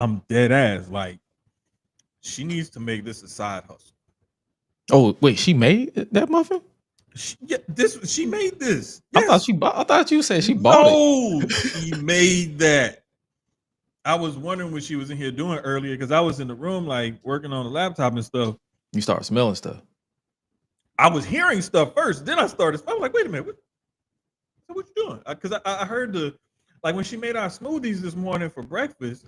I'm dead ass. Like she needs to make this a side hustle. Oh wait, she made that muffin? She made this. Yes. I thought you said she bought it. No, she made that. I was wondering what she was in here doing earlier because I was in the room like working on the laptop and stuff. You start smelling stuff. I was hearing stuff first, then I started. I was like, "Wait a minute, what you doing?" Because I heard the like when she made our smoothies this morning for breakfast.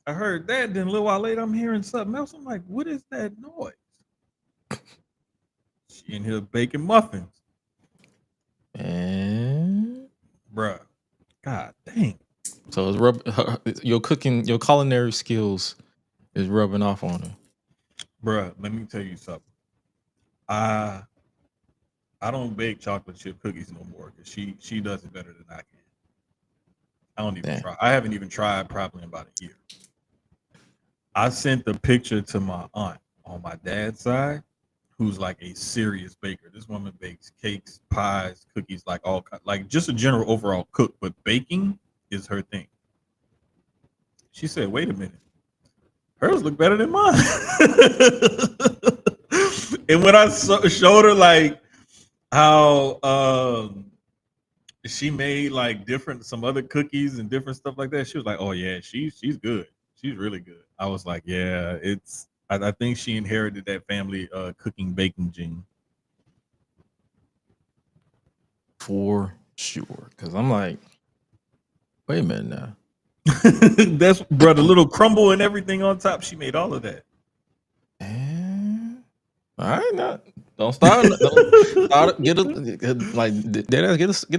I heard that. Then a little while later, I'm hearing something else. I'm like, "What is that noise?" She in here baking muffins, And bruh. God dang, so your culinary skills is rubbing off on her. bruh. Let me tell you something. I I don't bake chocolate chip cookies no more because she does it better than I can. I don't even Damn. try. I haven't even tried probably in about a year. I sent the picture to my aunt on my dad's side, who's like a serious baker. This woman bakes cakes, pies, cookies, like like just a general overall cook, but baking is her thing. She said, "Wait a minute, hers look better than mine." And when I showed her like how she made like different some other cookies and different stuff like that. She was like, "Oh yeah, she's good. She's really good." I was like, "Yeah, it's." I think she inherited that family cooking baking gene. For sure. Cause I'm like, wait a minute now. That's bro, the little crumble and everything on top. She made all of that. And all right, now don't start. Don't start. Get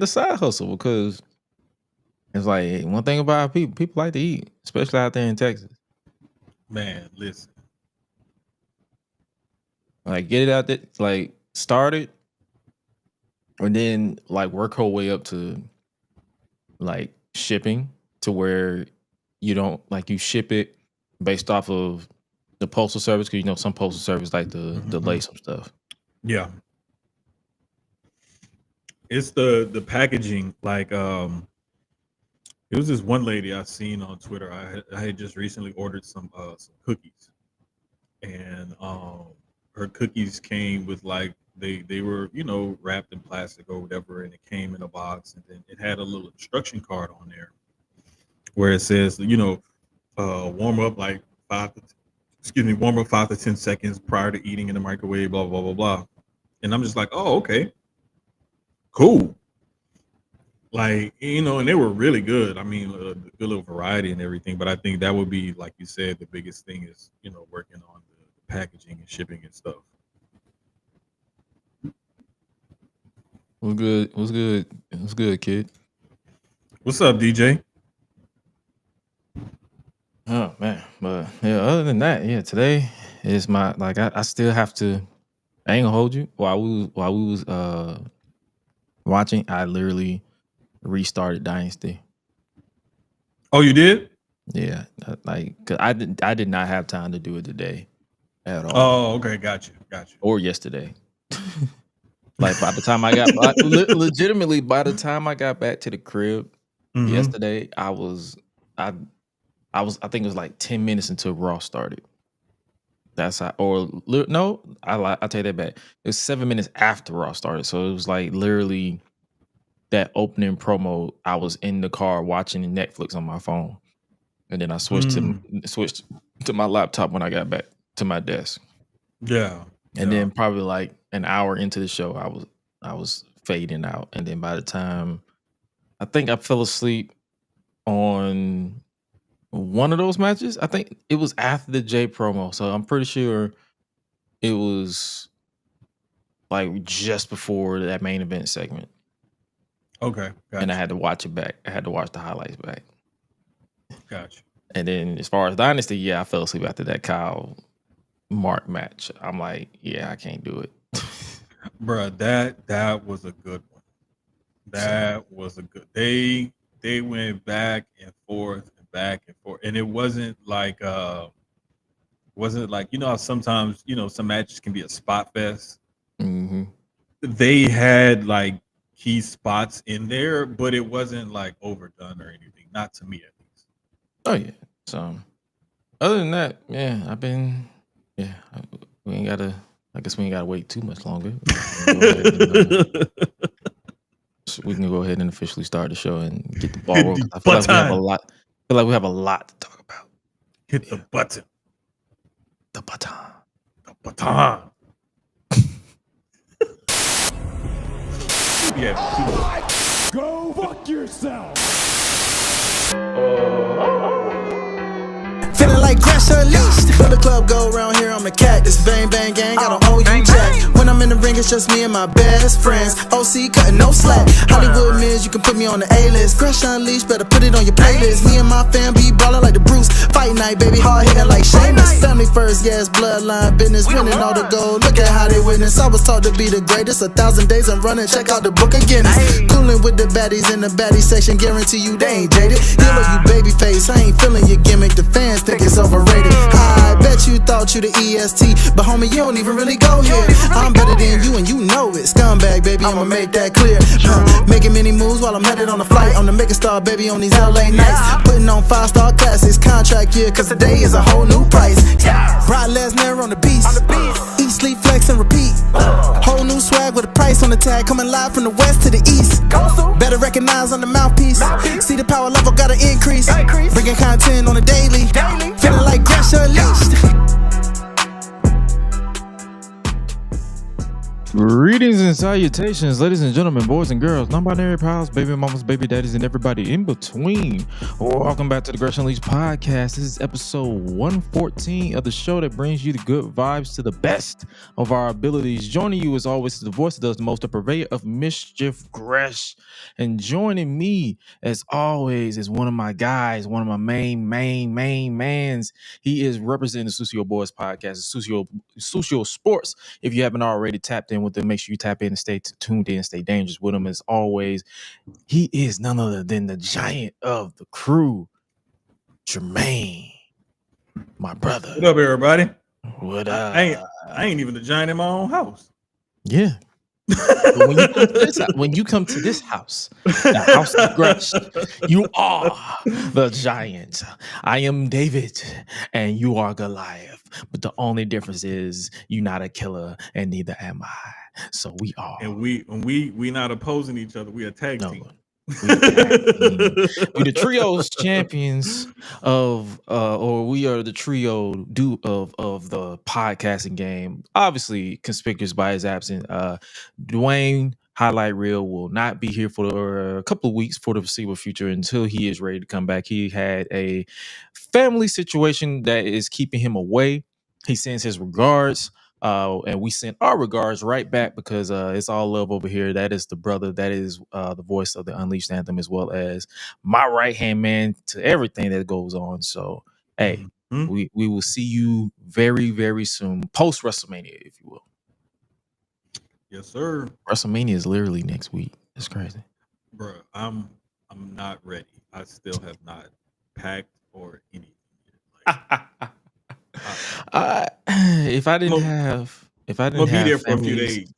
a side hustle because it's like one thing about people like to eat, especially out there in Texas. Man, listen. Like get it out there, like start it, and then like work her way up to like shipping to where you don't like you ship it based off of the postal service because you know some postal service like to delay Mhm. some stuff. Yeah, it's the packaging. Like it was this one lady I seen on Twitter. I had just recently ordered some cookies, and her cookies came with like they were wrapped in plastic or whatever, and it came in a box, and then it had a little instruction card on there where it says warm up like warm up 5 to 10 seconds prior to eating in the microwave, blah blah blah blah. And I'm just like, oh okay, cool. Like and they were really good. I mean, good little variety and everything. But I think that would be like you said, the biggest thing is working on the packaging and shipping and stuff. What's good? What's good? What's good, kid? What's up, DJ? Oh man, but yeah. Other than that, yeah. Today is my like I still have to. I ain't gonna hold you while we was watching. I literally restarted Dynasty. Oh, you did? Yeah, like 'cause I did not have time to do it today at all Oh, okay, got you. or yesterday. Like by the time legitimately by the time I got back to the crib Mm-hmm. yesterday, I I think it was like 10 minutes until Raw started. That's how, no, I take that back. It was 7 minutes after Raw started, so it was like literally that opening promo. I was in the car watching Netflix on my phone, and then I Mm. switched to my laptop when I got back to my desk, Yeah, and yeah. then probably like an hour into the show, I was fading out, and then by the time I think I fell asleep on one of those matches, I think it was after the J promo, so I'm pretty sure it was like just before that main event segment, Okay, and I got you, had to watch it back. I had to watch the highlights back. got you. And then as far as Dynasty, yeah, I fell asleep after that Kyle Mark match. I'm like, yeah, I can't do it. Bruh, that was a good one. So That was a good. They went back and forth, and it wasn't like how sometimes some matches can be a spot fest. mhm. They had like key spots in there, but it wasn't like overdone or anything. Not to me, at least. Oh yeah. So Other than that, yeah, I've been. Yeah, we ain't gotta. I guess we ain't gotta wait too much longer. We can go ahead and officially start the show and get the ball Hit rolling. the I feel like we have a button. lot. I feel like we have a lot to talk about. Hit the button. The button. The button. Yeah. Go fuck yourself. Feeling like Gresh Unleashed. When the club go around here, I'm the cat. This bang bang gang, I don't owe you jack. When I'm in the ring, it's just me and my best friends. OC cutting no slack. Hollywood Miz, you can put me on the A-list. Gresh Unleashed, better put it on your playlist. Me and my fam be ballin' like the Bruce. Fight night, baby, hard hitting like Sheamus. Family first, yes, bloodline business. Winning all the gold, look at how they witness. I was taught to be the greatest. 1,000 days I'm running, check out the book of Guinness. Coolin' with the baddies in the baddie section, guarantee you they ain't jaded. Yellow, you baby face, I ain't feeling your gimmick. The fans think it's overrated. I bet you thought you the EST, but homie, you don't even really go here. I'm better than you and you know it. Scumbag, baby, I'ma make that clear. Making many moves while I'm headed on a flight. I'm the mega star, baby, on these LA nights. Putting on 5-star classics, contract year, cause today is a whole new price. Brock Lesnar on the beast. Eat, sleep, flex, and repeat. Whole new swag with a price on the tag. Coming live from the west to the east. Better recognize on the mouthpiece. See the power level gotta increase. Bringing content on a daily. Feeling like Gresh Unleashed. Greetings and salutations, ladies and gentlemen, boys and girls, non-binary pals, baby mamas, baby daddies, and everybody in between. Welcome back to the Gresh Unleashed podcast. This is episode 114 of the show that brings you the good vibes to the best of our abilities. Joining you as always is the voice that does the most, the purveyor of mischief, Gresh. And joining me as always is one of my guys, one of my main mans. He is representing the Sucio Boys podcast, Sucio Sports. If you haven't already tapped in with them, make sure you tap in and stay tuned in, stay dangerous with him as always. He is none other than the giant of the crew, Jermaine, my brother. What up, everybody? What up? I ain't even the giant in my own house. Yeah. But when you come to this house, the house of Gresh, you are the giant. I am David, and you are Goliath. But the only difference is you're not a killer, and neither am I. So we are. And we not opposing each other. We a tag team. We the trios champions of or we are the trio of the podcasting game. Obviously conspicuous by his absence. Dwayne Hi-Lite Real will not be here for a couple of weeks for the foreseeable future until he is ready to come back. He had a family situation that is keeping him away. He sends his regards. And we sent our regards right back because it's all love over here. That is the brother. That is the voice of the Unleashed Anthem, as well as my right hand man to everything that goes on. So, hey, we will see you very, very soon, post WrestleMania, if you will. Yes, sir. WrestleMania is literally next week. It's crazy, bro. I'm not ready. I still have not packed or anything. If I didn't have be there for a few days.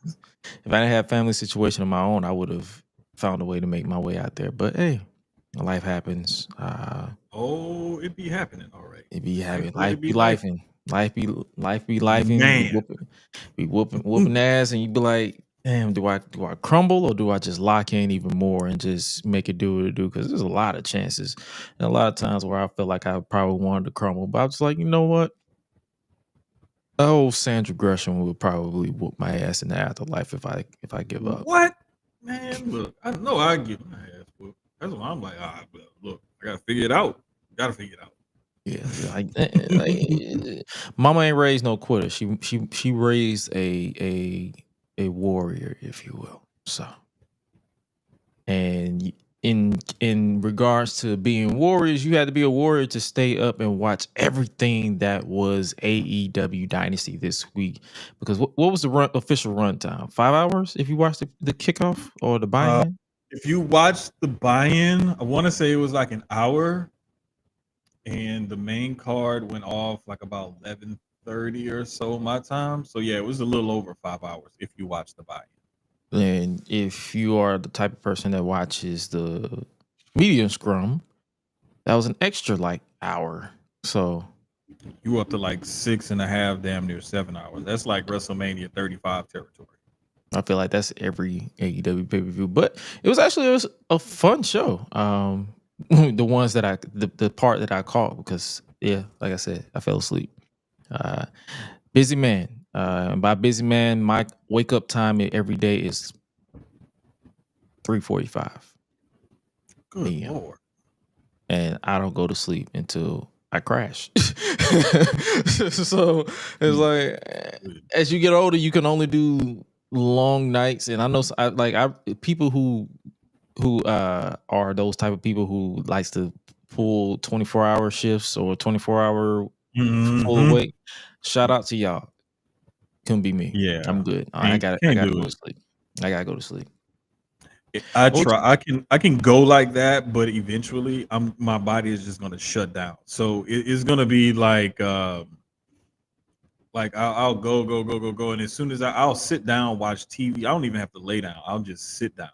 If I didn't have family situation of my own, I would have found a way to make my way out there. But hey, life happens. It be happening, all right. It be happening. Life be lifing. Life be lifing. Man. Be whooping ass, and you be like, damn, do I crumble or do I just lock in even more and just make it do what it do? Because there's a lot of chances and a lot of times where I feel like I probably wanted to crumble, but I was like, you know what? Oh, Sandra Gresham would probably whoop my ass in the afterlife if I give up. What? Man, look, I know I give my ass whooped. That's why I'm like, look, I gotta figure it out. Yeah, Mama ain't raised no quitter. She raised a warrior, if you will. So, and in regards to being warriors, you had to be a warrior to stay up and watch everything that was AEW Dynasty this week. Because what was the official runtime? 5 hours if you watched the kickoff or the buy-in? If you watched the buy-in, I want to say it was like an hour, and the main card went off like about 11:30 or so my time. So yeah, it was a little over 5 hours if you watched the buy-in. And if you are the type of person that watches the medium scrum, that was an extra like hour. So You up to like 6.5, damn near 7 hours. That's like WrestleMania 35 territory. I feel like that's every AEW pay per view, but it was a fun show. The ones that the part that I caught because yeah, like I said, I fell asleep. Uh, busy man. And by busy man, my wake up time every day is 3:45 Good a.m. lord. and I don't go to sleep until I crash. So it's like as you get older, you can only do long nights, and I know people who are those type of people who likes to pull 24-hour shifts or 24-hour full Mm-hmm. awake. Shout out to y'all. Couldn't be me. Yeah. I'm good. I gotta do go to it. sleep. I gotta go to sleep. I What try. I can go like that, but eventually, my body is just gonna shut down. So it's gonna be like I'll go, and as soon as I'll sit down, watch TV. I don't even have to lay down. I'll just sit down,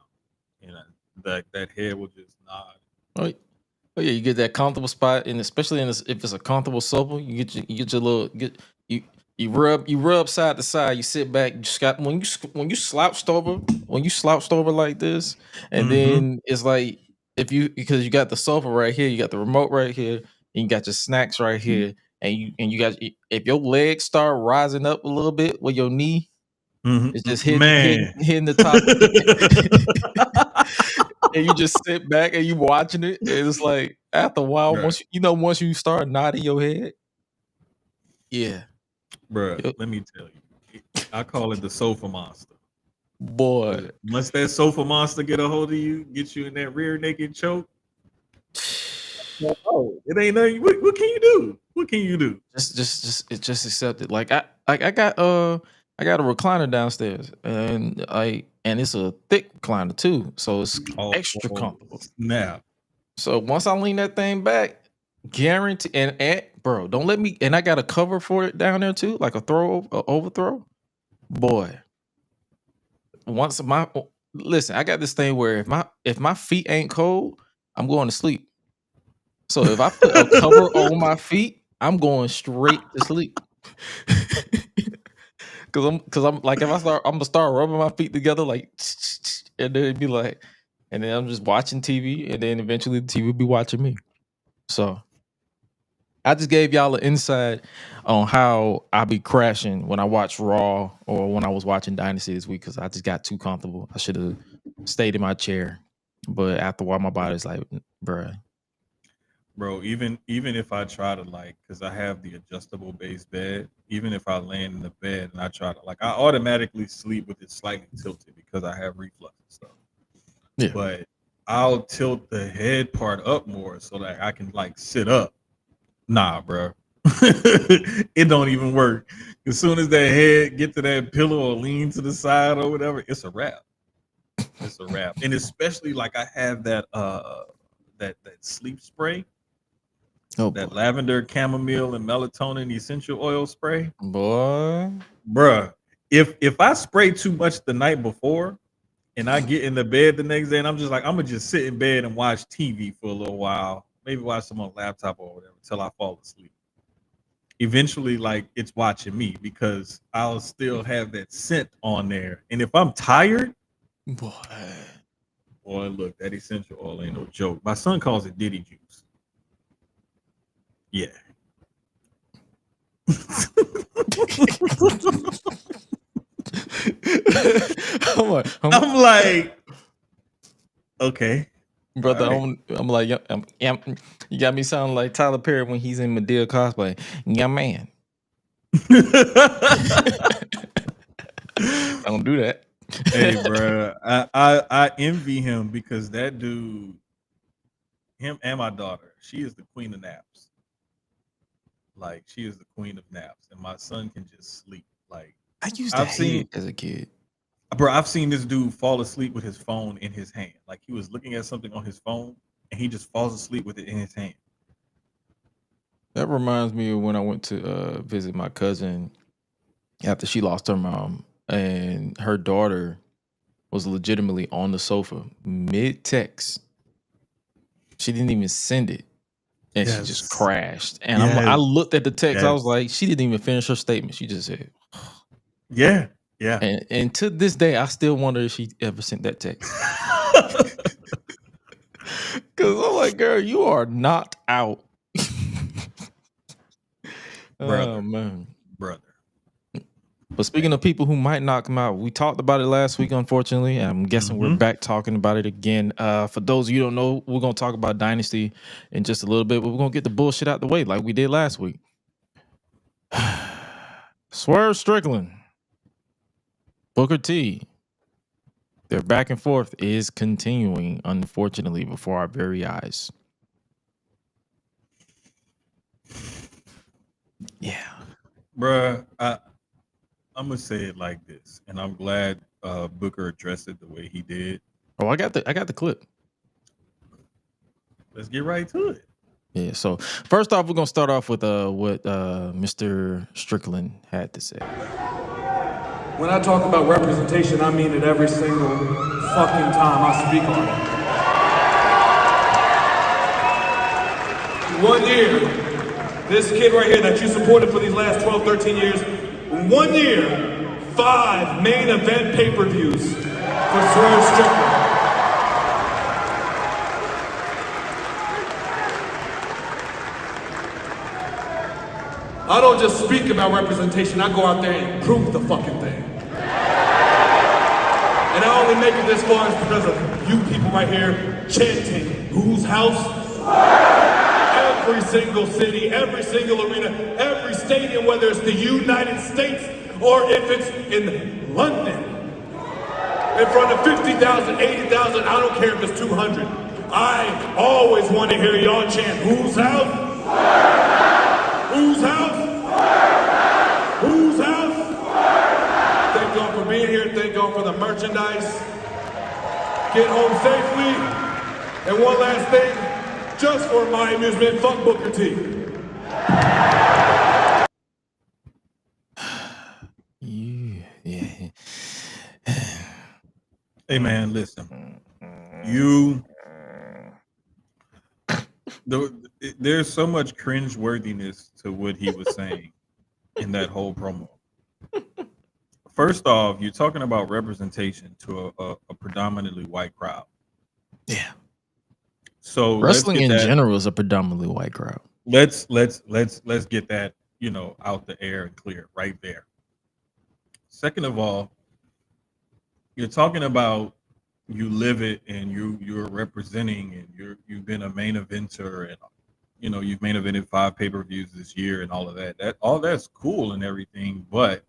and that head will just nod. you, oh yeah, you get that comfortable spot, and especially if it's a comfortable sofa, you get your little you rub side to side. You sit back. You just got when you slouched over like this, and Mm-hmm. then it's like because you got the sofa right here, you got the remote right here, and you got your snacks right here, and you got if your legs start rising up a little bit with your knee, it's just Mm-hmm. Man. hitting the top. And you just sit back and you watching it. And it's like after a while, Bruh, once you start nodding your head, yeah, Yep. let me tell you, I call it the sofa monster. boy. Once that sofa monster get a hold of you, get you in that rear naked choke, oh, it ain't nothing. What can you do? What can you do? Just accept it. Like I got I got a recliner downstairs, and it's a thick recliner too, so it's Oh, extra comfortable. snap. So once I lean that thing back, guarantee and bro, don't let me. And I got a cover for it down there too, like a overthrow. Boy, once my listen, I got this thing where if my feet ain't cold, I'm going to sleep. So if I put a cover on my feet, I'm going straight to sleep. Cause I'm like if I'm gonna start rubbing my feet together like and then it'd be like and then I'm just watching TV and then eventually the TV will be watching me. So I just gave y'all an insight on how I be crashing when I watch Raw or when I was watching Dynasty this week because I just got too comfortable. I should have stayed in my chair. But after a while, my body's like, bruh. Bro, even if I try to because I have the adjustable base bed, even if I land in the bed and I try to I automatically sleep with it slightly tilted because I have reflux and stuff. Yeah. But I'll tilt the head part up more so that I can sit up. Nah, bro. It don't even work. As soon as that head get to that pillow or lean to the side or whatever, it's a wrap. It's a wrap. And especially I have that that sleep spray. Oh, that boy. lavender, chamomile, and melatonin essential oil spray. Boy. Bruh, if I spray too much the night before and I get in the bed the next day and I'm just I'm gonna just sit in bed and watch TV for a little while, maybe watch some on laptop or whatever until I fall asleep. Eventually, it's watching me because I'll still have that scent on there. And if I'm tired, Boy, look, that essential oil ain't no joke. My son calls it Diddy juice. Yeah. I'm like, okay, brother. right. I'm like, you got me sounding like Tyler Perry when he's in Madea cosplay. Yeah, man. Don't do that. Hey, bro, I envy him because that dude, him and my daughter, she is the queen of naps. She is the queen of naps, and my son can just sleep. I used to hate it as a kid. Bro, I've seen this dude fall asleep with his phone in his hand. He was looking at something on his phone, and he just falls asleep with it in his hand. That reminds me of when I went to visit my cousin after she lost her mom, and her daughter was legitimately on the sofa mid-text. She didn't even send it. and she just crashed. And I Yes. looked at the text. I was Yes. like, she didn't even finish her statement. She just said, Yeah. Yeah. and to this day, I still wonder if she ever sent that text. Because I'm like, girl, you are knocked out. Brother. Oh man. Brother. But speaking of people who might knock him out, we talked about it last week, unfortunately. And I'm guessing we're back talking about it again. For those of you who don't know, we're going to talk about Dynasty in just a little bit, but we're going to get the bullshit out the way like we did last week. Swerve Strickland, Booker T, their back and forth is continuing, unfortunately, before our very eyes. Yeah. Bruh, I'm gonna say it like this, and I'm glad Booker addressed it the way he did. Oh, I got the clip. Let's get right to it. Yeah. So first off, we're gonna start off with what Mr. Strickland had to say. When I talk about representation, I mean it every single fucking time I speak on it. 1 year, this kid right here that you supported for these last 12, 13 years, 1 year, 5 main event pay-per-views for Swerve Strickland. I don't just speak about representation, I go out there and prove the fucking thing. And I only make it this far because of you people right here chanting, whose house? Every single city, every single arena, every stadium, whether it's the United States or if it's in London. In front of 50,000, 80,000, I don't care if it's 200. I always want to hear y'all chant, whose house? Whose house? Whose house? Thank y'all for being here. Thank y'all for the merchandise. Get home safely. And one last thing, just for my amusement, fuck Booker T. Yeah. Hey man, listen. There's so much cringe-worthiness to what he was saying in that whole promo. First off, you're talking about representation to a predominantly white crowd. Yeah. So wrestling in general is a predominantly white crowd. Let's get that, out the air and clear right there. Second of all, you're talking about you live it and you're representing and you've been a main eventer and you've main evented 5 pay-per-views this year and all of that. All that's cool and everything, but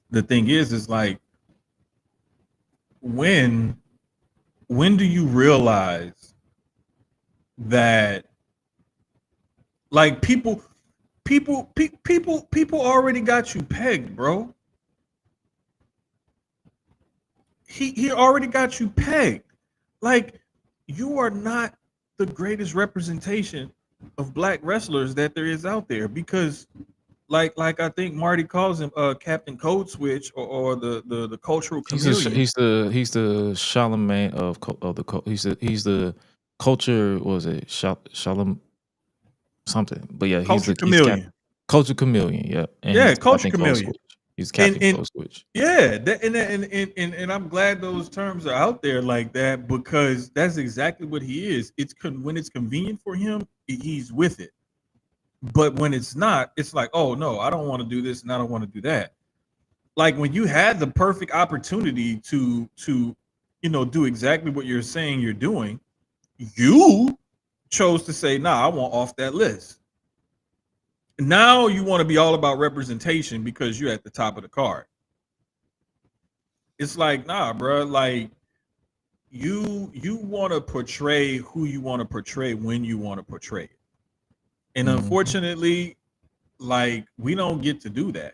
the thing is like when do you realize that like people already got you pegged, bro? He already got you pegged. Like, you are not the greatest representation of black wrestlers that there is out there, because like I think Marty calls him Captain Code Switch or the cultural chameleon. He's the Charlemagne of the he's the culture, what was it, Charlemagne something, but yeah, culture chameleon. Culture chameleon, yeah. And culture chameleon. He's Captain Code Switch. Yeah, and I'm glad those terms are out there like that, because that's exactly what he is. When it's convenient for him, he's with it. But when it's not, it's like, oh no, I don't want to do this and I don't want to do that. Like when you had the perfect opportunity to do exactly what you're saying you're doing, you chose to say, nah, I want off that list. Now you want to be all about representation because you're at the top of the card. It's like, nah, bro. Like you want to portray who you want to portray when you want to portray it. And unfortunately, like, we don't get to do that.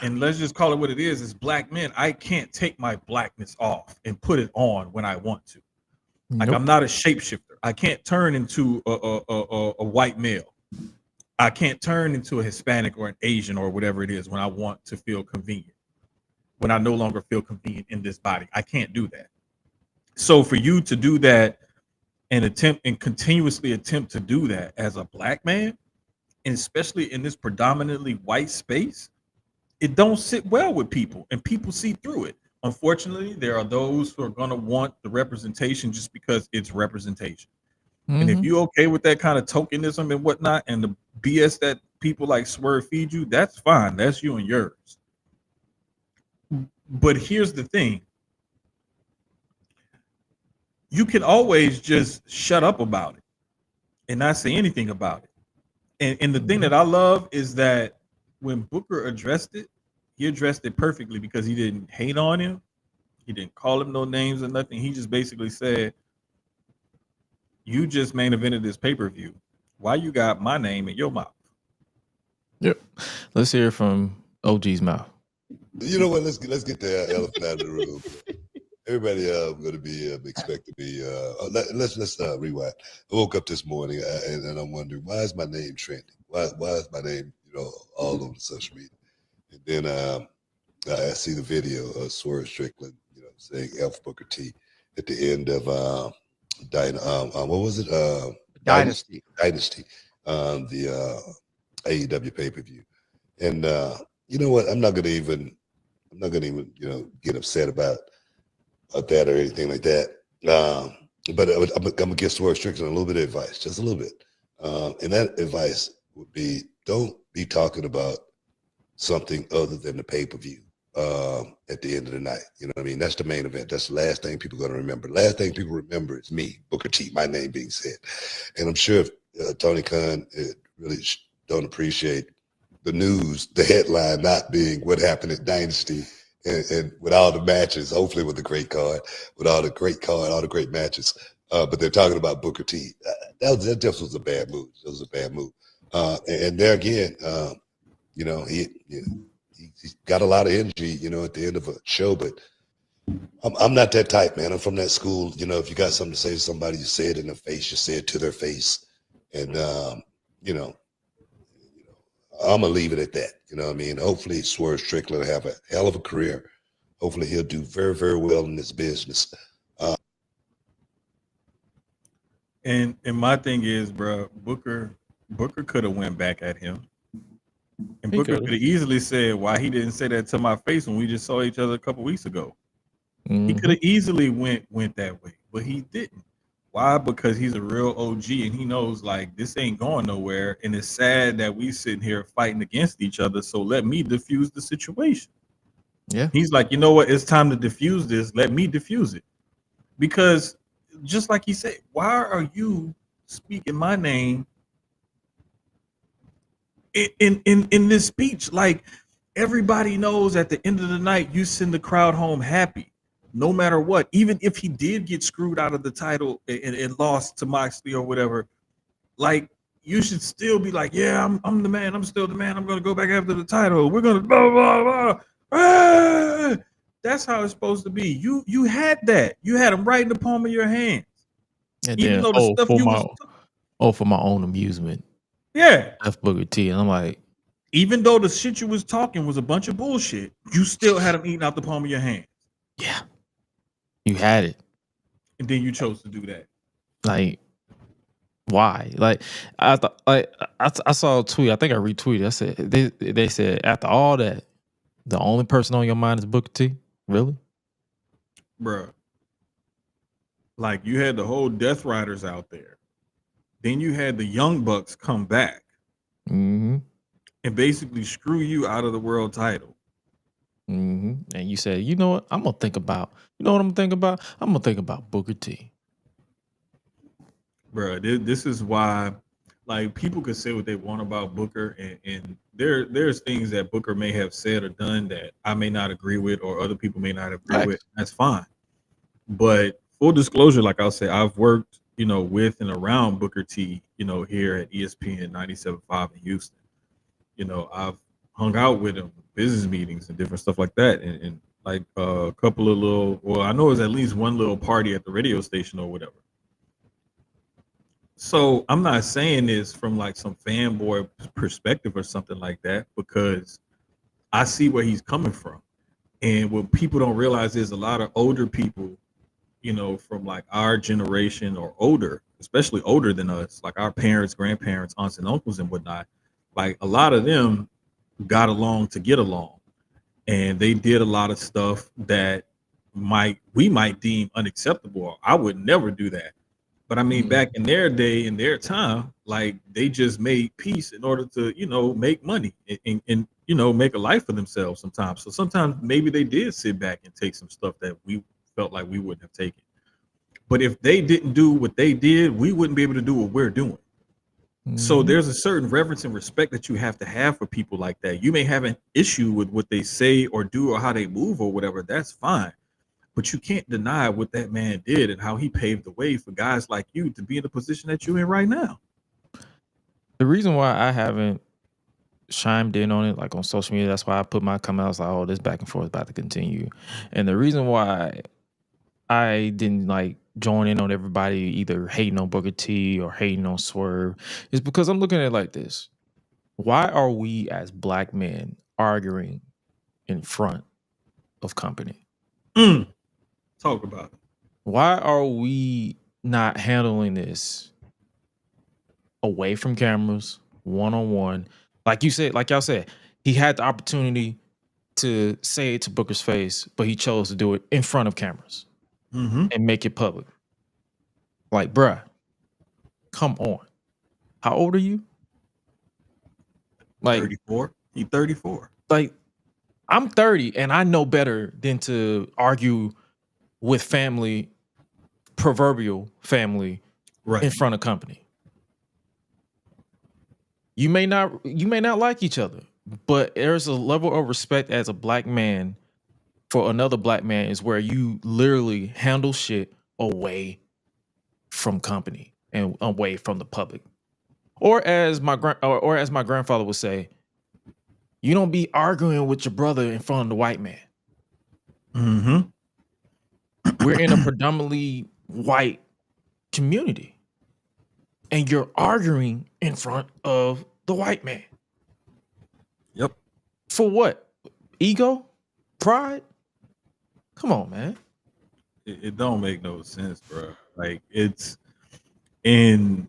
And let's just call it what it is. As black men, I can't take my blackness off and put it on when I want to. Like, I'm not a shapeshifter. I can't turn into a white male. I can't turn into a Hispanic or an Asian or whatever it is when I want to feel convenient. When I no longer feel convenient in this body, I can't do that. So for you to do that and continuously attempt to do that as a black man, and especially in this predominantly white space, it don't sit well with people, and people see through it. Unfortunately, there are those who are going to want the representation just because it's representation. And if you okay with that kind of tokenism and whatnot, and the BS that people like Swerve feed you, that's fine. That's you and yours. But here's the thing. You can always just shut up about it and not say anything about it. And the thing that I love is that when Booker addressed it, he addressed it perfectly because he didn't hate on him. He didn't call him no names or nothing. He just basically said, you just main evented this pay-per-view. Why you got my name in your mouth? Yep. Let's hear it from OG's mouth. You know what? Let's get the elephant out of the room. Everybody going to be expect to be. Let's rewind. I woke up this morning and I'm wondering, why is my name trending? Why is my name all over social media? And then I see the video of Swerve Strickland saying F Booker T at the end of what was it? Dynasty. The AEW pay-per-view. And you know what? I'm not gonna even get upset about that or anything like that. But I'm gonna give Swerve Strickland a little bit of advice, just a little bit. And that advice would be, don't be talking about something other than the pay-per-view at the end of the night. You know what I mean? That's the main event. That's the last thing people are going to remember. Last thing people remember is me, Booker T, my name being said. And I'm sure if Tony Khan really don't appreciate the news, the headline not being what happened at Dynasty and with all the matches, hopefully with the great card, with all the great card, all the great matches. But they're talking about Booker T. That just was a bad move. It was a bad move. And there again, he's got a lot of energy, at the end of a show, but I'm not that type, man. I'm from that school. If you got something to say to somebody, you say it in their face, you say it to their face. And, I'm going to leave it at that. You know what I mean? Hopefully Swerve Strickland will have a hell of a career. Hopefully he'll do very, very well in this business. And my thing is, bro, Booker could have went back at him. And Booker could have easily said why he didn't say that to my face when we just saw each other a couple weeks ago. He could have easily went that way, but he didn't. Why? Because he's a real OG and he knows like this ain't going nowhere. And it's sad that we sitting here fighting against each other. So let me diffuse the situation. Yeah. He's like, you know what? It's time to diffuse this. Let me diffuse it. Because just like he said, why are you speaking my name in this speech? Like everybody knows at the end of the night, you send the crowd home happy. No matter what, even if he did get screwed out of the title and lost to Moxley or whatever, like you should still be like, yeah, I'm the man. I'm still the man. I'm going to go back after the title. We're going to blah, blah, blah. Ah! That's how it's supposed to be. You had that. You had him right in the palm of your hands. And even then, though the stuff for my own amusement. Yeah. F Booker T. And I'm like, even though the shit you was talking was a bunch of bullshit, you still had him eating out the palm of your hand. Yeah. You had it. And then you chose to do that. Like, why? Like, I saw a tweet. I think I retweeted. I said they said after all that, the only person on your mind is Booker T. Really, bruh? Like you had the whole Death Riders out there. Then you had the Young Bucks come back and basically screw you out of the world title. And you said, you know what? I'm gonna think about. You know what I'm gonna think about? I'm gonna think about Booker T. Bro, this is why, like, people could say what they want about Booker, and there's things that Booker may have said or done that I may not agree with, or other people may not agree with. That's fine. But full disclosure, like I'll say, I've worked, with and around Booker T, here at ESPN 97.5 in Houston. I've hung out with him, business meetings and different stuff like that, and like a couple of little, I know it was at least one little party at the radio station or whatever. So I'm not saying this from like some fanboy perspective or something like that, because I see where he's coming from. And what people don't realize is a lot of older people you know, from like our generation or older, especially older than us, like our parents, grandparents, aunts and uncles and whatnot, like a lot of them got along to get along, and they did a lot of stuff that we might deem unacceptable. I would never do that. But I mean, back in their day, in their time, like they just made peace in order to, you know, make money and you know, make a life for themselves sometimes. So sometimes maybe they did sit back and take some stuff that we felt like we wouldn't have taken. But if they didn't do what they did, we wouldn't be able to do what we're doing. So there's a certain reverence and respect that you have to have for people like that. You may have an issue with what they say or do or how they move or whatever. That's fine. But you can't deny what that man did and how he paved the way for guys like you to be in the position that you're in right now. The reason why I haven't chimed in on it, like on social media, that's why I put my comments like, "Oh, this back and forth is about to continue," and the reason why I didn't like join in on everybody either hating on Booker T or hating on Swerve is because I'm looking at it like this: why are we as black men arguing in front of company? Talk about it. Why are we not handling this away from cameras, one on one? Like you said, like y'all said, he had the opportunity to say it to Booker's face, but he chose to do it in front of cameras and make it public. Like, bruh, come on. How old are you? Like 34. He 34. Like, I'm 30 and I know better than to argue with family, proverbial family, Right. in front of company. You may not like each other, but there's a level of respect as a black man for another black man is where you literally handle shit away from company and away from the public. Or as my grandfather would say, you don't be arguing with your brother in front of the white man. We're in a predominantly white community, and you're arguing in front of the white man. Yep. For what? Ego? Pride? Come on, man. It don't make no sense, bro. Like it's, and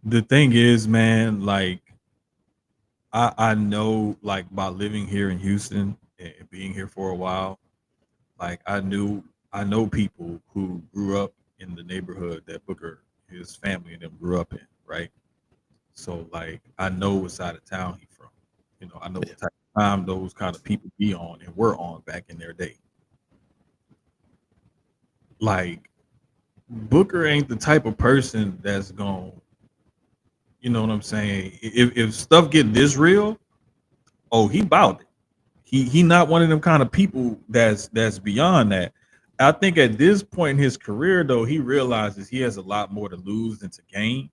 the thing is, man, like I know, like by living here in Houston and being here for a while, like I know people who grew up in the neighborhood that Booker, his family and them grew up in, right? So like I know what side of town he's from. You know, I know what type of time those kind of people be on and were on back in their day. Like Booker ain't the type of person that's going, you know what I'm saying? If stuff get this real, oh, he bout it. He not one of them kind of people that's beyond that. I think at this point in his career, though, he realizes he has a lot more to lose than to gain.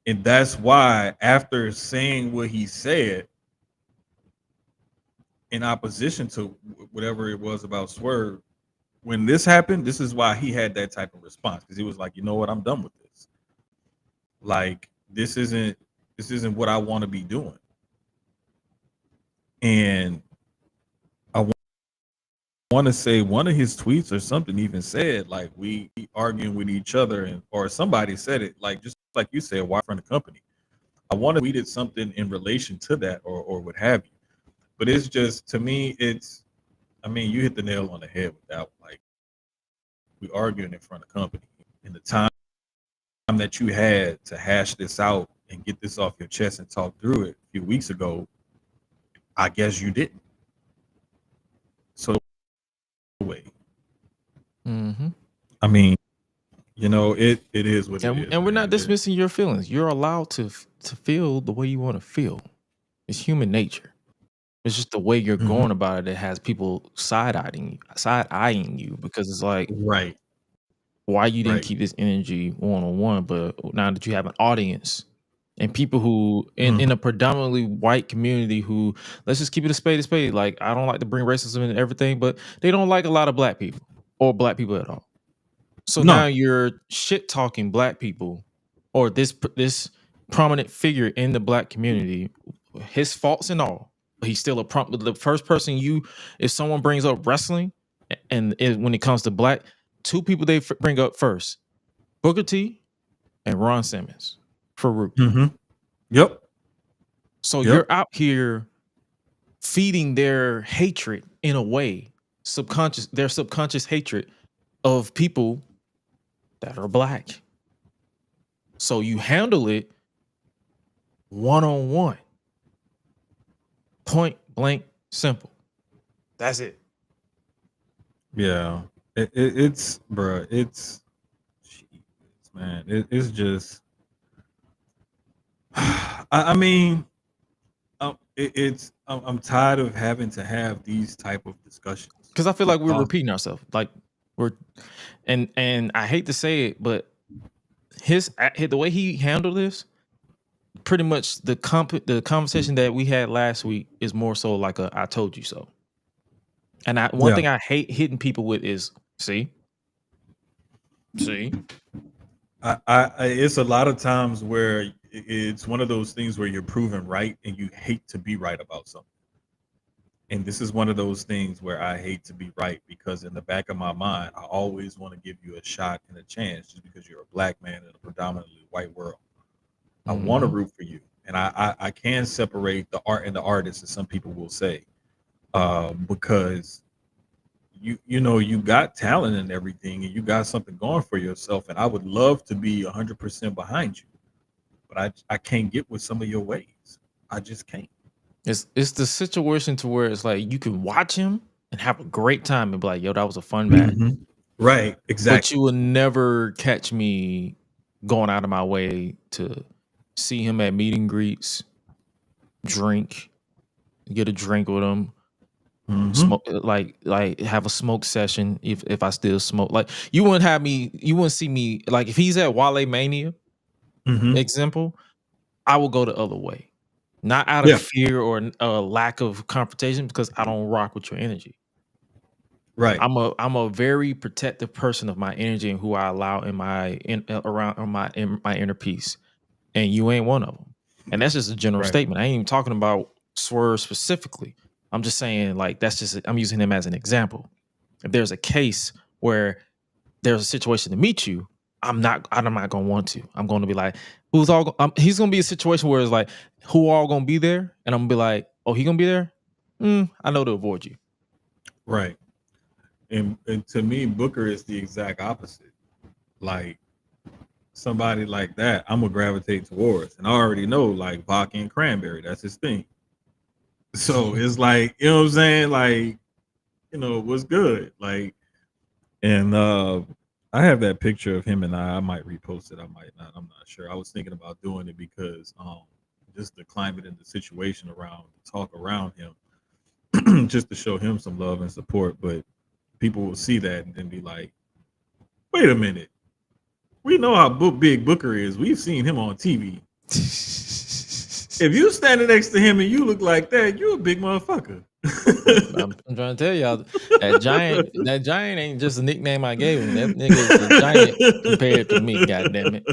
And that's why after saying what he said in opposition to whatever it was about Swerve, when this happened, this is why he had that type of response, because he was like, you know what, I'm done with this. Like this isn't what I want to be doing. And I want to say one of his tweets or something even said like we arguing with each other, and or somebody said it like just like you said, why from the company. I want to tweeted something in relation to that or what have you. But it's just, to me, it's, I mean, you hit the nail on the head with that. Like we arguing in front of company, and the time that you had to hash this out and get this off your chest and talk through it a few weeks ago, I guess you didn't. So way. I mean, you know, it is what it is. And we're not dismissing your feelings. You're allowed to feel the way you want to feel. It's human nature. It's just the way you're going about it that has people side-eyeing you because it's like, right, why you didn't keep this energy one-on-one, but now that you have an audience and people who in a predominantly white community who, let's just keep it a spade. Like, I don't like to bring racism into everything, but they don't like a lot of black people or black people at all. So now you're shit talking black people or this prominent figure in the black community, his faults and all. He's still the first person if someone brings up wrestling and when it comes to black, two people they bring up first: Booker T and Ron Simmons. Farouk. Mm-hmm. Yep. So Yep. you're out here feeding their hatred in a way, their subconscious hatred of people that are black. So you handle it one-on-one. Point blank simple. That's it. Yeah. It's bruh, it's jeez, man. It's just I mean, I'm tired of having to have these type of discussions Because I feel like we're because repeating ourselves. Like we're and I hate to say it, but the way he handled this, pretty much the conversation that we had last week is more so like a I told you so. And one yeah. thing I hate hitting people with is see. It's a lot of times where it's one of those things where you're proven right and you hate to be right about something. And this is one of those things where I hate to be right because in the back of my mind, I always want to give you a shot and a chance just because you're a black man in a predominantly white world. I want to root for you. And I can separate the art and the artist, as some people will say, because you know you got talent and everything, and you got something going for yourself. And I would love to be 100% behind you, but I can't get with some of your ways. I just can't. It's the situation to where it's like you can watch him and have a great time and be like, yo, that was a fun match. Mm-hmm. Right, But exactly. you will never catch me going out of my way to see him at meet and greets, get a drink with him, smoke, like have a smoke session if I still smoke. Like you wouldn't see me like if he's at Wale Mania, example, I will go the other way. Not out of fear or a lack of confrontation, because I don't rock with your energy. Right. I'm a very protective person of my energy and who I allow in my inner peace. And you ain't one of them. And that's just a general statement. I ain't even talking about Swerve specifically. I'm just saying, like, I'm using him as an example. If there's a case where there's a situation to meet you, I'm not gonna want to. I'm going to be like, he's gonna be a situation where it's like, who all gonna be there? And I'm gonna be like, oh, he gonna be there? I know to avoid you. Right. And to me, Booker is the exact opposite. Like somebody like that, I'm gonna gravitate towards. And I already know like vodka and cranberry, that's his thing. So it's like, you know what I'm saying? Like, you know, what's good? Like, and I have that picture of him and I might repost it, I might not, I'm not sure. I was thinking about doing it because just the climate and the situation around the talk around him, just to show him some love and support. But people will see that and then be like, wait a minute. We know how big Booker is. We've seen him on TV. If you standing next to him and you look like that, you're a big motherfucker. I'm trying to tell y'all that giant ain't just a nickname I gave him. That nigga is a giant compared to me. Goddamn it,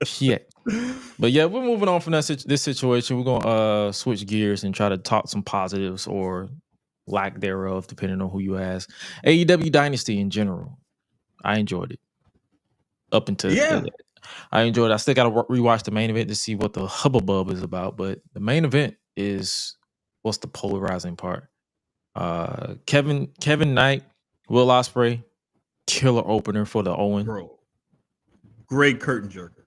shit. But yeah, we're moving on from this situation. We're gonna switch gears and try to talk some positives or lack thereof, depending on who you ask. AEW Dynasty in general, I enjoyed it. Up until I enjoyed it. I still got to rewatch the main event to see what the hubbub is about. But the main event is what's the polarizing part. Kevin Knight, Will Ospreay, killer opener for the Owen. Bro, great curtain jerker.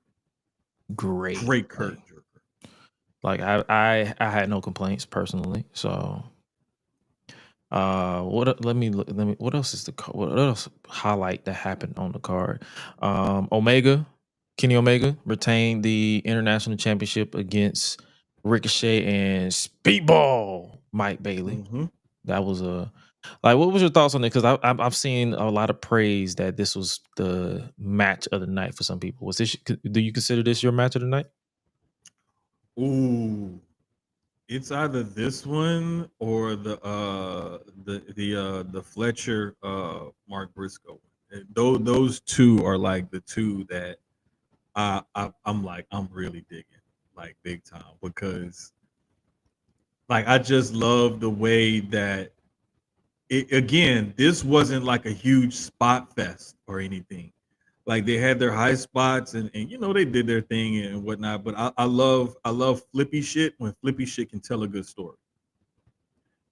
Great curtain jerker. Like I had no complaints personally. So what else is what else highlight that happened on the card? Kenny Omega retained the international championship against Ricochet and Speedball Mike Bailey. That was what was your thoughts on it? Because I've seen a lot of praise that this was the match of the night for some people. Do you consider this your match of the night? Ooh, it's either this one or the Fletcher Mark Briscoe. Those two are like the two that I'm really digging like big time, because like I just love the way that again, this wasn't like a huge spot fest or anything. Like they had their high spots and they did their thing and whatnot. But I love flippy shit when flippy shit can tell a good story.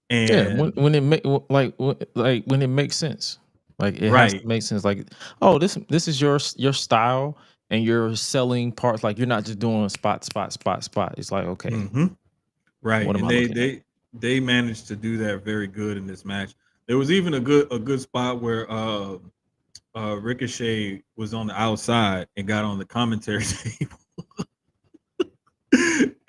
Yeah, And when it make like when it makes sense, like it has to right, make sense. Like, oh, this is your style, and you're selling parts. Like you're not just doing spot. It's like, okay, hmm right, what am and I they looking at? they they managed to do that very good in this match. There was even a good spot where Ricochet was on the outside and got on the commentary table.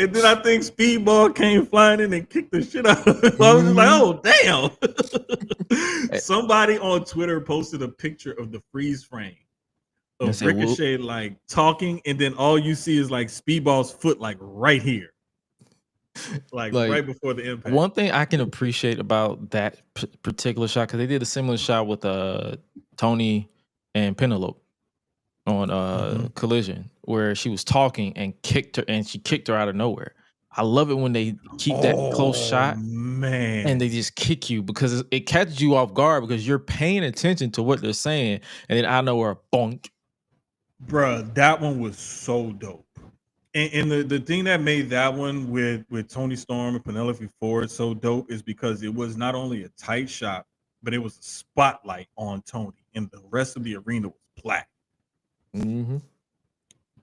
And then I think Speedball came flying in and kicked the shit out of him. I was just like, Mhm. oh, damn. Eh, Somebody on Twitter posted a picture of the freeze frame I of said, well, Ricochet like talking, and then all you see is like Speedball's foot like right here, like like right before the impact. one thing I can appreciate about that particular shot, because they did a similar shot with Tony and Penelope on Hmm. Collision, where she was talking and she kicked her out of nowhere. I love it when they keep that close Oh shot and they man, just kick you, because it catches you off guard because you're paying attention to what they're saying, and then out of nowhere, bonk. bruh, that one was so dope. And the thing that made that one with Tony Storm and Penelope Ford so dope is because it was not only a tight shot, but it was a spotlight on Tony, and the rest of the arena was black. Hmm.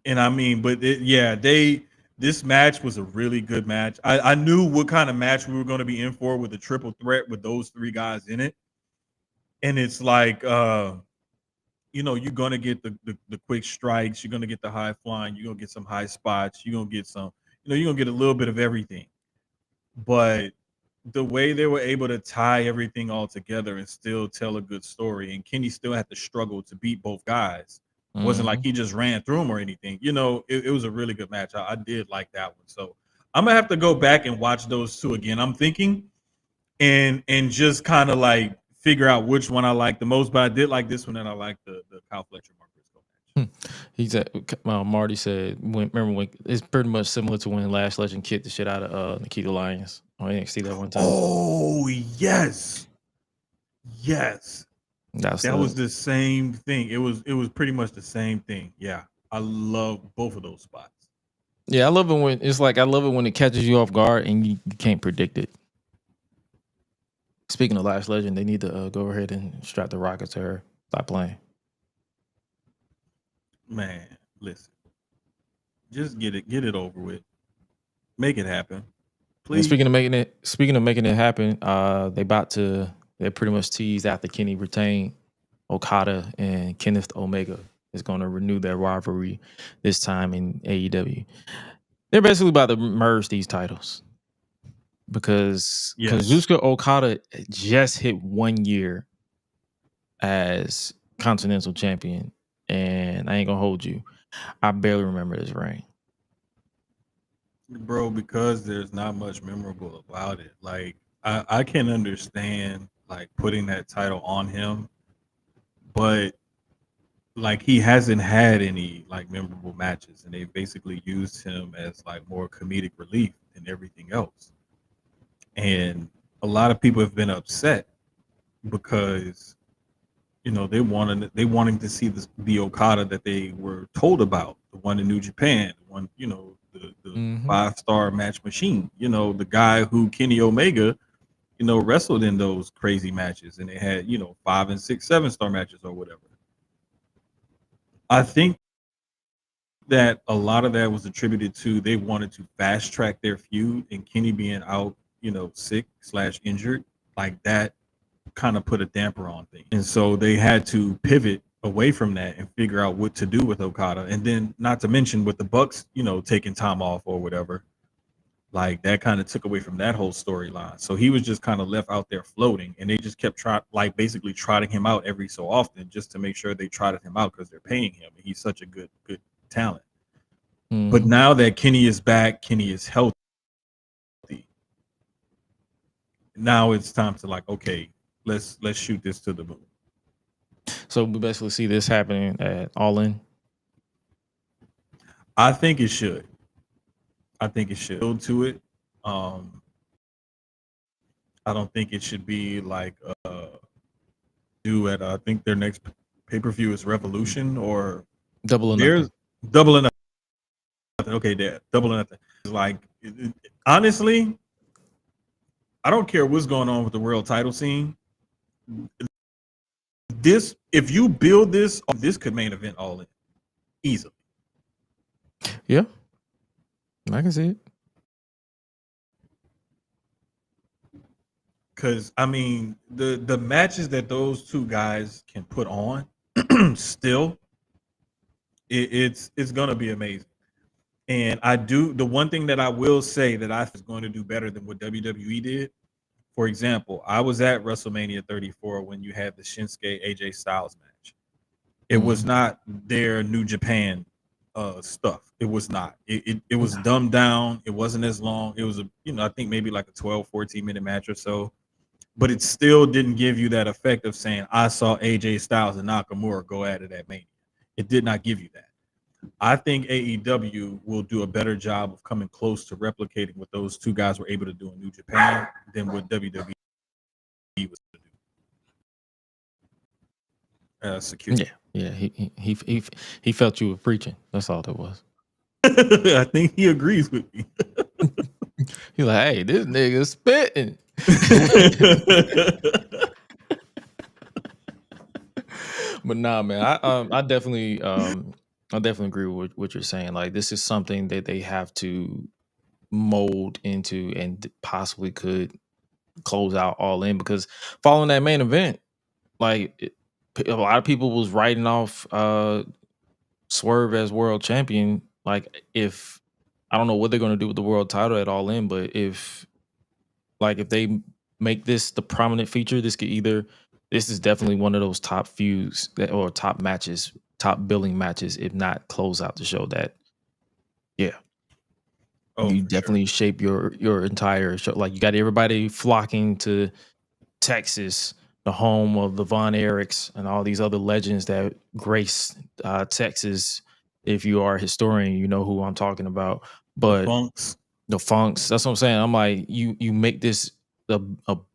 And I mean, but yeah, this match was a really good match. I knew what kind of match we were going to be in for with the triple threat with those three guys in it, and it's like you're gonna get the quick strikes, you're gonna get the high flying, you're gonna get some high spots, you're gonna get some, you're gonna get a little bit of everything. But the way they were able to tie everything all together and still tell a good story, and Kenny still had to struggle to beat both guys. It wasn't like Hmm. he just ran through them or anything. It was a really good match. I did like that one. So I'm gonna have to go back and watch those two again. I'm thinking and just kind of like figure out which one I like the most. But I did like this one, and I like the Kyle Fletcher Mark Briscoe match. He said, Marty said, remember when it's pretty much similar to when Lash Legend kicked the shit out of Nikita Lyons on NXT that one time. Oh yes, yes. That's That was the the same thing. It was pretty much the same thing. Yeah. I love both of those spots. Yeah, I love it when it's like, I love it when it catches you off guard and you can't predict it. Speaking of Lash Legend, they need to go ahead and strap the rocket to her. Stop playing. Man, listen. Just get it over with. Make it happen. And Please. speaking of making it happen, they pretty much teased after Kenny retained Okada and Kenneth Omega is going to renew their rivalry this time in AEW. They're basically about to merge these titles because Yes. Kazuchika Okada just hit 1 year as Continental Champion, and I ain't gonna hold you, I barely remember this reign. Bro, because there's not much memorable about it. Like I can understand like putting that title on him, but like he hasn't had any like memorable matches, and they basically used him as like more comedic relief than everything else. And a lot of people have been upset because they wanting to see the Okada that they were told about, the one in New Japan, the one, the Mm-hmm. 5-star match machine, the guy who Kenny Omega, wrestled in those crazy matches, and they had 5 and 6 7-star matches or whatever. I think that a lot of that was attributed to they wanted to fast track their feud, and Kenny being out, sick/injured, like that kind of put a damper on things. And so they had to pivot away from that and figure out what to do with Okada. And then not to mention with the Bucks, taking time off or whatever, like that kind of took away from that whole storyline. So he was just kind of left out there floating, and they just kept basically trotting him out every so often just to make sure they trotted him out because they're paying him. And he's such a good talent. But Mm-hmm. now that Kenny is back, Kenny is healthy. Now it's time to like, okay, let's shoot this to the moon. So we basically see this happening at All In. I think it should. I think it should build to it. Um, I don't think it should be like do at I think their next pay-per-view is Revolution or Double or there's nothing. Double or Nothing. Okay, there, Double or Nothing. It's like honestly, I don't care what's going on with the world title scene. This, if you build this, this could main event All In easily. Yeah, I can see it. Because I mean, the matches that those two guys can put on, still, it's gonna be amazing. And I do the one thing that I will say that I think is going to do better than what WWE did. For example, I was at WrestleMania 34 when you had the Shinsuke AJ Styles match. It was not their New Japan stuff. It was not. It was dumbed down. It wasn't as long. It was I think maybe like a 12, 14-minute match or so. But it still didn't give you that effect of saying, I saw AJ Styles and Nakamura go at it at Mania. It did not give you that. I think AEW will do a better job of coming close to replicating what those two guys were able to do in New Japan than what WWE was able to do. Security. Yeah. He felt you were preaching. That's all that was. I think he agrees with me. He's like, hey, this nigga spitting. But nah, man, I definitely agree with what you're saying. Like, this is something that they have to mold into and possibly could close out All In, because following that main event, like a lot of people was writing off Swerve as world champion. Like, if I don't know what they're going to do with the world title at All In, but if they make this the prominent feature, this is definitely one of those top feuds or top matches, top billing matches, if not close out the show. That you definitely shape your entire show. Like, you got everybody flocking to Texas, the home of the Von Erichs and all these other legends that grace Texas. If you are a historian, you know who I'm talking about. But the Funks, that's what I'm saying. I'm like, you make this a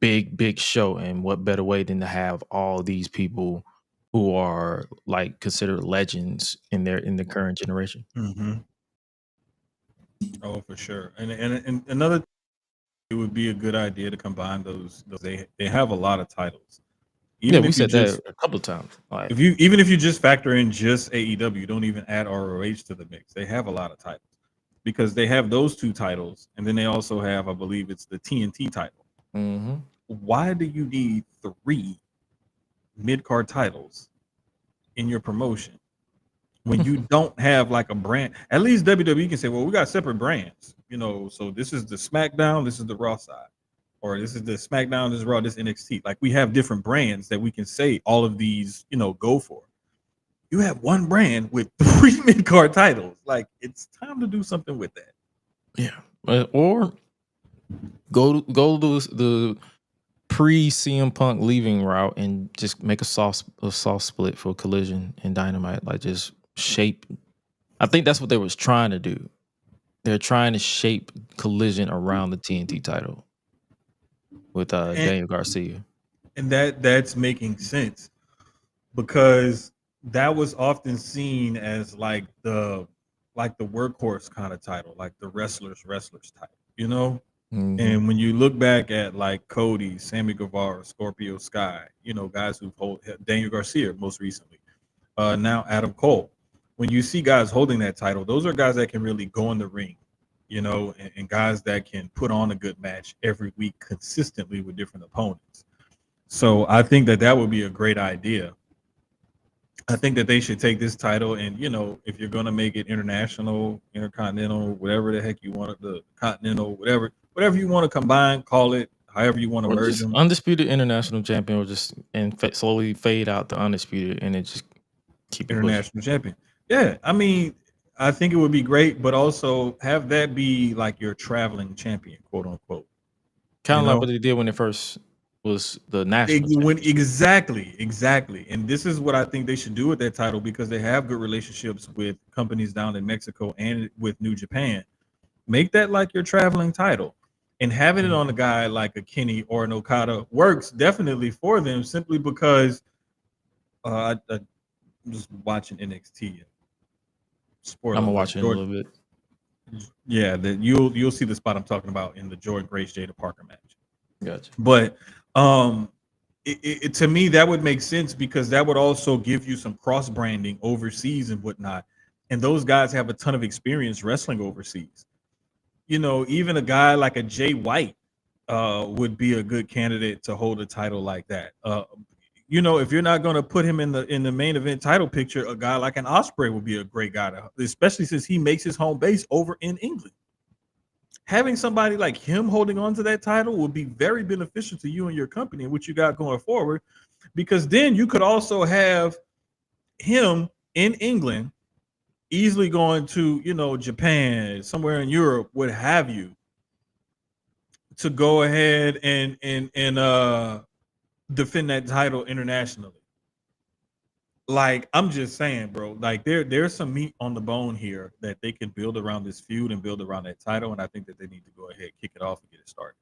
big show, and what better way than to have all these people who are like considered legends in the current generation. Mm-hmm. Oh, for sure. And another, it would be a good idea to combine those. They have a lot of titles. Even we said that a couple of times. Like, if you just factor in just AEW, don't even add ROH to the mix. They have a lot of titles because they have those two titles, and then they also have, I believe, it's the TNT title. Mm-hmm. Why do you need 3 mid-card titles in your promotion when you don't have like a brand? At least WWE can say, well, we got separate brands, so this is the SmackDown, this is the Raw side, or this is the SmackDown, this is Raw, this is NXT. Like, we have different brands that we can say all of these, go for. You have one brand with 3 mid-card titles. Like, it's time to do something with that. Yeah. Or go the pre-CM Punk leaving route and just make a soft split for Collision and Dynamite. Like, just shape. I think that's what they was trying to do. They're trying to shape Collision around the TNT title with Daniel Garcia. And that's making sense, because that was often seen as like the workhorse kind of title, like the wrestlers title, Mm-hmm. And when you look back at like Cody, Sammy Guevara, Scorpio Sky, guys who've held Daniel Garcia most recently, now Adam Cole, when you see guys holding that title, those are guys that can really go in the ring, and guys that can put on a good match every week consistently with different opponents. So I think that would be a great idea. I think that they should take this title and, if you're going to make it international, intercontinental, whatever the heck you want it, the continental, whatever you want to combine, call it however you want to merge them. Undisputed international champion, or just slowly fade out the undisputed and then just keep international champion. Yeah, I mean, I think it would be great, but also have that be like your traveling champion, quote unquote. Kind of like what they did when they first was the national. Exactly. And this is what I think they should do with that title, because they have good relationships with companies down in Mexico and with New Japan. Make that like your traveling title. and having it on a guy like a Kenny or an Okada works definitely for them, simply because I'm just watching NXT. Spoiler I'm gonna alert, watch it in a little bit. yeah, that you'll see the spot I'm talking about in the Jordan Grace Jada Parker match. Gotcha. But to me, that would make sense, because that would also give you some cross branding overseas and whatnot. And those guys have a ton of experience wrestling overseas. Even a guy like a Jay White would be a good candidate to hold a title like that. If you're not going to put him in the main event title picture, a guy like an Ospreay would be a great guy especially since he makes his home base over in England. Having somebody like him holding on to that title would be very beneficial to you and your company and what you got going forward, because then you could also have him in England, easily going to, Japan, somewhere in Europe, what have you, to go ahead and defend that title internationally. Like, I'm just saying, bro, like there's some meat on the bone here that they can build around this feud and build around that title, and I think that they need to go ahead, kick it off, and get it started.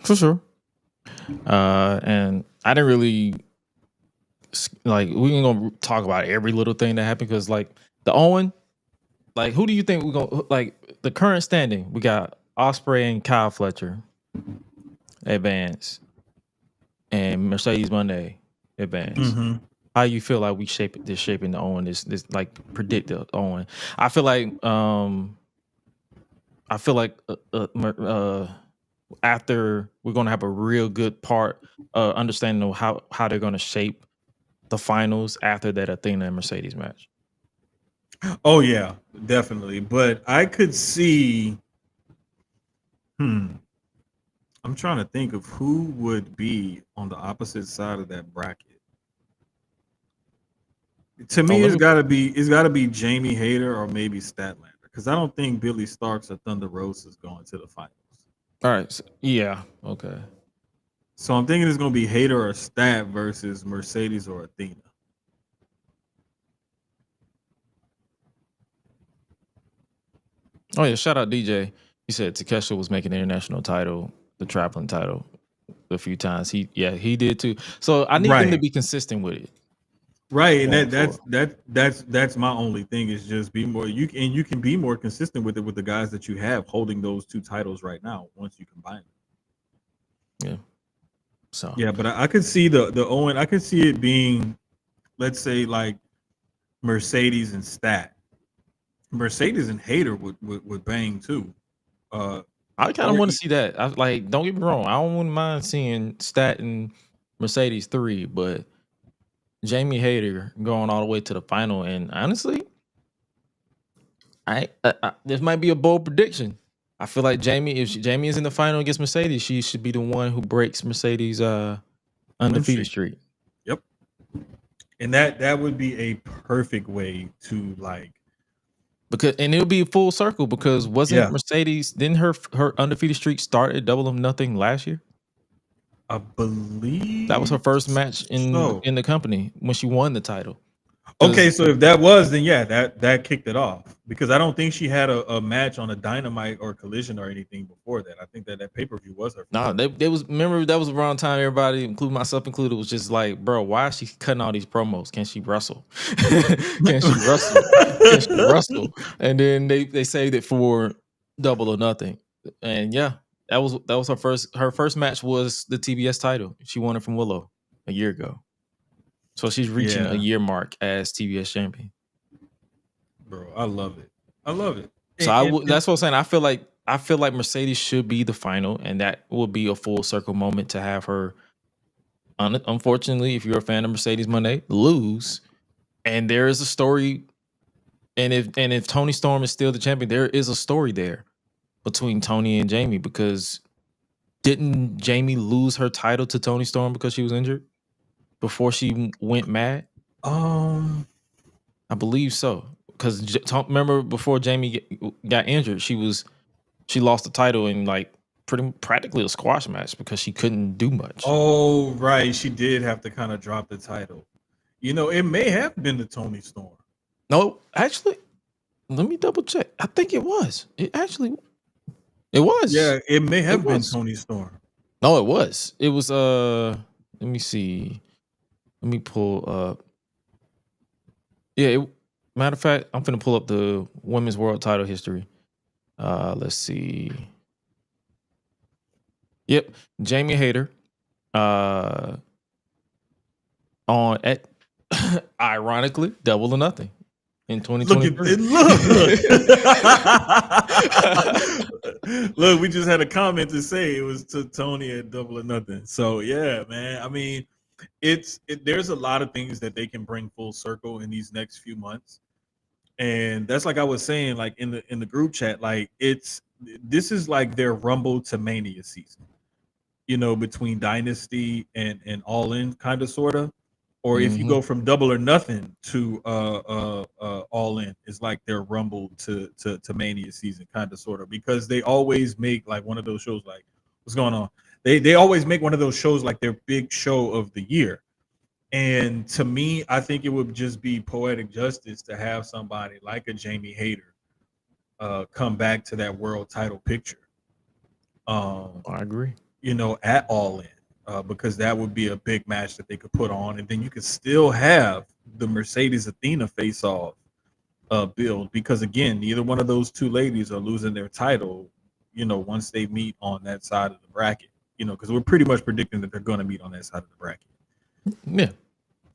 For sure. And I didn't really like. We ain't gonna talk about every little thing that happened, because like the Owen, like who do you think we're gonna like the current standing? We got Ospreay and Kyle Fletcher advance, and Mercedes Moné advance. How you feel like we shaping the Owen, this like predict the Owen? I feel like after we're gonna have a real good part understanding of how they're gonna shape the finals after that Athena and Mercedes match. Oh yeah, definitely. But I could see. I'm trying to think of who would be on the opposite side of that bracket. To me, it's gotta be Jamie Hayter or maybe Statlander, because I don't think Billy Starks or Thunder Rosa is going to the finals. All right. So, yeah. Okay. So I'm thinking it's gonna be Hayter or Stat versus Mercedes or Athena. Oh yeah. Shout out DJ. He said Takeshita was making the international title, the traveling title, a few times. He did too. So I need them to be consistent with it. Right, and that's my only thing, is just be more. You can be more consistent with it with the guys that you have holding those two titles right now. Once you combine them, yeah. So yeah, but I could see the Owen. I could see it being, let's say, like Mercedes and Stat. Mercedes and Hayter would bang too. I kind of want to see that. I like. Don't get me wrong. I don't mind seeing Stat and Mercedes 3, but Jamie Hayter going all the way to the final, and honestly, this might be a bold prediction. I feel like if Jamie is in the final against Mercedes, she should be the one who breaks Mercedes' undefeated streak. Yep, and that would be a perfect way to like, because it'll be full circle, because wasn't Mercedes, didn't her undefeated streak start at Double or Nothing last year? I believe that was her first match in the company when she won the title. Okay, so if that was, then yeah, that kicked it off, because I don't think she had a match on a Dynamite or Collision or anything before that. I think that pay-per-view was her. No, remember that was around time everybody, including myself included, was just like, bro, why is she cutting all these promos? Can she wrestle? Can she wrestle? Can she wrestle? And then they saved it for Double or Nothing. And yeah, that was her first match was the TBS title. She won it from Willow a year ago. So she's reaching a year mark as TBS champion. Bro, I love it. So that's what I'm saying. I feel like Mercedes should be the final, and that will be a full circle moment to have her. Unfortunately, if you're a fan of Mercedes Moné, lose, and there is a story. And if Toni Storm is still the champion, there is a story there between Toni and Jamie, because didn't Jamie lose her title to Toni Storm because she was injured before she went mad? I believe so. Because remember, before Jamie got injured, she lost the title in like practically a squash match because she couldn't do much. Oh, right. She did have to kind of drop the title. It may have been the Toni Storm. No, actually, let me double check. I think it was. It actually. It was. Yeah, it may have been was. Tony Storm. No, it was. It was. Let me see. Let me pull up. Yeah. Matter of fact, I'm finna pull up the women's world title history. Let's see. Yep, Jamie Hayter. On at ironically Double or Nothing in Look at 2023. look, we just had a comment to say it was to Tony at Double or Nothing. So yeah, man. I mean, there's a lot of things that they can bring full circle in these next few months. And that's like I was saying, like in the group chat, like this is like their Rumble to Mania season, between Dynasty and All In, kind of, sort of. Or if you go from Double or Nothing to All In, it's like their Rumble to Mania season, kind of, sort of, because they always make like one of those shows. Like, what's going on? They always make one of those shows like their big show of the year. And to me, I think it would just be poetic justice to have somebody like a Jamie Hayter come back to that world title picture. I agree. At All In, because that would be a big match that they could put on, and then you could still have the Mercedes Athena face-off build, because again, neither one of those two ladies are losing their title, once they meet on that side of the bracket, because we're pretty much predicting that they're going to meet on that side of the bracket. Yeah.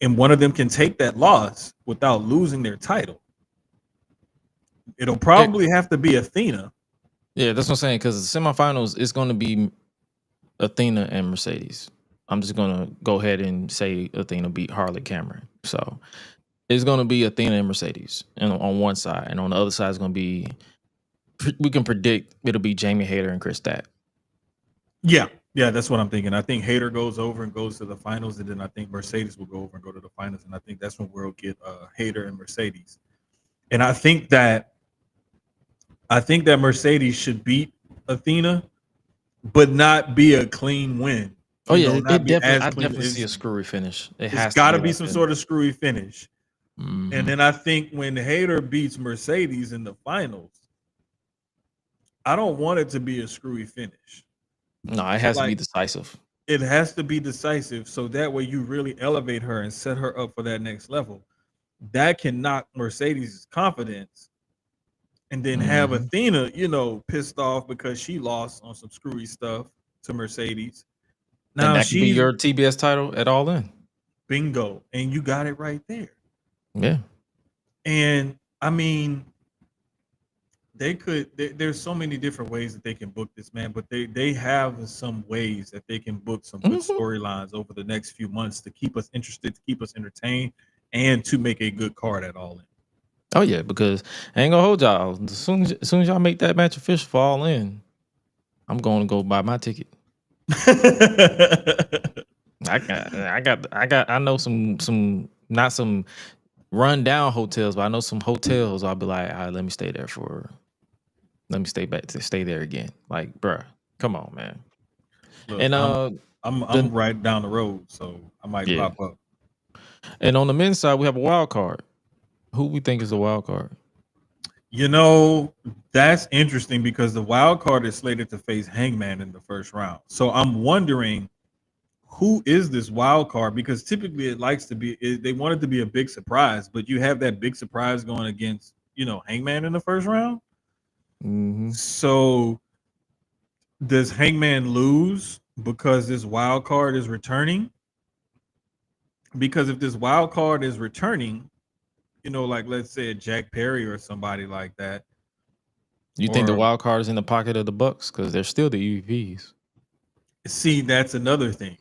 And one of them can take that loss without losing their title. It'll probably have to be Athena. Yeah, that's what I'm saying, because the semifinals is going to be Athena and Mercedes. I'm just going to go ahead and say Athena beat Harley Cameron. So it's going to be Athena and Mercedes on one side. And on the other side is going to be, we can predict it'll be Jamie Hayter and Chris Stack. Yeah, that's what I'm thinking. I think Hayter goes over and goes to the finals, and then I think Mercedes will go over and go to the finals, and I think that's when we'll get Hayter and Mercedes. And I think that Mercedes should beat Athena, but not be a clean win. Oh yeah, I definitely see a screwy finish. It's got to be some sort of screwy finish. Mm-hmm. And then I think when Hayter beats Mercedes in the finals, I don't want it to be a screwy finish. No, it has to be decisive. It has to be decisive, so that way you really elevate her and set her up for that next level. That can knock Mercedes' confidence, and then have Athena, pissed off because she lost on some screwy stuff to Mercedes. Now and that could be your TBS title at All In. Bingo. And you got it right there. Yeah. And I mean, there's so many different ways that they can book this, man, but they have some ways that they can book some good storylines over the next few months to keep us interested, to keep us entertained, and to make a good card at All In. Oh yeah, because I ain't gonna hold y'all. As soon as y'all make that match official for All In, I'm going to go buy my ticket. I know some not some run down hotels, but I know some hotels. I'll be like, all right, let me stay there again. Like, bruh, come on, man. Look, and I'm right down the road, so I might pop up. And on the men's side, we have a wild card. Who we think is the wild card? That's interesting because the wild card is slated to face Hangman in the first round. So I'm wondering, who is this wild card? Because typically they want it to be a big surprise, but you have that big surprise going against, Hangman in the first round. Mm-hmm. So does Hangman lose because this wild card is returning? Because if this wild card is returning, like let's say a Jack Perry or somebody like that. You think the wild card is in the pocket of the Bucks because they're still the EVPs? See, that's another thing.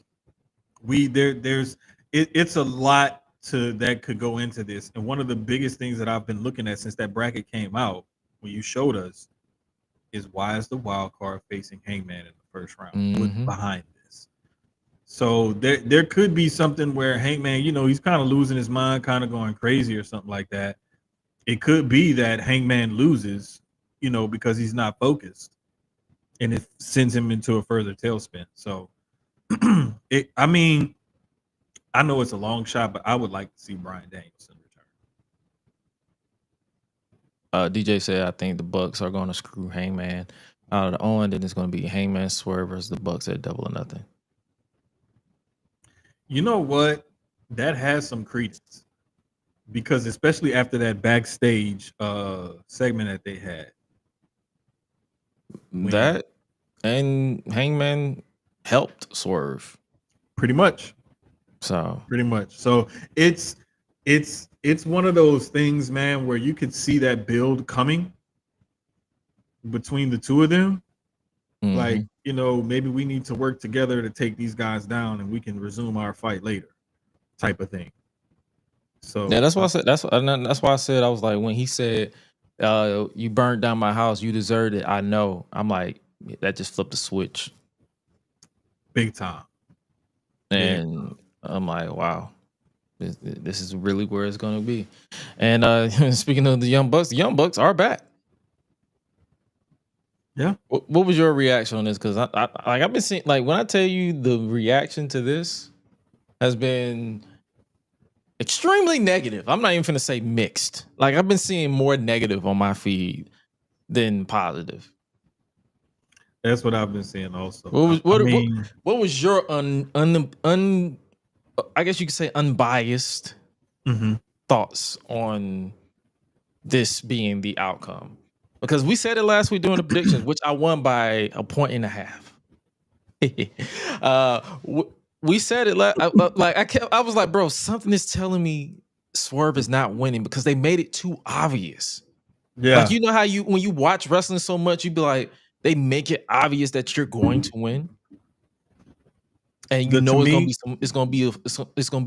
It's a lot that could go into this, and one of the biggest things that I've been looking at since that bracket came out when you showed us is why is the wild card facing Hangman in the first round? What's behind this? So there could be something where Hangman, he's kind of losing his mind, kind of going crazy or something like that. It could be that Hangman loses, because he's not focused, and it sends him into a further tailspin. So, I know it's a long shot, but I would like to see Bryan Danielson return. DJ said, I think the Bucks are going to screw Hangman. out of the Owen, then it's going to be Hangman Swerve versus the Bucks at Double or Nothing. You know what? That has some credence because especially after that backstage segment that they had. That and Hangman helped Swerve. Pretty much. So it's one of those things, man, where you could see that build coming between the two of them. Mhm. Like, you know, maybe we need to work together to take these guys down and we can resume our fight later, type of thing. So yeah, that's why I said that's why I said I was like, when he said you burned down my house, you deserved it. I know. I'm like, that just flipped the switch. Big time. And I'm like, wow. This is really where it's going to be. And speaking of the Young Bucks are back. Yeah. What was your reaction on this? Because I've been seeing, like, when I tell you the reaction to this has been extremely negative. I'm not even going to say mixed. Like, I've been seeing more negative on my feed than positive. That's what I've been seeing also. What was your I guess you could say unbiased thoughts on this being the outcome? Because we said it last week during the predictions, which I won by 1.5. We said it I was like, bro, something is telling me Swerve is not winning because they made it too obvious. Yeah. Like, you know how when you watch wrestling so much, you be like, they make it obvious that you're going to win. And you know it's gonna be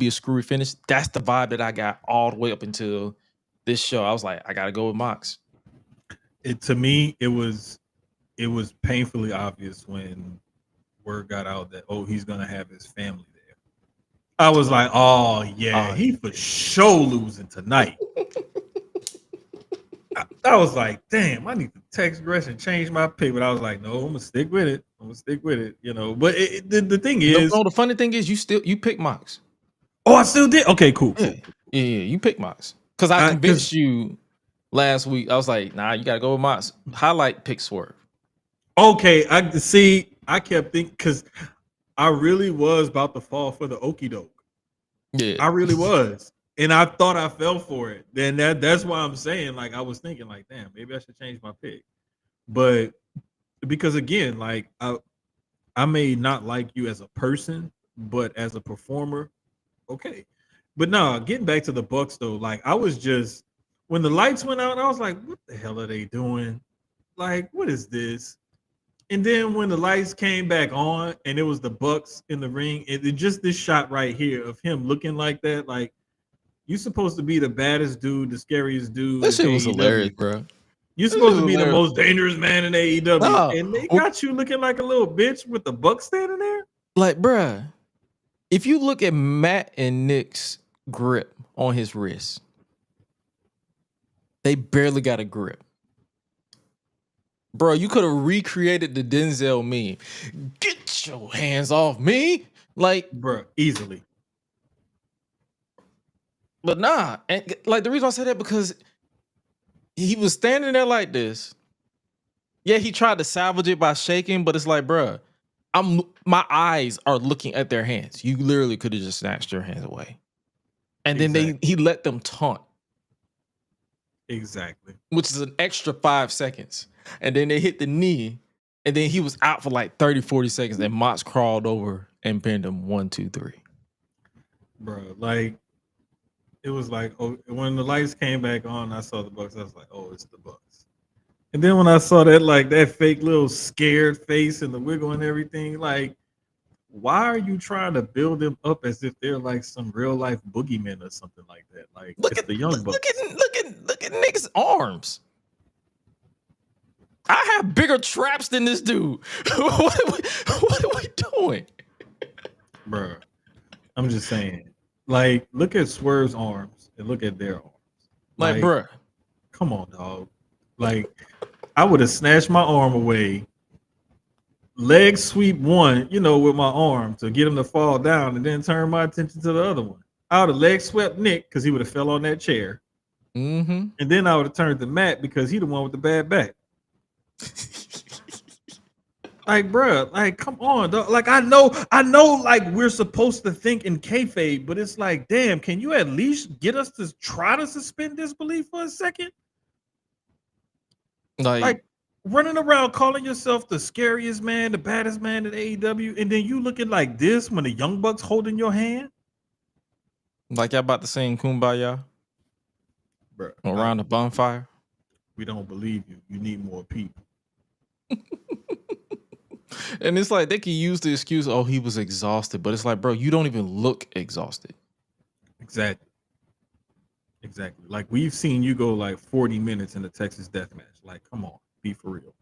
a screwy finish. That's the vibe that I got all the way up until this show. I was like, I gotta go with Mox. To me, it was painfully obvious when word got out that he's gonna have his family there. I was like, oh yeah, he for sure losing tonight. I was like, damn, I need to text Gresh and change my pick, but I was like, no, I'm gonna stick with it. You know. But the thing is, the funny thing is, you picked Mox. Oh, I still did. Okay, cool. Yeah, you picked Mox because I convinced you last week. I was like, nah, you gotta go with Mox. Hi-Lite pick Swerve. Okay, I see. I kept thinking because I really was about to fall for the okie doke. Yeah, I really was. And I thought I fell for it. Then that's why I'm saying, like, I was thinking, like, damn, maybe I should change my pick. But because again, like, I may not like you as a person, but as a performer, okay. But no, getting back to the Bucks though, like, I was just when the lights went out, I was like, what the hell are they doing? Like, what is this? And then when the lights came back on and it was the Bucks in the ring, it just this shot right here of him looking like that, like, you supposed to be the baddest dude, the scariest dude. That shit was hilarious, bro. You're supposed to be the most dangerous man in AEW, and they got you looking like a little bitch with the Bucks standing there. Like, bruh, if you look at Matt and Nick's grip on his wrist, they barely got a grip. Bro, you could have recreated the Denzel meme. Get your hands off me. Like, bro, easily. But nah, and like the reason I said that because he was standing there like this. Yeah, he tried to salvage it by shaking, but it's like, bruh, my eyes are looking at their hands. You literally could have just snatched your hands away. And then he let them taunt. Exactly. Which is an extra 5 seconds. And then they hit the knee, and then he was out for like 30, 40 seconds, and Mox crawled over and pinned him 1, 2, 3. Bro, like, it was like, when the lights came back on, I saw the Bucks. I was like, oh, it's the Bucks. And then when I saw that, like, that fake little scared face and the wiggle and everything, like, why are you trying to build them up as if they're like some real life boogeymen or something like that? Like, it's the Young Bucks. Look at Nick's arms. I have bigger traps than this dude. What are we doing? Bro, I'm just saying. Like, look at Swerve's arms and look at their arms. Like, bruh. Come on, dog. Like, I would have snatched my arm away, leg sweep one, with my arm to get him to fall down, and then turn my attention to the other one. I would have leg swept Nick because he would have fell on that chair. Mm-hmm. And then I would have turned to Matt because he the one with the bad back. Like, bruh, like, come on, dog. Like, I know, like, we're supposed to think in kayfabe, but it's like, damn, can you at least get us to try to suspend disbelief for a second? Like, running around calling yourself the scariest man, the baddest man in AEW, and then you looking like this when the Young Bucks holding your hand, like y'all about to sing Kumbaya bruh. around the bonfire. We don't believe you. You need more people. And it's like they can use the excuse, oh, he was exhausted. But it's like, bro, you don't even look exhausted. Exactly. Like, we've seen you go like 40 minutes in the Texas Death Match. Like, come on, be for real.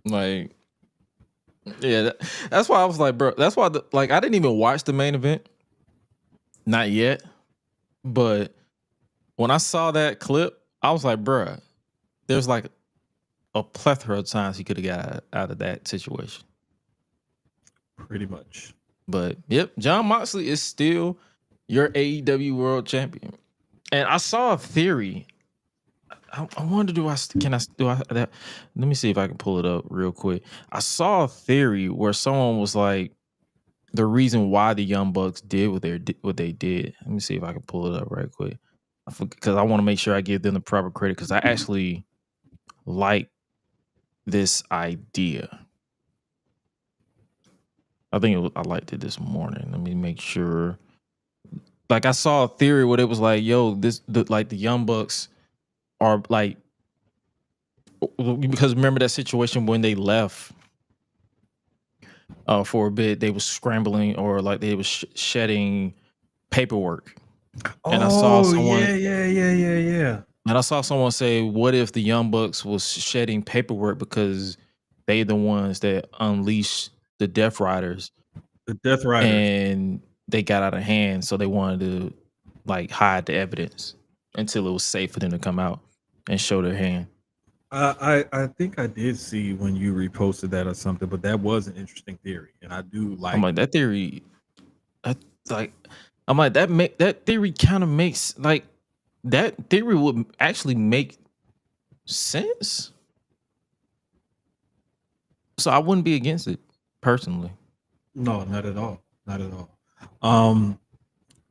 Like, yeah, that's why I was like, bro, that's why I didn't even watch the main event. Not yet. But when I saw that clip, I was like, bruh, there's like a plethora of times he could have got out of that situation. Pretty much. But yep, Jon Moxley is still your AEW World Champion. And I saw a theory. I wonder, let me see if I can pull it up real quick. I saw a theory where someone was like, the reason why the Young Bucks did what they did. Let me see if I can pull it up right quick. Because I want to make sure I give them the proper credit, because I actually like this idea. I think I liked it this morning. Let me make sure. Like, I saw a theory where it was like, yo, the Young Bucks are like, because remember that situation when they left for a bit, they was scrambling, or like they was shedding paperwork. And I saw someone, yeah. And I saw someone say, what if the Young Bucks was shedding paperwork because they the ones that unleashed the Death Riders, and they got out of hand, so they wanted to like hide the evidence until it was safe for them to come out and show their hand. I think I did see when you reposted that or something, but that was an interesting theory, and I do like. I'm like, that theory. That theory kind of makes, like, that theory would actually make sense. So I wouldn't be against it personally. No, not at all. Not at all.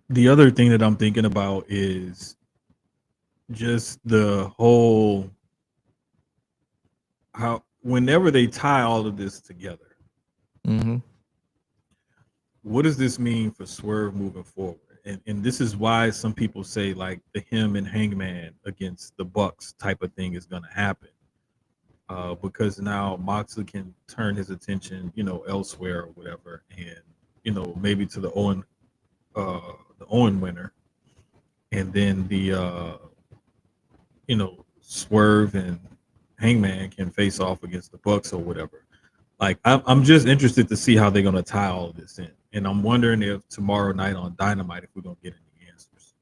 The other thing that I'm thinking about is just the whole, how whenever they tie all of this together, what does this mean for Swerve moving forward? And this is why some people say like the him and Hangman against the Bucks type of thing is going to happen, because now Moxley can turn his attention, elsewhere or whatever, and maybe to the Owen winner, and then the Swerve and Hangman can face off against the Bucks or whatever. Like, I'm just interested to see how they're gonna tie all of this in, and I'm wondering if tomorrow night on Dynamite if we're gonna get any answers.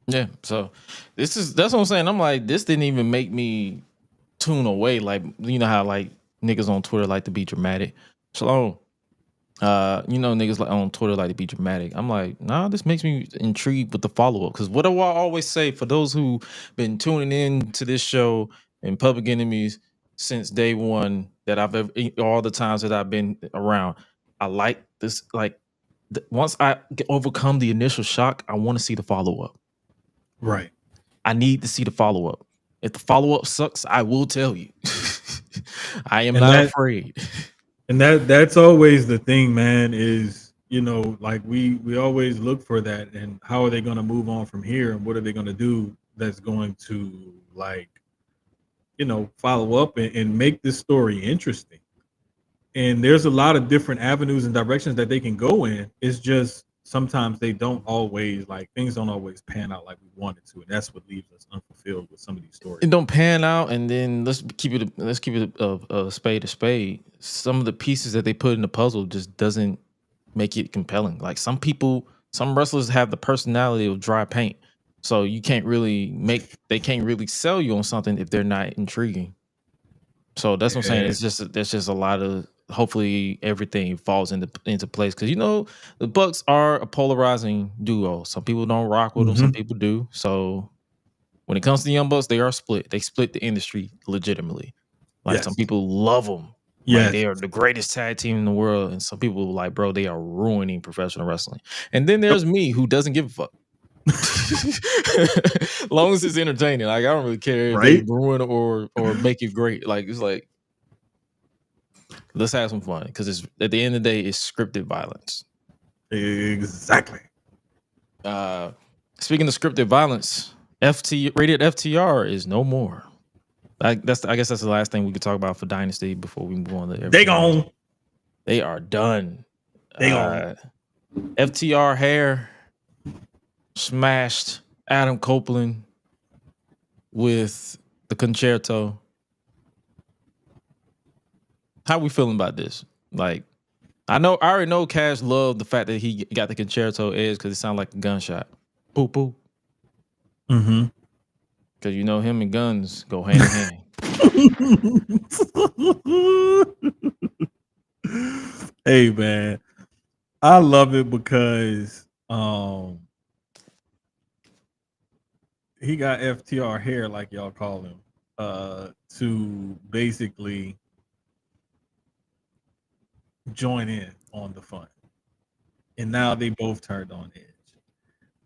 Yeah, so that's what I'm saying. I'm like, this didn't even make me tune away. Like, you know how like niggas on Twitter like to be dramatic. So niggas like on Twitter like to be dramatic. I'm like, nah, this makes me intrigued with the follow-up. Because what do I always say, for those who been tuning in to this show and Public Enemies since day one, that I've ever, all the times that I've been around, I like this. Like, once I overcome the initial shock, I want to see the follow-up. Right. I need to see the follow-up. If the follow-up sucks, I will tell you. I am not afraid. And that's always the thing, man, is, like we always look for that, and how are they going to move on from here, and what are they going to do that's going to, like, follow up and make this story interesting. And there's a lot of different avenues and directions that they can go in. It's just sometimes things don't always pan out like we wanted to, and that's what leaves us unfulfilled with some of these stories. It don't pan out, and then let's keep it a spade a spade. Some of the pieces that they put in the puzzle just doesn't make it compelling. Like, some wrestlers have the personality of dry paint, so they can't really sell you on something if they're not intriguing. So that's what I'm saying. There's just a lot of, hopefully everything falls into place, because the Bucks are a polarizing duo. Some people don't rock with them, some people do. So when it comes to the Young Bucks, they are split. They split the industry legitimately. Like some people love them. Yes. Like they are the greatest tag team in the world. And some people like, bro, they are ruining professional wrestling. And then there's me who doesn't give a fuck. Long as it's entertaining. Like I don't really care if they ruin or make it great. Like it's like, let's have some fun. Because it's at the end of the day, it's scripted violence. Exactly. Speaking of scripted violence, rated FTR is no more. I guess that's the last thing we could talk about for Dynasty before we move on to everything. They gone. They are done. They gone. FTR hair smashed Adam Copeland with the concerto. How we feeling about this? Like, I already know Cash loved the fact that he got the concerto edge because it sounded like a gunshot. Poo poo. Mm-hmm. Because you know him and guns go hand in hand. Hey man, I love it because he got FTR hair, like y'all call him, to basically join in on the fun. And now they both turned on Edge.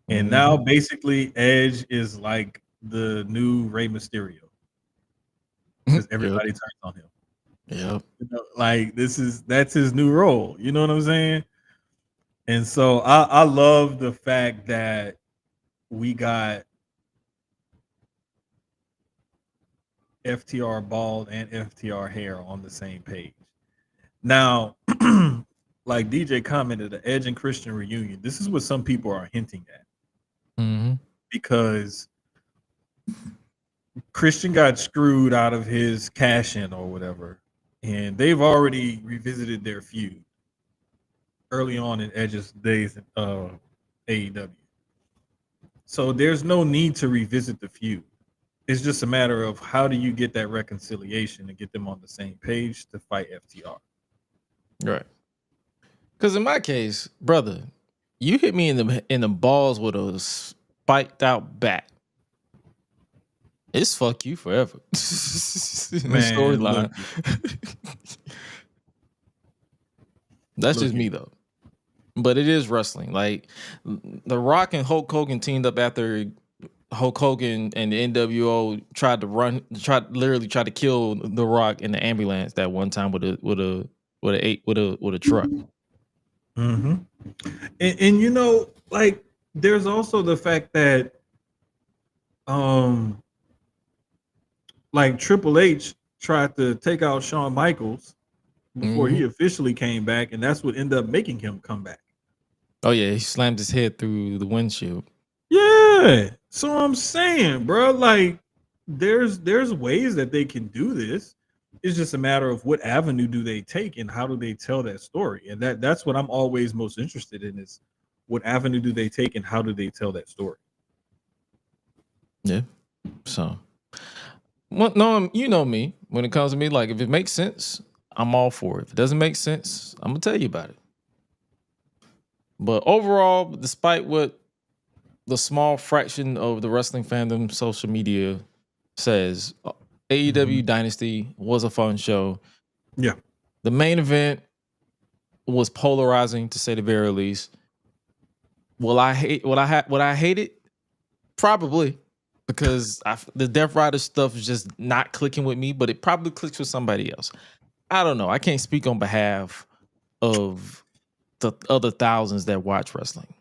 And now basically Edge is like the new Rey Mysterio. Because everybody turns on him. Yep. You know, like that's his new role. You know what I'm saying? And so I love the fact that we got FTR bald and FTR hair on the same page. Now, like DJ commented, the Edge and Christian reunion. This is what some people are hinting at. Because Christian got screwed out of his cash in or whatever, and they've already revisited their feud early on in Edge's days in AEW. So there's no need to revisit the feud. It's just a matter of how do you get that reconciliation and get them on the same page to fight FTR. Right. Because in my case, brother, you hit me in the balls with a spiked out bat. It's fuck you forever. Storyline. That's just me though. But it is wrestling. Like The Rock and Hulk Hogan teamed up after Hulk Hogan and the NWO tried to kill The Rock in the ambulance that one time with a truck. Mm-hmm. And you know, like there's also the fact that like Triple H tried to take out Shawn Michaels before he officially came back, and that's what ended up making him come back. Oh yeah, he slammed his head through the windshield. Yeah. So I'm saying, bro, like there's ways that they can do this. It's just a matter of what avenue do they take and how do they tell that story. And that's what I'm always most interested in is what avenue do they take and how do they tell that story? Yeah. So, well, no, you know me. When it comes to me, like if it makes sense, I'm all for it. If it doesn't make sense, I'm gonna tell you about it. But overall, despite what the small fraction of the wrestling fandom social media says, AEW Dynasty was a fun show. Yeah. The main event was polarizing to say the very least. Will I hate it? Probably. Because the Death Rider stuff is just not clicking with me, but it probably clicks with somebody else. I don't know. I can't speak on behalf of the other thousands that watch wrestling.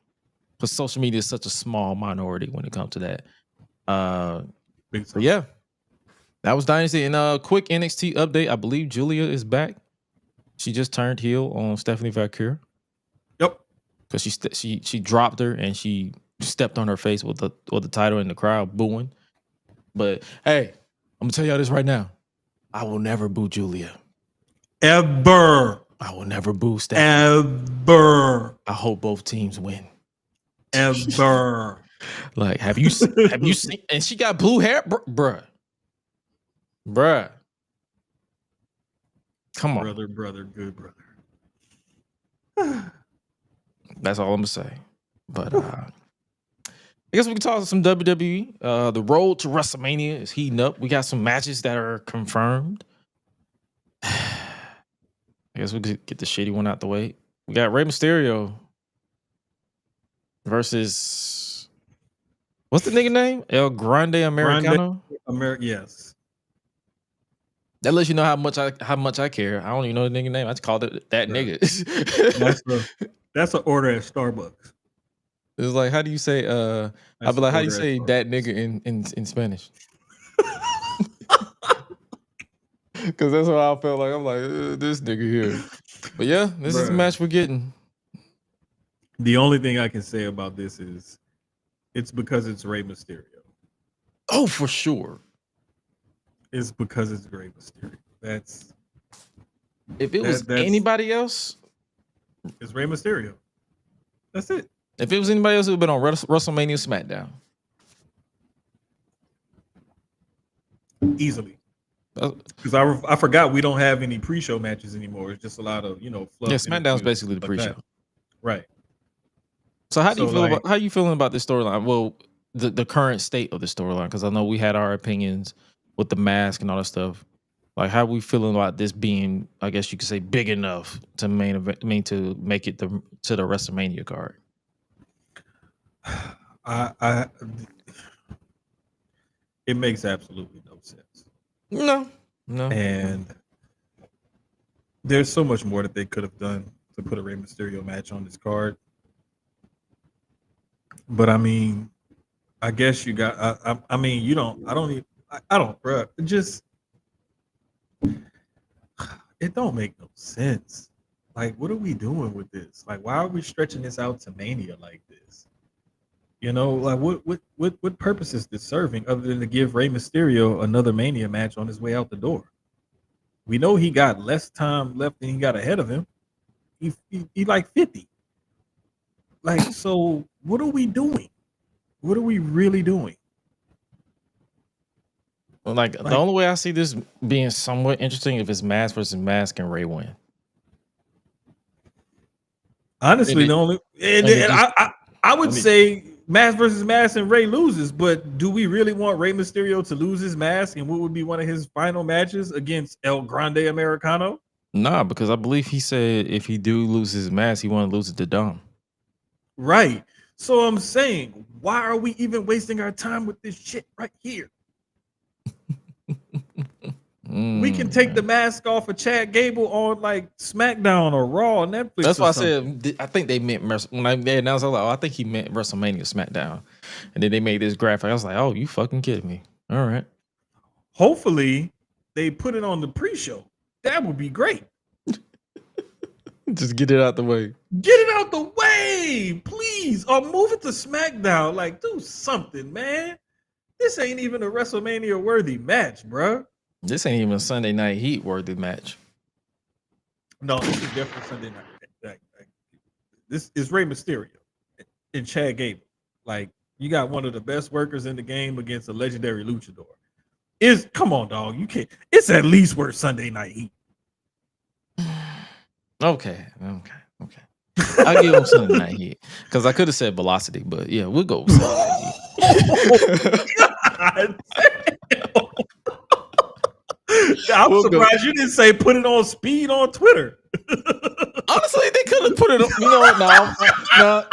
Because social media is such a small minority when it comes to that. But yeah, that was Dynasty. And a quick NXT update. I believe Julia is back. She just turned heel on Stephanie Valkyrie. Yep. Because she dropped her and she stepped on her face with the title in the crowd booing. But hey, I'm gonna tell y'all this right now. I will never boo Julia. Ever. I will never boo Stephanie. Ever. I hope both teams win. Ever. Like, have you seen? And she got blue hair, bruh. Come on, brother, good brother. That's all I'm gonna say. But I guess we can talk some WWE. The road to WrestleMania is heating up. We got some matches that are confirmed. guess we could get the shitty one out the way. We got Rey Mysterio versus what's the nigga name? El Grande Americano. Yes. That lets you know how much I care. I don't even know the nigga name. I just called it that nigga. That's an order at Starbucks. It's like, how do you say? I'd be like, how do you say that nigga in Spanish? Because that's what I felt like. I'm like, this nigga here. But yeah, this is the match we're getting. The only thing I can say about this is it's because it's Rey Mysterio. Oh, for sure. It's because it's Rey Mysterio. If it was anybody else, it's Rey Mysterio. That's it. If it was anybody else, it would have been on WrestleMania SmackDown. Easily. Because I forgot we don't have any pre-show matches anymore. It's just a lot of fluff. Yeah, SmackDown's basically the pre-show, right? So how do you feel about how you feeling about this storyline? Well, the current state of the storyline, because I know we had our opinions with the mask and all that stuff. Like, how we feeling about this being, I guess you could say, big enough to main event, to make it to the WrestleMania card? It makes absolutely no sense. No. And there's so much more that they could have done to put a Rey Mysterio match on this card. But I mean, I guess you got. I mean, you don't. I don't, bro. It don't make no sense. Like, what are we doing with this? Like, why are we stretching this out to Mania like this? Like, what purpose is this serving other than to give Rey Mysterio another Mania match on his way out the door? We know he got less time left than he got ahead of him. He like 50. Like, so what are we doing? What are we really doing? Like, the only way I see this being somewhat interesting if it's mask versus mask and Rey win. Honestly, I would say mask versus mask and Rey loses, but do we really want Rey Mysterio to lose his mask and what would be one of his final matches against El Grande Americano? Nah, because I believe he said if he do lose his mask, he want to lose it to Dom. Right. So I'm saying, why are we even wasting our time with this shit right here? We can take the mask off of Chad Gable on like SmackDown or Raw or Netflix. That's why I said I think they meant when they announced. I was like, I think he meant WrestleMania SmackDown, and then they made this graphic. I was like, oh, you fucking kidding me? All right. Hopefully, they put it on the pre-show. That would be great. Just get it out the way. Get it out the way, please, or move it to SmackDown. Like, do something, man. This ain't even a WrestleMania worthy match, bro. This ain't even a Sunday Night Heat worthy match. No, this is definitely Sunday night. This is Rey Mysterio and Chad Gable. Like, you got one of the best workers in the game against a legendary luchador. Come on, dog. You can't. It's at least worth Sunday Night Heat. Okay. I'll give him Sunday Night Heat because I could have said Velocity, but yeah, we'll go with Sunday Night Heat. God. I'm surprised you didn't say put it on speed on Twitter. Honestly, they could have put it on. You know what?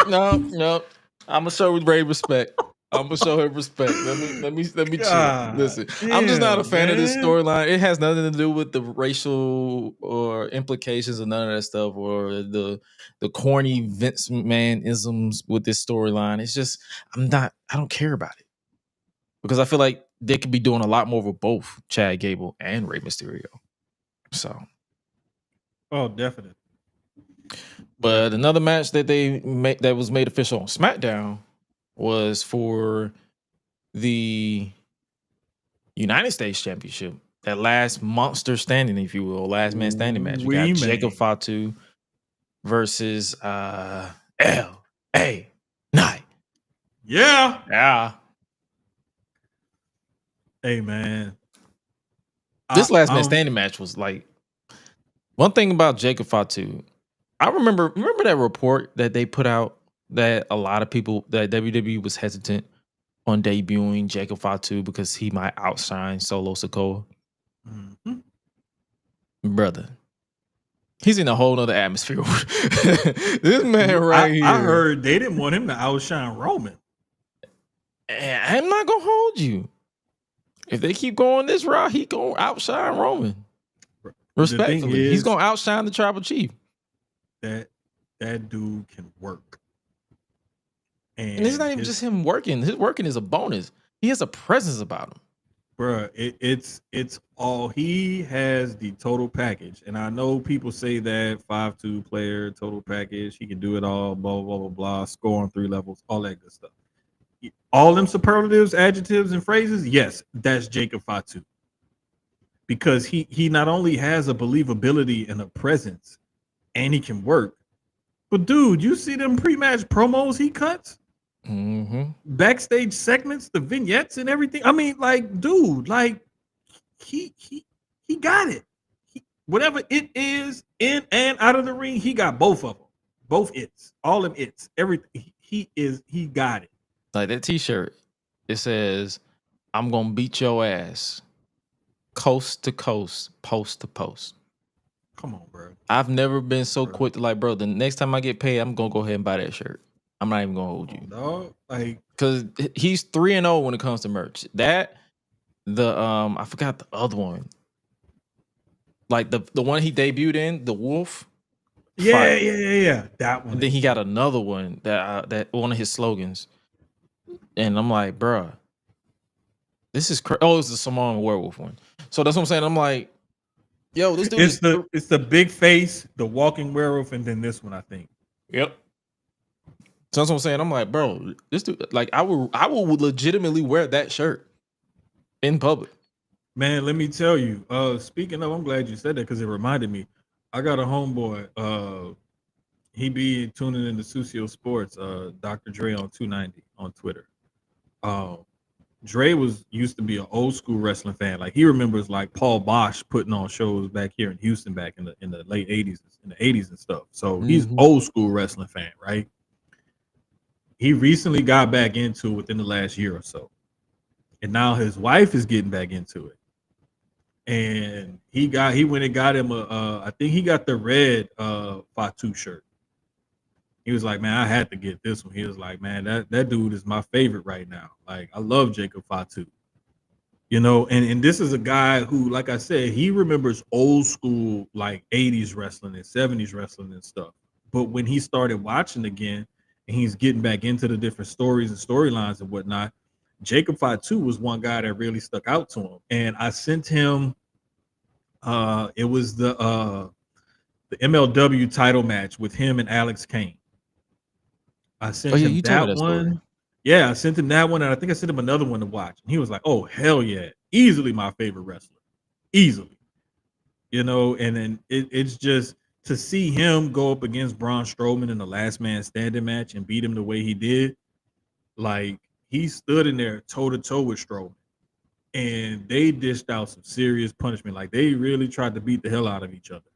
No. I'm gonna show Ray respect. I'm gonna show him respect. Let me chill. Listen, I'm just not a fan of this storyline. It has nothing to do with the racial or implications of none of that stuff or the corny Vince McMahon isms with this storyline. It's just I don't care about it because I feel like they could be doing a lot more with both Chad Gable and Rey Mysterio. So, definitely. But another match that that was made official on SmackDown was for the United States Championship. That last monster standing, if you will, last man standing match. We got Jacob Fatu versus L.A. Knight. Yeah. Hey, man. This last man standing match was like one thing about Jacob Fatu. I remember that report that they put out that a lot of people that WWE was hesitant on debuting Jacob Fatu because he might outshine Solo Sikoa. Mm-hmm. Brother, He's in a whole nother atmosphere. This man right here. I heard they didn't want him to outshine Roman. And I'm not gonna hold you. If they keep going this route, he gonna outshine Roman. Respectfully, he's gonna outshine the tribal chief. That dude can work. And it's not even just him working. His working is a bonus. He has a presence about him. Bruh, it's all, he has the total package. And I know people say that 5'2" player, total package, he can do it all, blah, blah, blah, blah, score on 3 levels, all that good stuff. All them superlatives, adjectives, and phrases, yes, that's Jacob Fatu. Because he not only has a believability and a presence, and he can work, but dude, you see them pre-match promos he cuts? Backstage segments, the vignettes and everything. I mean, like, dude, like he got it. Whatever it is, in and out of the ring, he got both of them, both its, all of its, everything. He got it. Like that T-shirt, it says, "I'm gonna beat your ass, coast to coast, post to post." Come on, bro. I've never been so quick to like, bro. The next time I get paid, I'm gonna go ahead and buy that shirt. I'm not even gonna hold you. No, like, because he's 3-0 when it comes to merch. That I forgot the other one. Like the one he debuted in, the Wolf. Yeah. That one. And then he got another one that one of his slogans. And I'm like, bruh, this is crazy. Oh, it's the Samoan werewolf one. So that's what I'm saying. I'm like, yo, this dude. It's the big face, the walking werewolf, and then this one, I think. Yep. So that's what I'm saying. I'm like, bro, this dude, like, I will legitimately wear that shirt in public. Man, let me tell you. Speaking of, I'm glad you said that because it reminded me. I got a homeboy. He be tuning into Sucio Sports. Dr. Dre on 290 on Twitter. Dre used to be an old school wrestling fan. Like, he remembers like Paul Bosch putting on shows back here in Houston back in the late 80s, in the 80s and stuff. So he's old school wrestling fan, right? He recently got back into it within the last year or so. And now his wife is getting back into it. And he went and got him I think he got the red Fatu shirt. He was like, man, I had to get this one. He was like, man, that dude is my favorite right now. Like, I love Jacob Fatu. You know, and this is a guy who, like I said, he remembers old school, like 80s wrestling and 70s wrestling and stuff. But when he started watching again, and he's getting back into the different stories and storylines and whatnot, Jacob Fatu was one guy that really stuck out to him. And I sent him, it was the MLW title match with him and Alex Kane. I sent him that one. Yeah, I sent him that one, and I think I sent him another one to watch. And he was like, oh, hell yeah. Easily my favorite wrestler. Easily. You know, and then it's just to see him go up against Braun Strowman in the last man standing match and beat him the way he did. Like, he stood in there toe-to-toe with Strowman. And they dished out some serious punishment. Like, they really tried to beat the hell out of each other.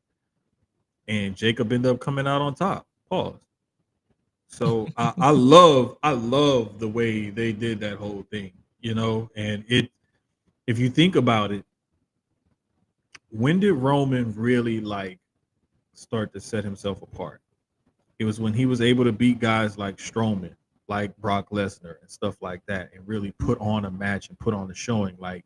And Jacob ended up coming out on top. Pause. So I love the way they did that whole thing, you know. And if you think about it, when did Roman really like start to set himself apart? It was when he was able to beat guys like Strowman, like Brock Lesnar and stuff like that, and really put on a match and put on a showing. Like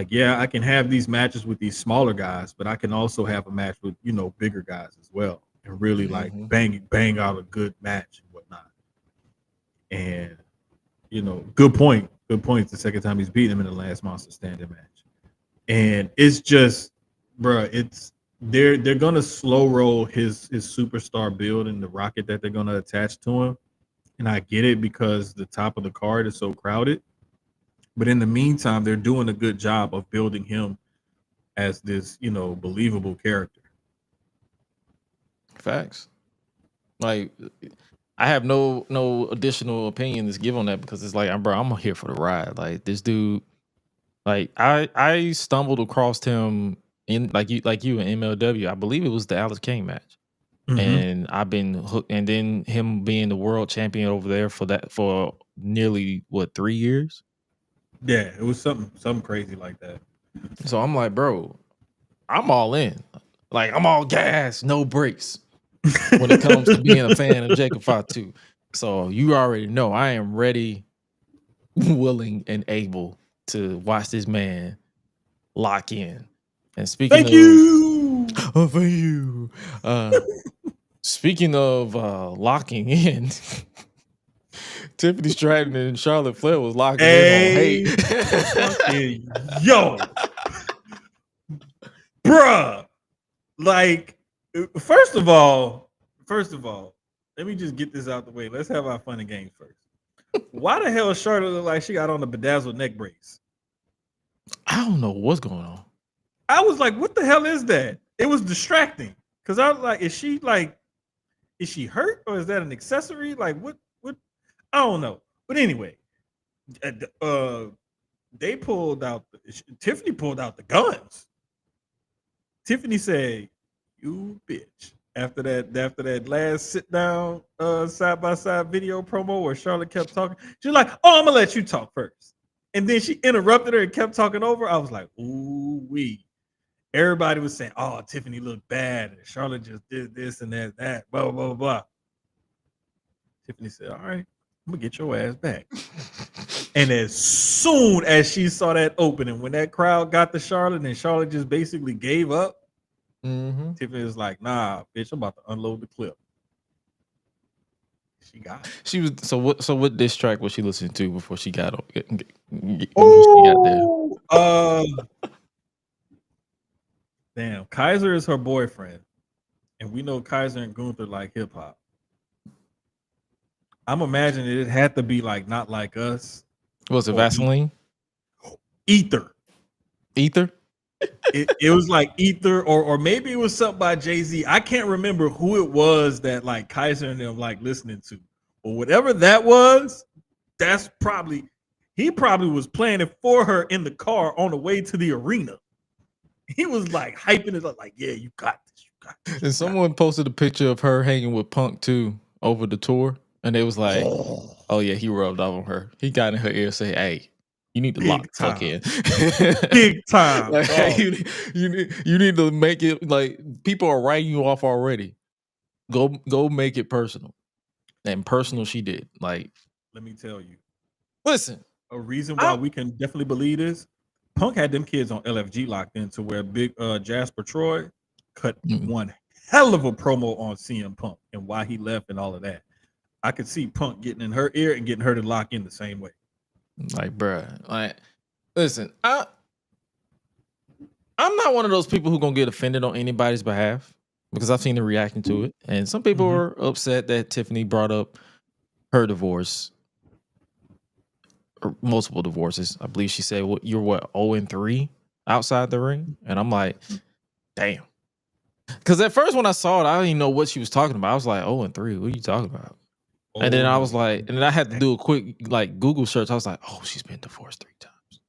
yeah, I can have these matches with these smaller guys, but I can also have a match with, you know, bigger guys as well, and really like bang out a good match and whatnot. And, you know, good point. Good point. The second time he's beaten him in the last Monster Standing match. And it's just, bruh, they're gonna slow roll his superstar build and the rocket that they're gonna attach to him. And I get it because the top of the card is so crowded. But in the meantime, they're doing a good job of building him as this, you know, believable character. Facts. Like, I have no additional opinion to give on that because it's like, bro, I'm here for the ride. Like, this dude, like, I stumbled across him in like you in MLW. I believe it was the Alex Kane match. And I've been hooked, and then him being the world champion over there for nearly 3 years. Yeah, it was something crazy like that. So I'm like, bro, I'm all in. Like I'm all gas, no brakes when it comes to being a fan of Jacob Fatu. So you already know I am ready, willing, and able to watch this man lock in. And speaking Thank you. oh, thank you. Speaking of locking in, Tiffany Stratton and Charlotte Flair was locking in on hate. Fucking yo, bruh. Like, first of all, let me just get this out the way. Let's have our fun and games first. Why the hell Charlotte look like she got on a bedazzled neck brace? I don't know what's going on. I was like, what the hell is that? It was distracting because I was like, is she hurt or is that an accessory? Like, what? I don't know. But anyway, they pulled out. Tiffany pulled out the guns. Tiffany said, "You bitch." After that last sit down side by side video promo where Charlotte kept talking, she's like, "Oh, I'm gonna let you talk first." And then she interrupted her and kept talking over. I was like, "Ooh wee." Everybody was saying, "Oh, Tiffany looked bad, and Charlotte just did this and that, blah blah blah blah." Tiffany said, "All right, I'm gonna get your ass back." And as soon as she saw that opening, when that crowd got to Charlotte and Charlotte just basically gave up, Tiffany was like, "Nah, bitch, I'm about to unload the clip." She got it. She was so what diss track was she listening to before she got there? Damn, Kaiser is her boyfriend, and we know Kaiser and Gunther like hip hop. I'm imagining it had to be like Not Like Us. Was it Vaseline? Ether. Ether? It was like Ether, or maybe it was something by Jay-Z. I can't remember who it was that like Kaiser and them like listening to, but whatever that was, that's he probably was playing it for her in the car on the way to the arena. He was like hyping it up, like, "Yeah, you got this, you got this." And someone posted a picture of her hanging with Punk too over the tour, and they was like, "Oh yeah, he rubbed off on her. He got in her ear, say, hey, you need to lock the fuck in, big time. Like, hey, you need to make it like people are writing you off already. Go make it personal." And personal she did. Like, let me tell you. Listen, a reason why we can definitely believe this. Punk had them kids on LFG locked in to where big Jasper Troy cut one hell of a promo on CM Punk and why he left and all of that. I could see Punk getting in her ear and getting her to lock in the same way. Like, bruh, like, listen, I'm not one of those people who gonna get offended on anybody's behalf because I've seen the reaction to it, and some people are upset that Tiffany brought up her divorce, or multiple divorces. I believe she said, "You're what 0-3 outside the ring," and I'm like, damn. Because at first when I saw it, I didn't even know what she was talking about. I was like, 0-3, what are you talking about? And then I was like, and then I had to do a quick like Google search. I was like, oh, she's been divorced 3 times.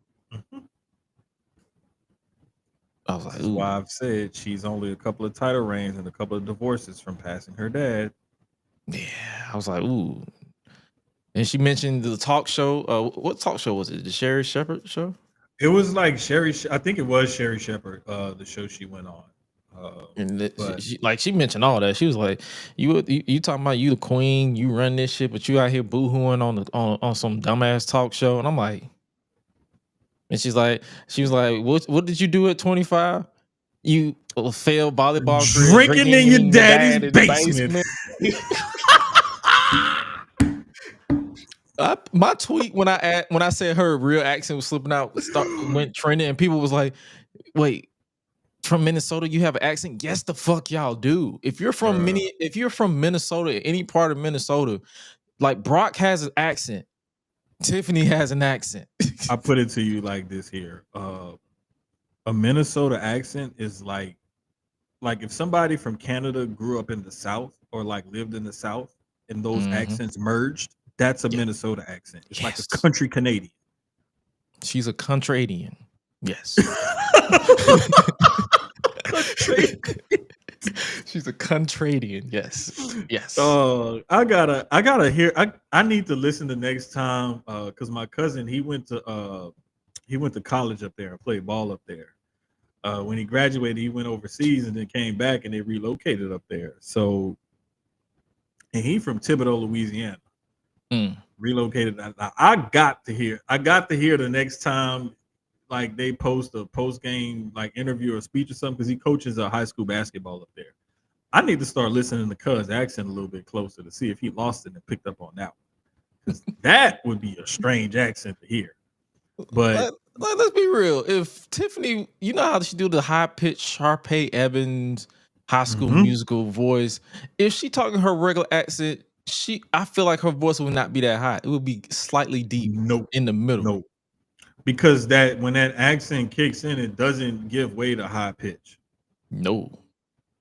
I was like, that's why I've said she's only a couple of title reigns and a couple of divorces from passing her dad. Yeah, I was like, ooh. And she mentioned the talk show. What talk show was it? The Sherry Shepherd show? It was like I think it was Sherry Shepherd, the show she went on. And she mentioned all that. She was like, "You talking about you the queen, you run this shit, but you out here boohooing on some dumbass talk show." And I'm like, and she was like, "What did you do at 25? You failed volleyball career, drinking in your daddy's basement." My tweet when I said her real accent was slipping out went trending, and people was like, "Wait, from Minnesota, you have an accent?" Yes, the fuck y'all do. If you're from Minnesota, any part of Minnesota, like Brock has an accent, Tiffany has an accent. I put it to you like this here: a Minnesota accent is like if somebody from Canada grew up in the South or like lived in the South, and those accents merged. That's a Minnesota accent. It's like a country Canadian. She's a Contradian. Yes. She's a Contradian. Yes. Yes. I gotta hear. I need to listen the next time because my cousin he went to college up there and played ball up there. when he graduated, he went overseas and then came back and they relocated up there. So, and he from Thibodaux, Louisiana. Relocated. I got to hear the next time like they post a post game like interview or speech or something because he coaches a high school basketball up there. I need to start listening to Cuz accent a little bit closer to see if he lost it and picked up on that one. Because that would be a strange accent to hear. But let's be real. If Tiffany, you know how she do the high pitched Sharpay Evans High School Musical voice. If she talking her regular accent, I feel like her voice would not be that high. It would be slightly deep in the middle. No. Because that when that accent kicks in, it doesn't give way to high pitch. No.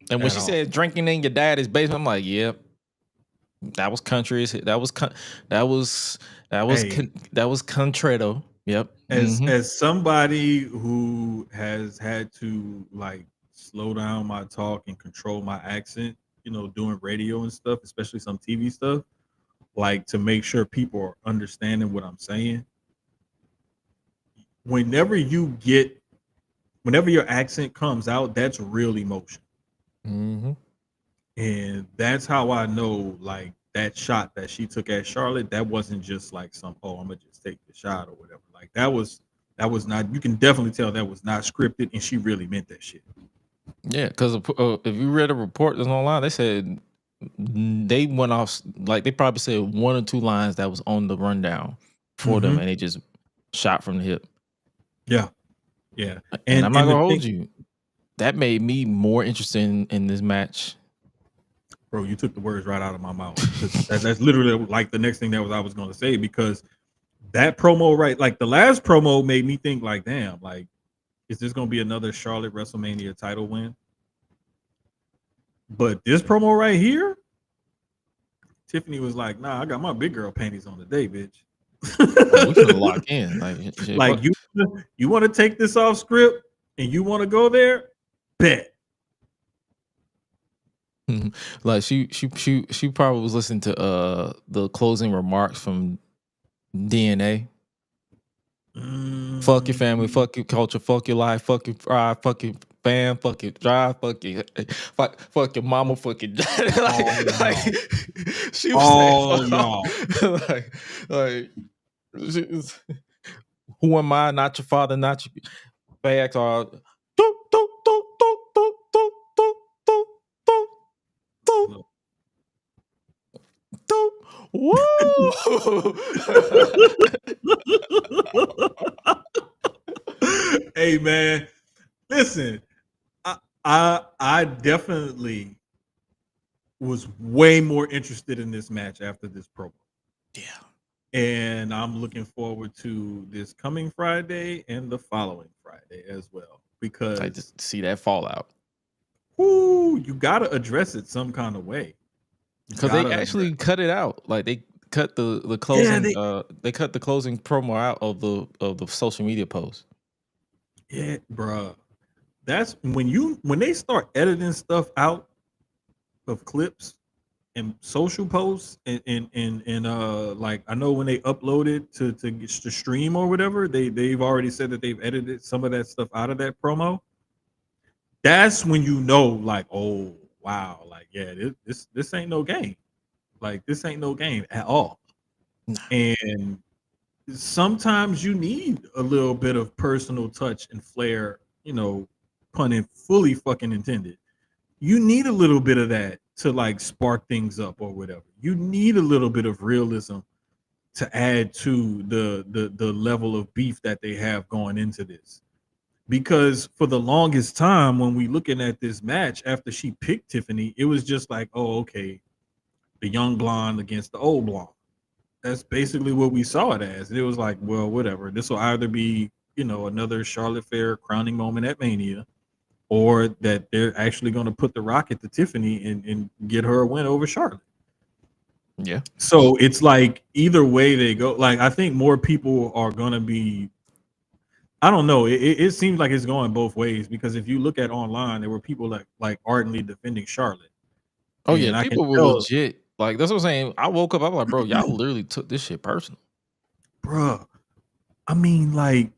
And when she said drinking in your daddy's basement, I'm like, yeah, that was country. That was Contredo. Yep. As somebody who has had to like slow down my talk and control my accent, you know, doing radio and stuff, especially some TV stuff, like to make sure people are understanding what I'm saying. Whenever your accent comes out, that's real emotion. And that's how I know like that shot that she took at Charlotte, that wasn't just like I'm gonna just take the shot or whatever. Like that was not, you can definitely tell that was not scripted and she really meant that shit. Yeah, because if you read a report that's online, they said they went off, like they probably said one or two lines that was on the rundown for them and they just shot from the hip. Yeah. Yeah. And I'm not gonna hold you. That made me more interested in this match. Bro, you took the words right out of my mouth. That's literally like the next thing I was going to say, because that promo, right? Like the last promo made me think like, damn, like, is this going to be another Charlotte WrestleMania title win? But this promo right here, Tiffany was like, nah, I got my big girl panties on today, bitch. We should lock in. Like you want to take this off script and you want to go there? Bet. Like she probably was listening to the closing remarks from DNA. Fuck your family, fuck your culture, fuck your life, fuck your pride, fuck your fam, fuck your drive, fuck your mama, fuck your dad. like she was saying, like who am I? Not your father, not your facts are. Woo! Hey man, listen, I definitely was way more interested in this match after this promo. Yeah. And I'm looking forward to this coming Friday and the following Friday as well, because I just see that fallout. You gotta address it some kind of way. Because they actually cut it out. Like they cut the closing. Yeah, they cut the closing promo out of the social media post. Yeah, bruh. That's when they start editing stuff out of clips and social posts and like I know when they upload it to stream or whatever, they've already said that they've edited some of that stuff out of that promo. That's when you know, like, oh wow, like yeah, this ain't no game. Like this ain't no game at all. And sometimes you need a little bit of personal touch and flair, you know, pun fully fucking intended. You need a little bit of that to like spark things up or whatever. You need a little bit of realism to add to the level of beef that they have going into this. Because for the longest time, when we looking at this match after she picked Tiffany, it was just like, oh, okay, the young blonde against the old blonde. That's basically what we saw it as. It was like, well, whatever. This will either be, you know, another Charlotte Flair crowning moment at Mania, or that they're actually going to put the rocket to Tiffany and get her a win over Charlotte. Yeah. So it's like either way they go. Like I think more people are going to be. I don't know. It seems like it's going both ways, because if you look at online, there were people like ardently defending Charlotte. Oh yeah, people were legit. Like that's what I'm saying. I woke up, I'm like, bro, y'all literally took this shit personal. Bruh. I mean, like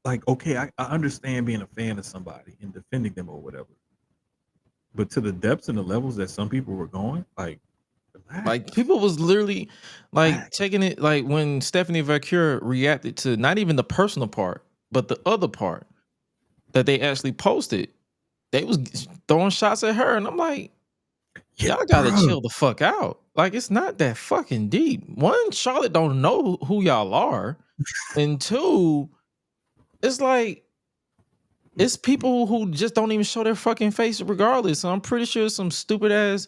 like, okay, I understand being a fan of somebody and defending them or whatever, but to the depths and the levels that some people were going, like, Like relax, people was literally like relax. taking it like when Stephanie Vacura reacted to not even the personal part, but the other part that they actually posted. They was throwing shots at her, and I'm like, Yeah, y'all gotta bro. chill the fuck out. Like it's not that fucking deep. One, Charlotte don't know who y'all are, and two, it's like it's people who just don't even show their fucking face regardless. So I'm pretty sure some stupid ass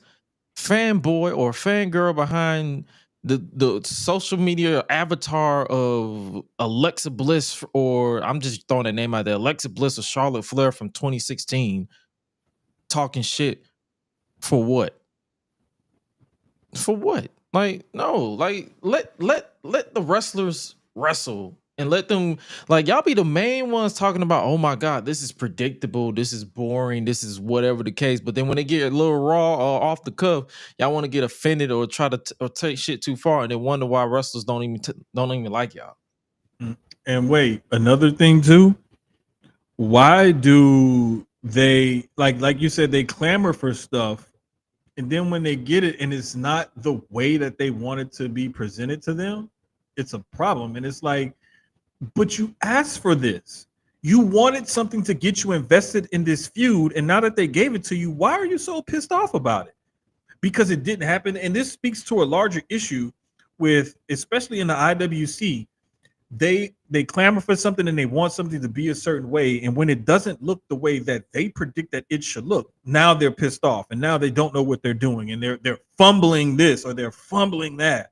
fanboy or fangirl behind the social media avatar of Alexa Bliss, or I'm just throwing that name out there, Alexa Bliss or Charlotte Flair from 2016, talking shit for what? For what? Like, no, like let the wrestlers wrestle and let them, like, y'all be the main ones talking about, oh my god, this is predictable, this is boring, this is whatever the case. But then when they get a little raw or off the cuff, y'all want to get offended or try to or take shit too far, and then wonder why wrestlers don't even like y'all. Mm. And wait, another thing too. Why do they like you said they clamor for stuff, and then when they get it and it's not the way that they want it to be presented to them, it's a problem. And it's like, but you asked for this. You wanted something to get you invested in this feud, and now that they gave it to you, why are you so pissed off about it? Because it didn't happen. And this speaks to a larger issue with, especially in the IWC, they clamor for something and they want something to be a certain way, and when it doesn't look the way that they predict that it should look, now they're pissed off and now they don't know what they're doing, and they're fumbling this or they're fumbling that.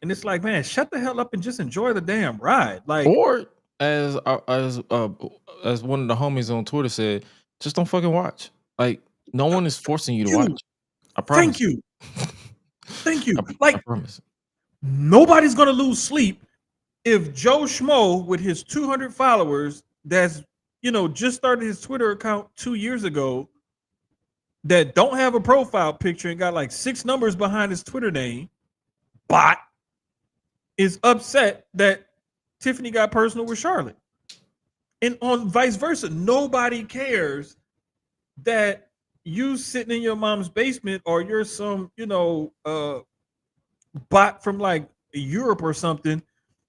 And it's like, man, shut the hell up and just enjoy the damn ride. Like, Or as one of the homies on Twitter said, just don't fucking watch. Like no one is forcing you to you watch. I thank promise. you, thank you. I Like, promise. nobody's gonna lose sleep if Joe Schmo with his 200 followers, that's, just started his Twitter account 2 years ago, that don't have a profile picture and got like 6 numbers behind his Twitter name, bot, is upset that Tiffany got personal with Charlotte. And on vice versa, nobody cares that you sitting in your mom's basement or you're some, bot from like Europe or something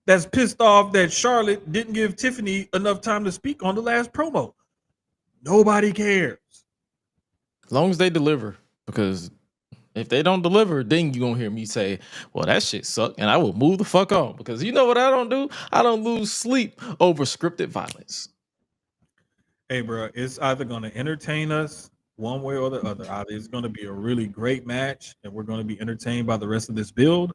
that's pissed off that Charlotte didn't give Tiffany enough time to speak on the last promo. Nobody cares. As long as they deliver, because if they don't deliver, then you're gonna hear me say, well, that shit sucked, and I will move the fuck on. Because you know what I don't do? I don't lose sleep over scripted violence. Hey, bro, it's either going to entertain us one way or the other. Either it's going to be a really great match and we're going to be entertained by the rest of this build,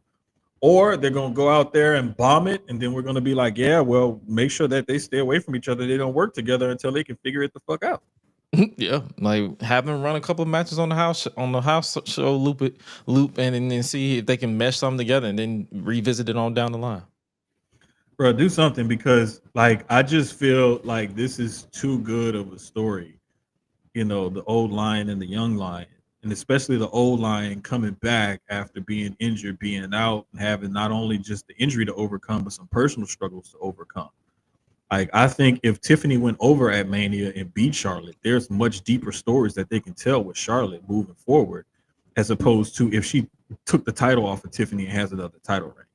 or they're going to go out there and bomb it, and then we're going to be like, yeah, well, make sure that they stay away from each other. They don't work together until they can figure it the fuck out. Yeah, like have them run a couple of matches on the house show, loop, and then see if they can mesh something together, and then revisit it on down the line. Bro, do something, because like I just feel like this is too good of a story. The old lion and the young lion, and especially the old lion coming back after being injured, being out, and having not only just the injury to overcome, but some personal struggles to overcome. Like, I think if Tiffany went over at Mania and beat Charlotte, there's much deeper stories that they can tell with Charlotte moving forward, as opposed to if she took the title off of Tiffany and has another title reign.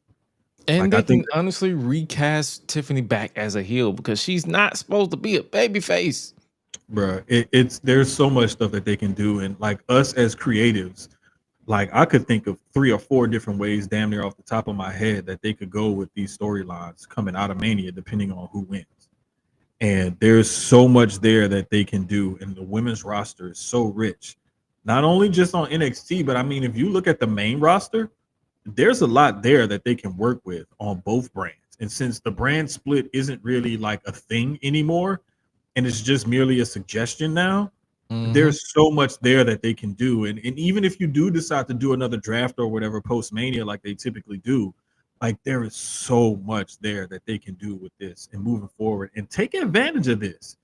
And Like, I they think, can honestly recast Tiffany back as a heel because she's not supposed to be a baby face. bro, there's so much stuff that they can do, and like us as creatives, like I could think of 3 or 4 different ways, damn near off the top of my head, that they could go with these storylines coming out of Mania, depending on who wins. And there's so much there that they can do, and the women's roster is so rich, not only just on NXT, but I mean, if you look at the main roster, there's a lot there that they can work with on both brands. And since the brand split isn't really like a thing anymore, and it's just merely a suggestion now, there's so much there that they can do. And even if you do decide to do another draft or whatever post Mania, like they typically do, like there is so much there that they can do with this and moving forward, and take advantage of this.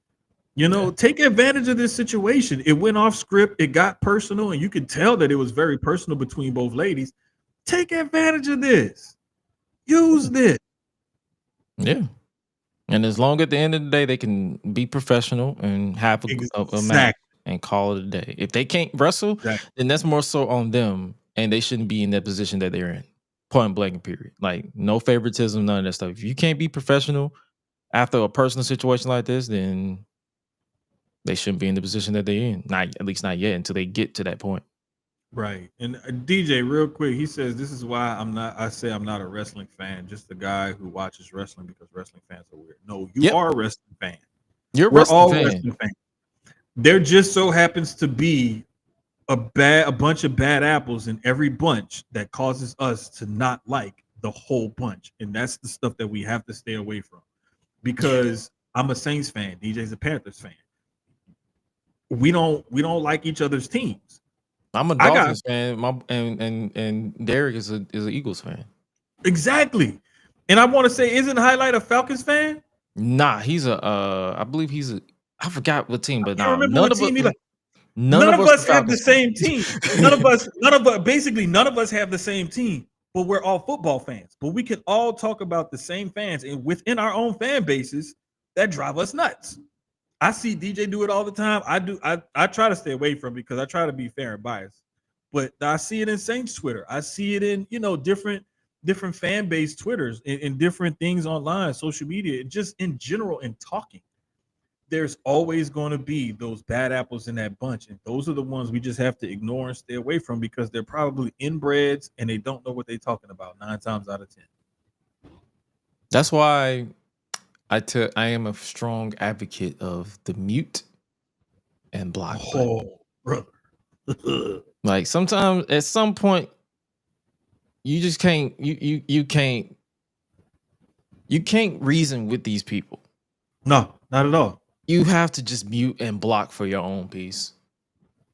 Take advantage of this situation. It went off script, it got personal, and you could tell that it was very personal between both ladies. Take advantage of this. Use this. Yeah. And as long at the end of the day they can be professional and have a match Exactly. and call it a day. If they can't wrestle, then that's more so on them, and they shouldn't be in that position that they're in. Point blank, period. Like no favoritism, none of that stuff. If you can't be professional after a personal situation like this, then they shouldn't be in the position that they're in. Not at least not yet until they get to that point. Right. And DJ, real quick, he says this is why I say I'm not a wrestling fan, just a guy who watches wrestling because wrestling fans are weird. No, you are a wrestling fan. We're all wrestling fans. There just so happens to be a bunch of bad apples in every bunch that causes us to not like the whole bunch. And that's the stuff that we have to stay away from. Because I'm a Saints fan, DJ's a Panthers fan. We don't like each other's teams. I'm a Dolphins fan. And Derek is an Eagles fan. Exactly. And I want to say, isn't Hi-Lite a Falcons fan? Nah, he's I believe he's I forgot what team, but none of us have the same team. None of us have the same team, but we're all football fans. But we can all talk about the same fans, and within our own fan bases that drive us nuts. I see DJ do it all the time. I try to stay away from it because I try to be fair and biased. But I see it in Saints Twitter. I see it in different fan base Twitters and different things online, social media, just in general in talking. There's always going to be those bad apples in that bunch, and those are the ones we just have to ignore and stay away from because they're probably inbreds and they don't know what they're talking about 9 times out of 10. That's why I am a strong advocate of the mute and block. Oh, brother. Like sometimes at some point you just can't you can't reason with these people. No, not at all. You have to just mute and block for your own peace.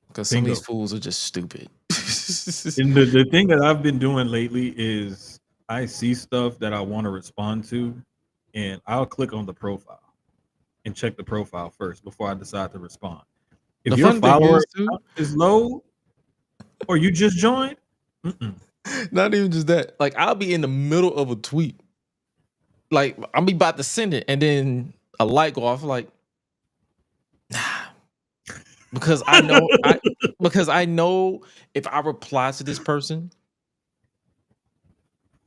Because some of these fools are just stupid. And the thing that I've been doing lately is I see stuff that I want to respond to, and I'll click on the profile and check the profile first before I decide to respond. If your follower is low or you just joined, not even just that. Like I'll be in the middle of a tweet. Like I'll be about to send it, and then a light go off like, nah. Because I know if I reply to this person,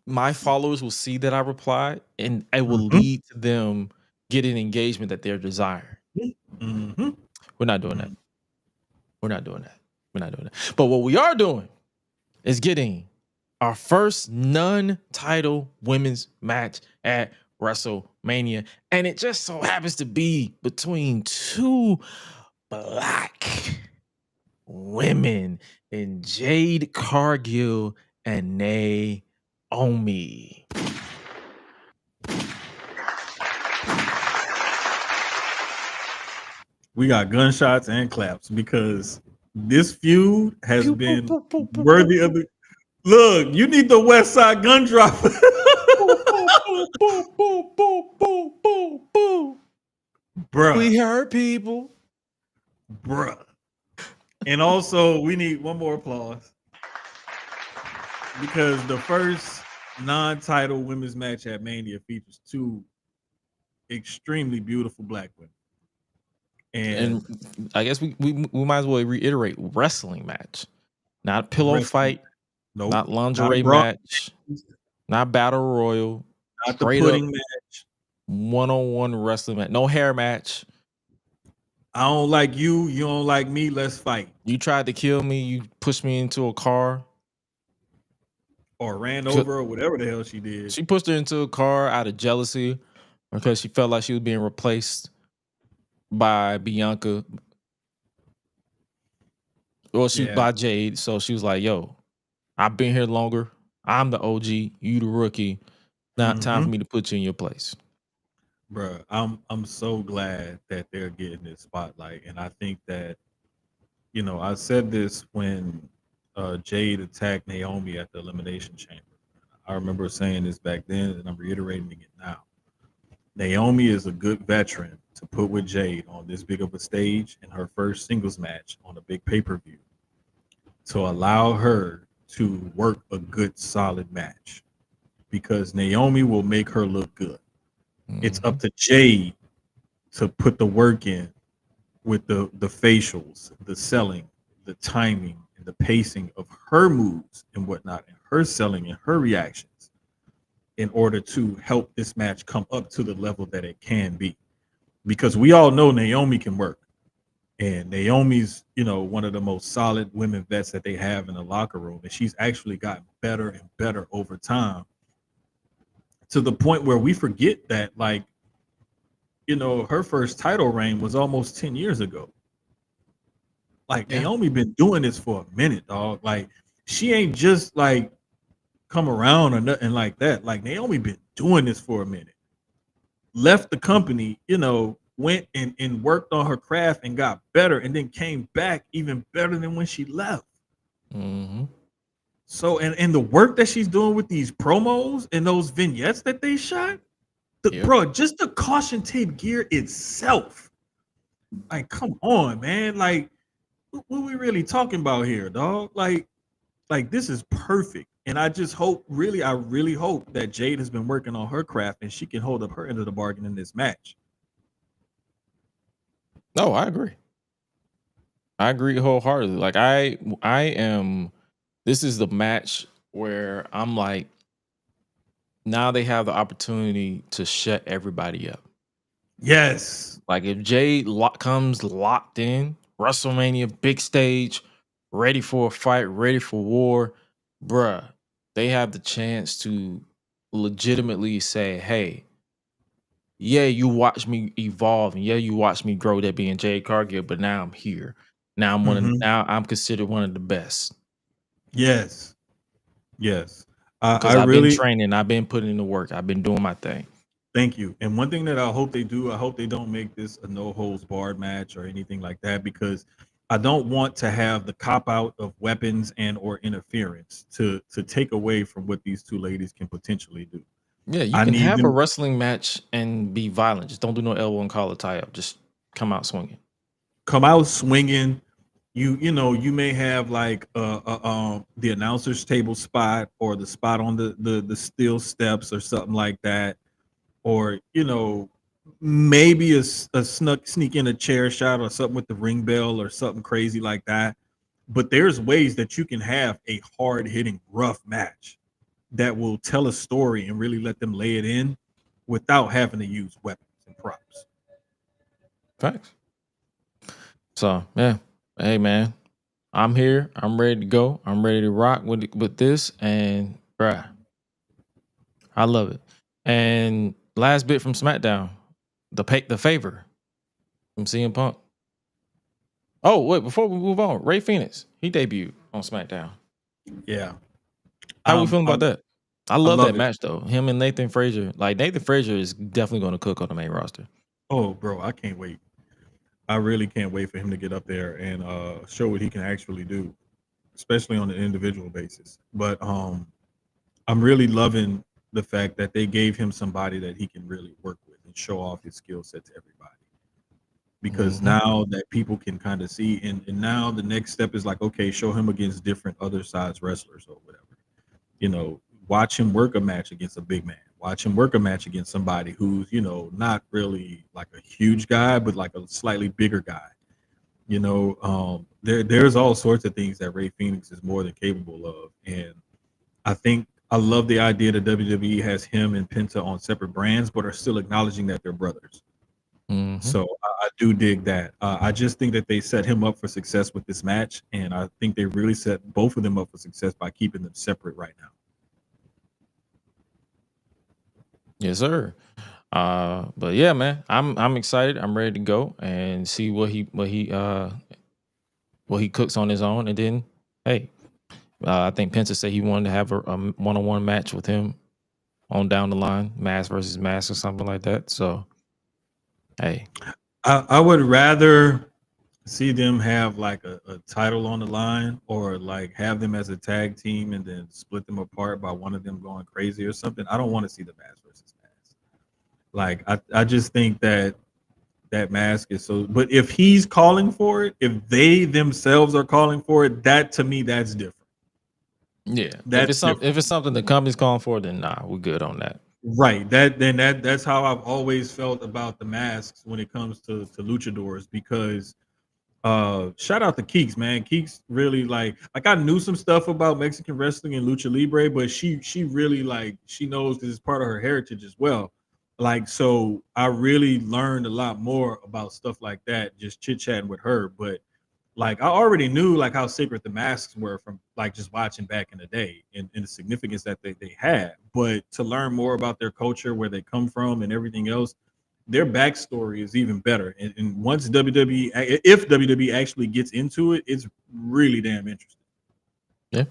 my followers will see that I replied, and it will lead to them getting engagement that they're desiring. Mm-hmm. We're not doing that. We're not doing that. But what we are doing is getting our first non-title women's match at WrestleMania, and it just so happens to be between two Black women in Jade Cargill and Naomi. We got gunshots and claps because this feud has been worthy of the. Look, you need the West Side gun drop. Bruh. We heard people. Bruh. And also, we need one more applause because the first non-title women's match at Mania features two extremely beautiful Black women. And I guess we might as well reiterate wrestling match, not pillow fight, not lingerie match, not battle royal, not the pudding match, one-on-one wrestling match, no hair match. I don't like you. You don't like me. Let's fight. You tried to kill me. You pushed me into a car. Or ran over or whatever the hell she did. She pushed her into a car out of jealousy because she felt like she was being replaced by Bianca. Or by Jade. So she was like, yo, I've been here longer. I'm the OG. You the rookie. Not time for me to put you in your place. Bruh, I'm so glad that they're getting this spotlight. And I think that, I said this when Jade attacked Naomi at the Elimination Chamber. I remember saying this back then, and I'm reiterating it now. Naomi is a good veteran to put with Jade on this big of a stage in her first singles match on a big pay-per-view to allow her to work a good, solid match because Naomi will make her look good. It's up to Jade to put the work in with the facials, the selling, the timing, and the pacing of her moves and whatnot, and her selling and her reactions in order to help this match come up to the level that it can be. Because we all know Naomi can work. And Naomi's, one of the most solid women vets that they have in the locker room. And she's actually gotten better and better over time to the point where we forget that, like, her first title reign was almost 10 years ago. Like, Naomi been doing this for a minute, dog. Like, she ain't just like come around or nothing like that. Like, Naomi been doing this for a minute. Left the company, went and worked on her craft and got better, and then came back even better than when she left. So, and the work that she's doing with these promos and those vignettes that they shot, bro, just the caution tape gear itself. Like, come on, man. Like, what we really talking about here, dog? Like this is perfect. And I just hope, I really hope that Jade has been working on her craft and she can hold up her end of the bargain in this match. No, I agree. I agree wholeheartedly. Like, I am. This is the match where I'm like, now they have the opportunity to shut everybody up. Yes. Like, if Jade comes locked in, WrestleMania, big stage, ready for a fight, ready for war, bruh, they have the chance to legitimately say, hey, yeah, you watch me evolve, and yeah, you watch me grow, that being Jade Cargill, but now I'm here. Now I'm considered one of the best. Yes. Because I've been training, I've been putting in the work, I've been doing my thing. Thank you. And one thing that I hope they do, I hope they don't make this a no holds barred match or anything like that, because I don't want to have the cop out of weapons and or interference to take away from what these two ladies can potentially do. Yeah, you can have a wrestling match and be violent. Just don't do no elbow and collar tie up. Just come out swinging. You may have like the announcer's table spot or the spot on the steel steps or something like that, or maybe a sneak in a chair shot or something with the ring bell or something crazy like that. But there's ways that you can have a hard hitting rough match that will tell a story and really let them lay it in without having to use weapons and props. Facts. So yeah, hey man, I'm here. I'm ready to go. I'm ready to rock with this, and bruh, I love it. And last bit from SmackDown, the favor from CM Punk. Oh wait, before we move on, Ray Phoenix, he debuted on SmackDown. Yeah. How we feeling about that? I love that it. match though. Him and Nathan Frazier. Like, Nathan Frazier is definitely going to cook on the main roster. Oh, bro, I can't wait. I really can't wait for him to get up there and show what he can actually do, especially on an individual basis. But I'm really loving the fact that they gave him somebody that he can really work with and show off his skill set to everybody. Because now that people can kind of see, and now the next step is like, okay, show him against different other size wrestlers or whatever. Watch him work a match against a big man. Watch him work a match against somebody who's, not really like a huge guy, but like a slightly bigger guy. There's all sorts of things that Ray Phoenix is more than capable of. And I love the idea that WWE has him and Penta on separate brands, but are still acknowledging that they're brothers. So I do dig that. I just think that they set him up for success with this match. And I think they really set both of them up for success by keeping them separate right now. Yes, sir. But yeah, man, I'm excited. I'm ready to go and see what he cooks on his own. And then, hey, I think Penta said he wanted to have a one-on-one match with him on down the line, mask versus mask or something like that. So, hey, I would rather see them have like a title on the line, or like have them as a tag team and then split them apart by one of them going crazy or something. I don't want to see the mask versus mask. Like, I just think that mask is so, but if he's calling for it, if they themselves are calling for it, that to me, that's different. Yeah. If it's something the company's calling for, then nah, we're good on that. Right. That's how I've always felt about the masks when it comes to luchadors, because shout out to Keeks, man. Keeks really like I knew some stuff about Mexican wrestling and lucha libre, but she really like she knows this is part of her heritage as well. Like, so I really learned a lot more about stuff like that just chit chatting with her. But like I already knew like how sacred the masks were from like just watching back in the day, and the significance that they had. But to learn more about their culture, where they come from, and everything else, their backstory is even better. And once WWE, if WWE actually gets into it, it's really damn interesting. Yeah.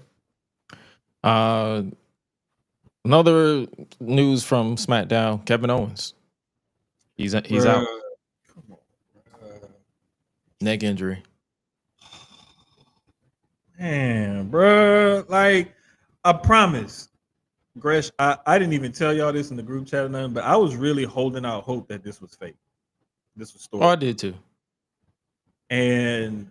Another news from SmackDown: Kevin Owens. He's out. Bruh, come on, bruh. Neck injury. Man, bruh. Like, I promise, Gresh, I didn't even tell y'all this in the group chat or nothing, but I was really holding out hope that this was fake. This was Oh, I story. did too. And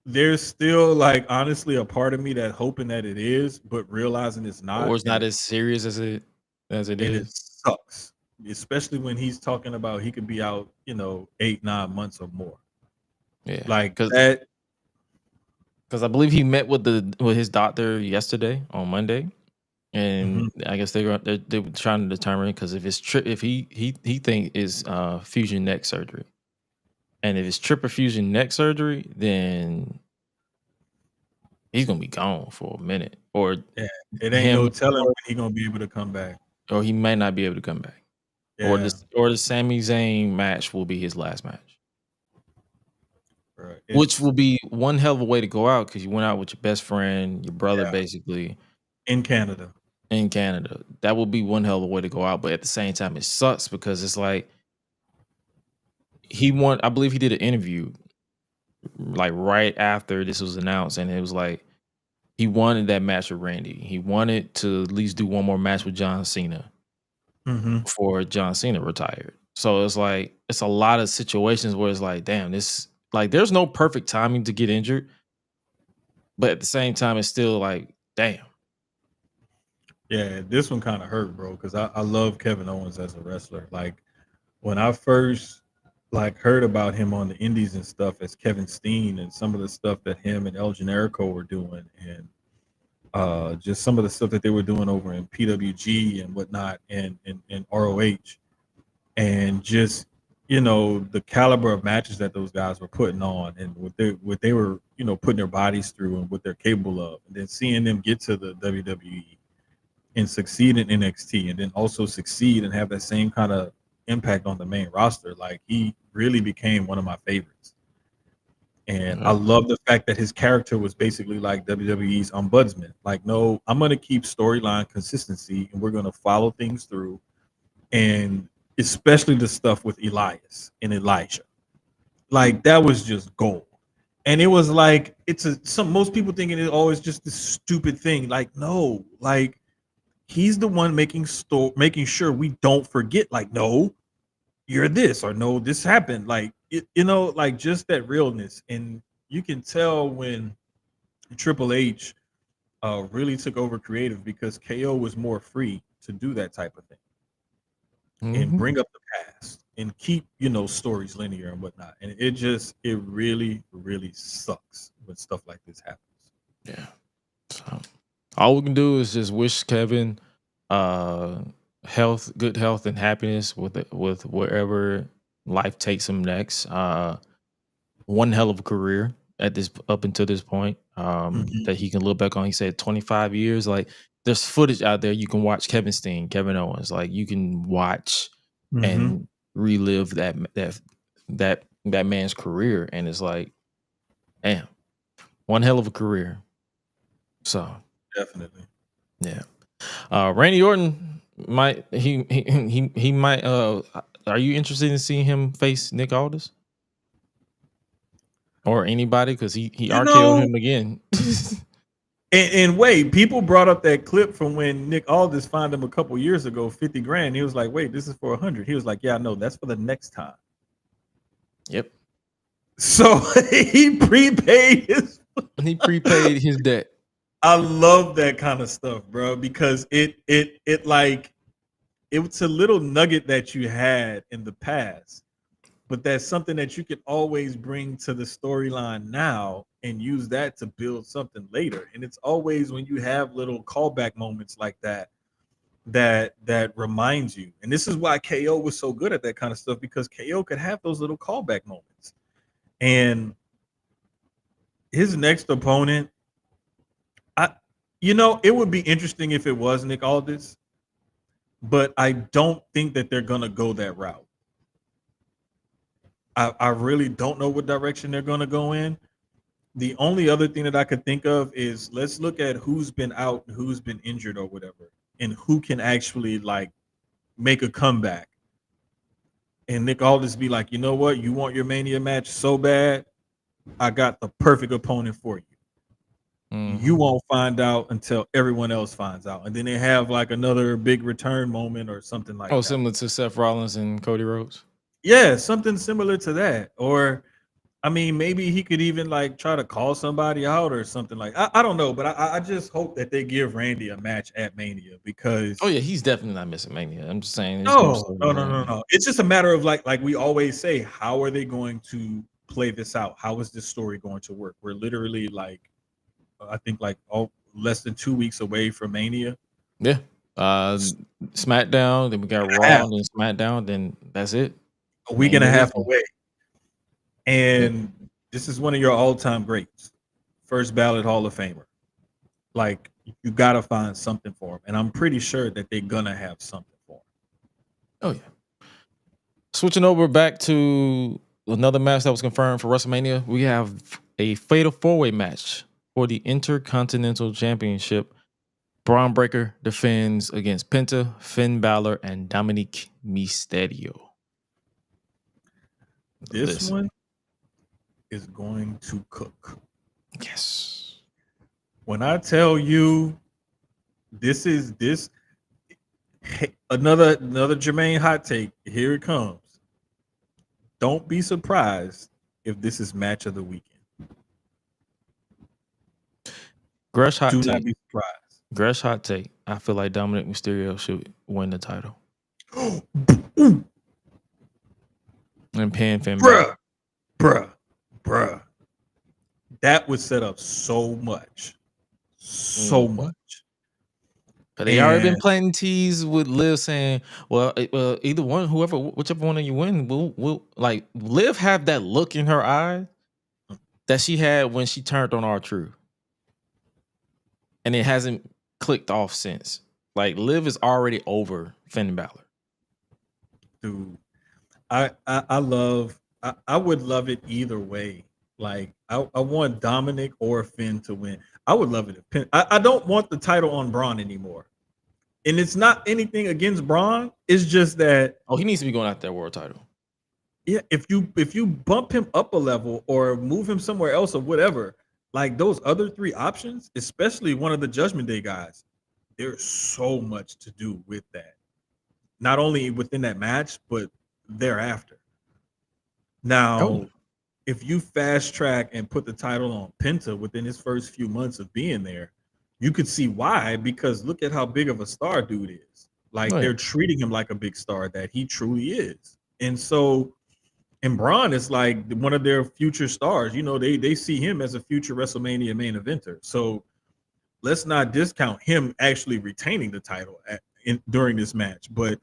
there's still like honestly a part of me that hoping that it is, but realizing it's not. Or it's and not as serious as it and is. it sucks, especially when he's talking about he could be out, 8-9 months or more. Yeah, Like because that. I believe he met with his doctor yesterday on Monday, and I guess they were trying to determine, because if it's if he think is fusion neck surgery, and if it's triple fusion neck surgery, then he's gonna be gone for a minute, or Yeah, it ain't him, no telling when he gonna be able to come back. or he may not be able to come back, or Yeah, the Sami Zayn match will be his last match, bro, which it's will be one hell of a way to go out, because you went out with your best friend, your brother, yeah, basically, in Canada. in Canada. That would be one hell of a way to go out, but at the same time, it sucks, because it's like I believe he did an interview like right after this was announced, and it was like he wanted that match with Randy. He wanted to at least do one more match with John Cena Mm-hmm. before John Cena retired. So it's like it's a lot of situations where it's like, damn, this like there's no perfect timing to get injured, but at the same time, it's still like, damn. Yeah, this one kind of hurt, bro, because I love Kevin Owens as a wrestler. Like when I first like heard about him on the indies and stuff as Kevin Steen, and some of the stuff that him and El Generico were doing, and just some of the stuff that they were doing over in PWG and whatnot, and ROH, and just the caliber of matches that those guys were putting on, and what they were putting their bodies through, and what they're capable of, and then seeing them get to the WWE and succeed in NXT, and then also succeed and have that same kind of impact on the main roster. Like, he really became one of my favorites. And I Yeah. love the fact that his character was basically like WWE's ombudsman. Like, no, I'm going to keep storyline consistency, and we're going to follow things through. And especially the stuff with Elias and Elijah. Like, that was just gold. And it was like, most people thinking it always just this stupid thing. Like, no, like, he's the one making sure we don't forget. Like, no, you're this, or no, this happened. Like, like just that realness. And you can tell when Triple H really took over creative, because KO was more free to do that type of thing and Mhm. bring up the past and keep stories linear and whatnot. And it really, really sucks when stuff like this happens. Yeah. So all we can do is just wish Kevin uh good health and happiness with wherever life takes him next. One hell of a career up until this point, Mhm. that he can look back on. He said 25 years. Like, there's footage out there you can watch. Kevin Owens, like, you can watch Mhm. and relive that man's career, and it's like, damn, one hell of a career. So Definitely. yeah. Randy Orton might he might are you interested in seeing him face Nick Aldis or anybody, because he You RKO'd know, him again? and wait, people brought up that clip from when Nick Aldis found him a couple years ago, 50 grand. He was like, wait, this is for 100. He was like, yeah, I know, that's for the next time. Yep. So he prepaid his. He prepaid his debt. I love that kind of stuff, bro, because it like it's a little nugget that you had in the past, but that's something that you can always bring to the storyline now and use that to build something later. And it's always when you have little callback moments like that that reminds you. And this is why KO was so good at that kind of stuff, because KO could have those little callback moments. And his next opponent, it would be interesting if it was Nick Aldis, but I don't think that they're gonna go that route. I really don't know what direction they're gonna go in. The only other thing that I could think of is let's look at who's been out, who's been injured or whatever, and who can actually like make a comeback. And Nick Aldis be like, you know what? You want your Mania match so bad, I got the perfect opponent for you. You won't find out until everyone else finds out. And then they have like another big return moment or something like that. Similar to Seth Rollins and Cody Rhodes. Yeah, something similar to that. Or I mean, maybe he could even like try to call somebody out or something like I don't know, but I just hope that they give Randy a match at Mania, because He's definitely not missing Mania. I'm just saying. No. It's just a matter of like we always say, how are they going to play this out? How is this story going to work? We're literally like, I think like less than 2 weeks away from Mania. Yeah. SmackDown, then we got Raw, and then SmackDown, then that's it. A week and a half away. And this is one of your all-time greats. First ballot Hall of Famer. Like, you got to find something for him. And I'm pretty sure that they're going to have something for him. Oh, yeah. Switching over back to another match that was confirmed for WrestleMania, we have a fatal four-way match for the Intercontinental Championship. Braun Breaker defends against Penta, Finn Balor, and Dominic Mysterio. This one is going to cook. Yes. When I tell you this another Jermaine hot take, here it comes. Don't be surprised if this is match of the weekend. Gresh hot Do take. not be surprised. Gresh hot take. I feel like Dominic Mysterio should win the title. And pin Finn Balor. Bruh. That would set up so much. So much. They already been planting teas with Liv saying, well, either one, whichever one of you win, will like Liv have that look in her eye that she had when she turned on R-Truth. And it hasn't clicked off since. Like Liv is already over Finn Balor. Dude, I would love it either way. Like I want Dominic or Finn to win. I would love it if Finn. I don't want the title on Braun anymore. And it's not anything against Braun. It's just that he needs to be going after that world title. Yeah, if you bump him up a level or move him somewhere else or whatever, like those other three options, especially one of the Judgment Day guys, there's so much to do with that. Not only within that match, but thereafter. Now, if you fast track and put the title on Penta within his first few months of being there, you could see why, because look at how big of a star dude is. Like they're treating him like a big star that he truly is. And so, and Braun is like one of their future stars. You know, they see him as a future WrestleMania main eventer. So let's not discount him actually retaining the title during this match. But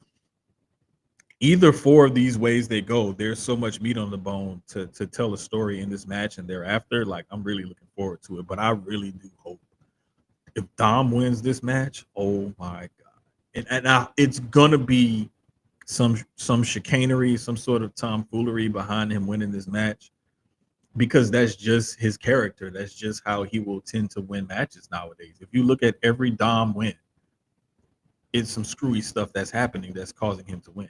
either four of these ways they go, there's so much meat on the bone to tell a story in this match and thereafter. Like, I'm really looking forward to it. But I really do hope if Dom wins this match, oh my God. And now it's gonna be some chicanery, some sort of tomfoolery behind him winning this match, because that's just his character. That's just how he will tend to win matches nowadays. If you look at every Dom win, it's some screwy stuff that's happening that's causing him to win.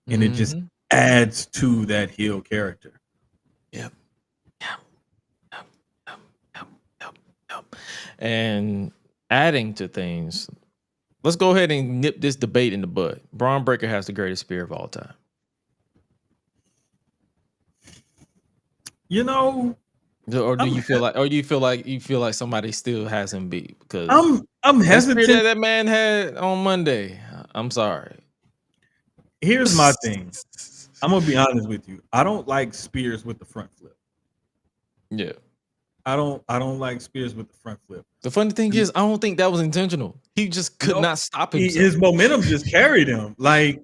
And it just adds to that heel character. Yep. And adding to things, let's go ahead and nip this debate in the bud. Braun Breaker has the greatest spear of all time. You know, or do you feel like somebody still has him beat? Because I'm hesitant. That man had on Monday. I'm sorry. Here's my thing. I'm gonna be honest with you. I don't like Spears with the front flip. Yeah. I don't like Spears with the front flip. The funny thing is, I don't think that was intentional. He just could not stop himself. His momentum just carried him. Like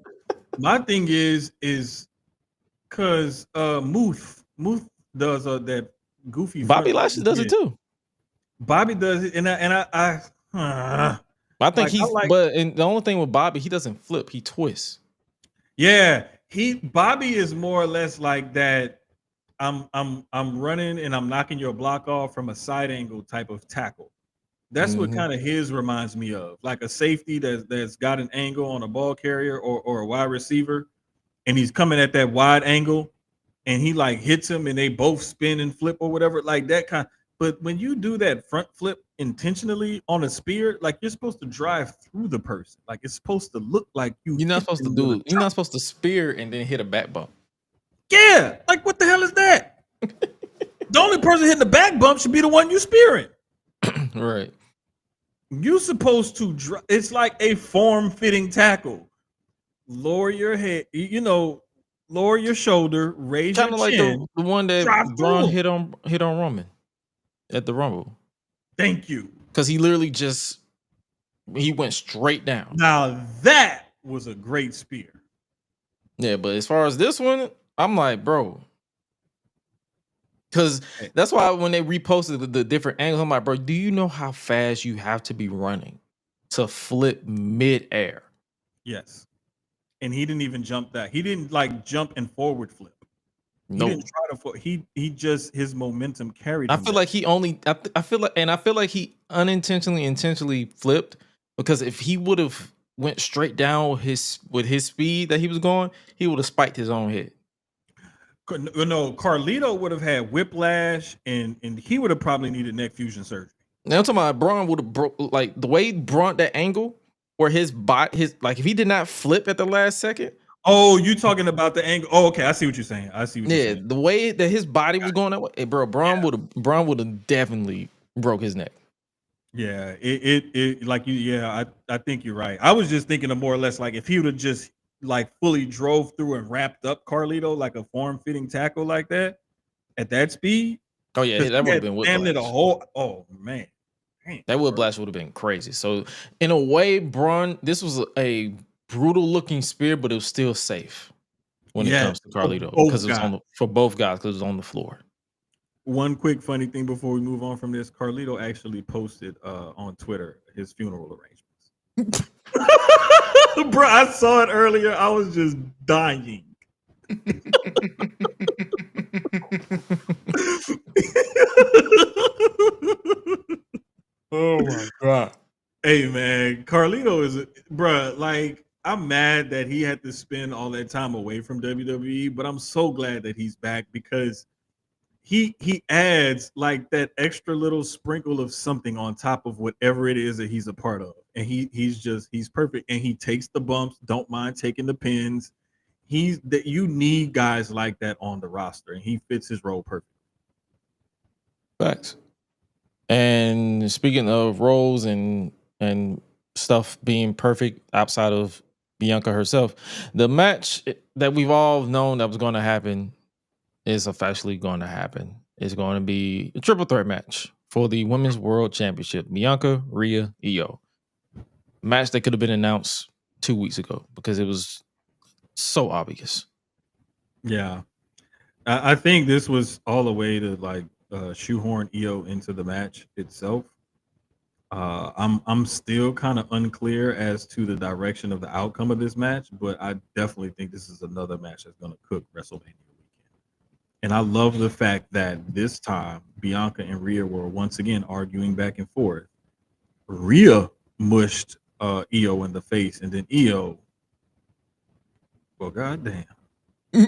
my thing is because Muth does that goofy. Bobby Lashley does it too. Bobby does it, and I think but the only thing with Bobby, he doesn't flip, he twists. Yeah, Bobby is more or less like that. I'm running and I'm knocking your block off from a side angle type of tackle. That's what kind of his reminds me of, like a safety that's got an angle on a ball carrier or a wide receiver, and he's coming at that wide angle, and he like hits him, and they both spin and flip or whatever, like that kind. But when you do that front flip intentionally on a spear, like you're supposed to drive through the person, like it's supposed to look like you're not supposed to do it. You're not supposed to spear and then hit a back bump. Yeah, like what the hell is that? The only person hitting the back bump should be the one you spearing. Right. You're supposed to it's like a form-fitting tackle. Lower your head, lower your shoulder, raise your chin. Kind of like the one that Braun hit on Roman at the Rumble. Thank you. Because he literally he went straight down. Now that was a great spear. Yeah, but as far as this one, I'm like, bro. Because that's why when they reposted the different angles, I'm like, bro, do you know how fast you have to be running to flip mid-air? Yes. And he didn't even jump that. He didn't like jump and forward flip. He didn't try to. He just his momentum carried. I feel like he only. I feel like he intentionally flipped, because if he would have went straight down with his speed that he was going, he would have spiked his own head. No, Carlito would have had whiplash, and he would have probably needed neck fusion surgery. Now I'm talking about Braun would have broke, like the way Braun that angle where his like if he did not flip at the last second. Oh, you talking about the angle? Oh, okay, I see what you're saying. Yeah, the way that his body was going that way, bro, Braun would have definitely broke his neck. Yeah, it like you. Yeah, I think you're right. I was just thinking of more or less like if he would have just like fully drove through and wrapped up Carlito like a form-fitting tackle like that at that speed. Oh yeah, that would have been whiplash. Oh man, that whiplash would have been crazy. So in a way, Braun, this was a brutal looking spear, but it was still safe when it comes to Carlito, because it was for both guys, because it was on the floor. One quick funny thing before we move on from this, Carlito actually posted on Twitter his funeral arrangements. Bro, I saw it earlier. I was just dying. Oh my God. Hey man, Carlito is bruh, like I'm mad that he had to spend all that time away from WWE, but I'm so glad that he's back, because he adds like that extra little sprinkle of something on top of whatever it is that he's a part of. And he's perfect, and he takes the bumps, don't mind taking the pins. You need guys like that on the roster, and he fits his role perfectly. Facts. And speaking of roles and stuff being perfect outside of Bianca herself, the match that we've all known that was going to happen is officially going to happen. It's going to be a triple threat match for the Women's World Championship. Bianca, Rhea, Io. Match that could have been announced 2 weeks ago because it was so obvious. Yeah. I think this was all the way to like shoehorn Io into the match itself. I'm still kind of unclear as to the direction of the outcome of this match, but I definitely think this is another match that's going to cook WrestleMania weekend. And I love the fact that this time Bianca and Rhea were once again arguing back and forth. Rhea mushed Io in the face, and then Io, well, goddamn. Yeah.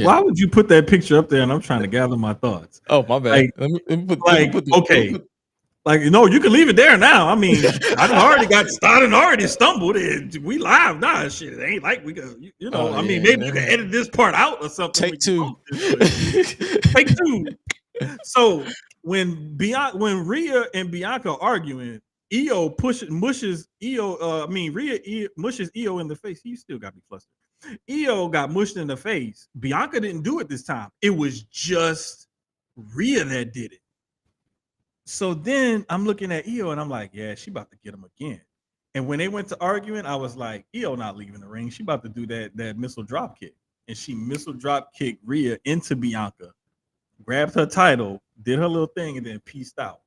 Why would you put that picture up there? And I'm trying to gather my thoughts. Oh, my bad. Okay. Like, you can leave it there now. I mean, I already stumbled. We live now. Shit, it ain't like we go, maybe you can edit this part out or something. Take two. Take two. So when Rhea and Bianca are arguing, Io mushes Io. Rhea mushes Io in the face. He still got me flustered. Io got mushed in the face. Bianca didn't do it this time. It was just Rhea that did it. So then I'm looking at Io and I'm like, yeah, she about to get him again. And when they went to arguing, I was like, Io not leaving the ring. She about to do that missile drop kick. And she missile drop kicked Rhea into Bianca, grabbed her title, did her little thing, and then pieced out.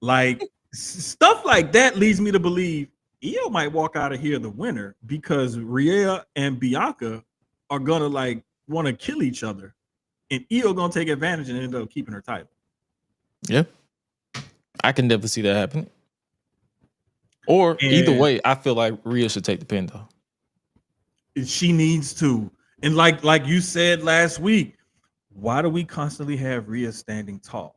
Like stuff like that leads me to believe Io might walk out of here the winner because Rhea and Bianca are gonna like want to kill each other, and Io gonna take advantage and end up keeping her title. Yeah, I can definitely see that happening. Or either way, I feel like Rhea should take the pin though. She needs to, and like you said last week, why do we constantly have Rhea standing tall?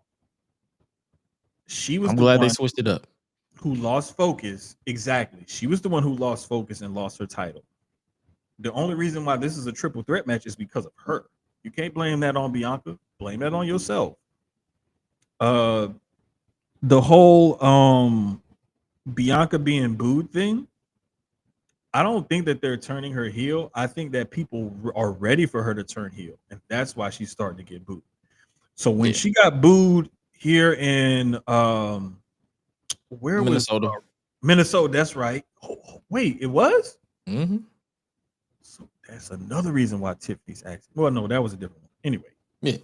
I'm glad they switched it up. Who lost focus. Exactly. She was the one who lost focus and lost her title. The only reason why this is a triple threat match is because of her. You can't blame that on Bianca. Blame that on yourself. The whole Bianca being booed thing, I don't think that they're turning her heel. I think that people are ready for her to turn heel, and that's why she's starting to get booed. So when she got booed here in where Minnesota. was Minnesota? That's right. Oh, wait, it was. Mm-hmm. So that's another reason why Tiffany's acting. Well, no, that was a different one. Anyway, yeah.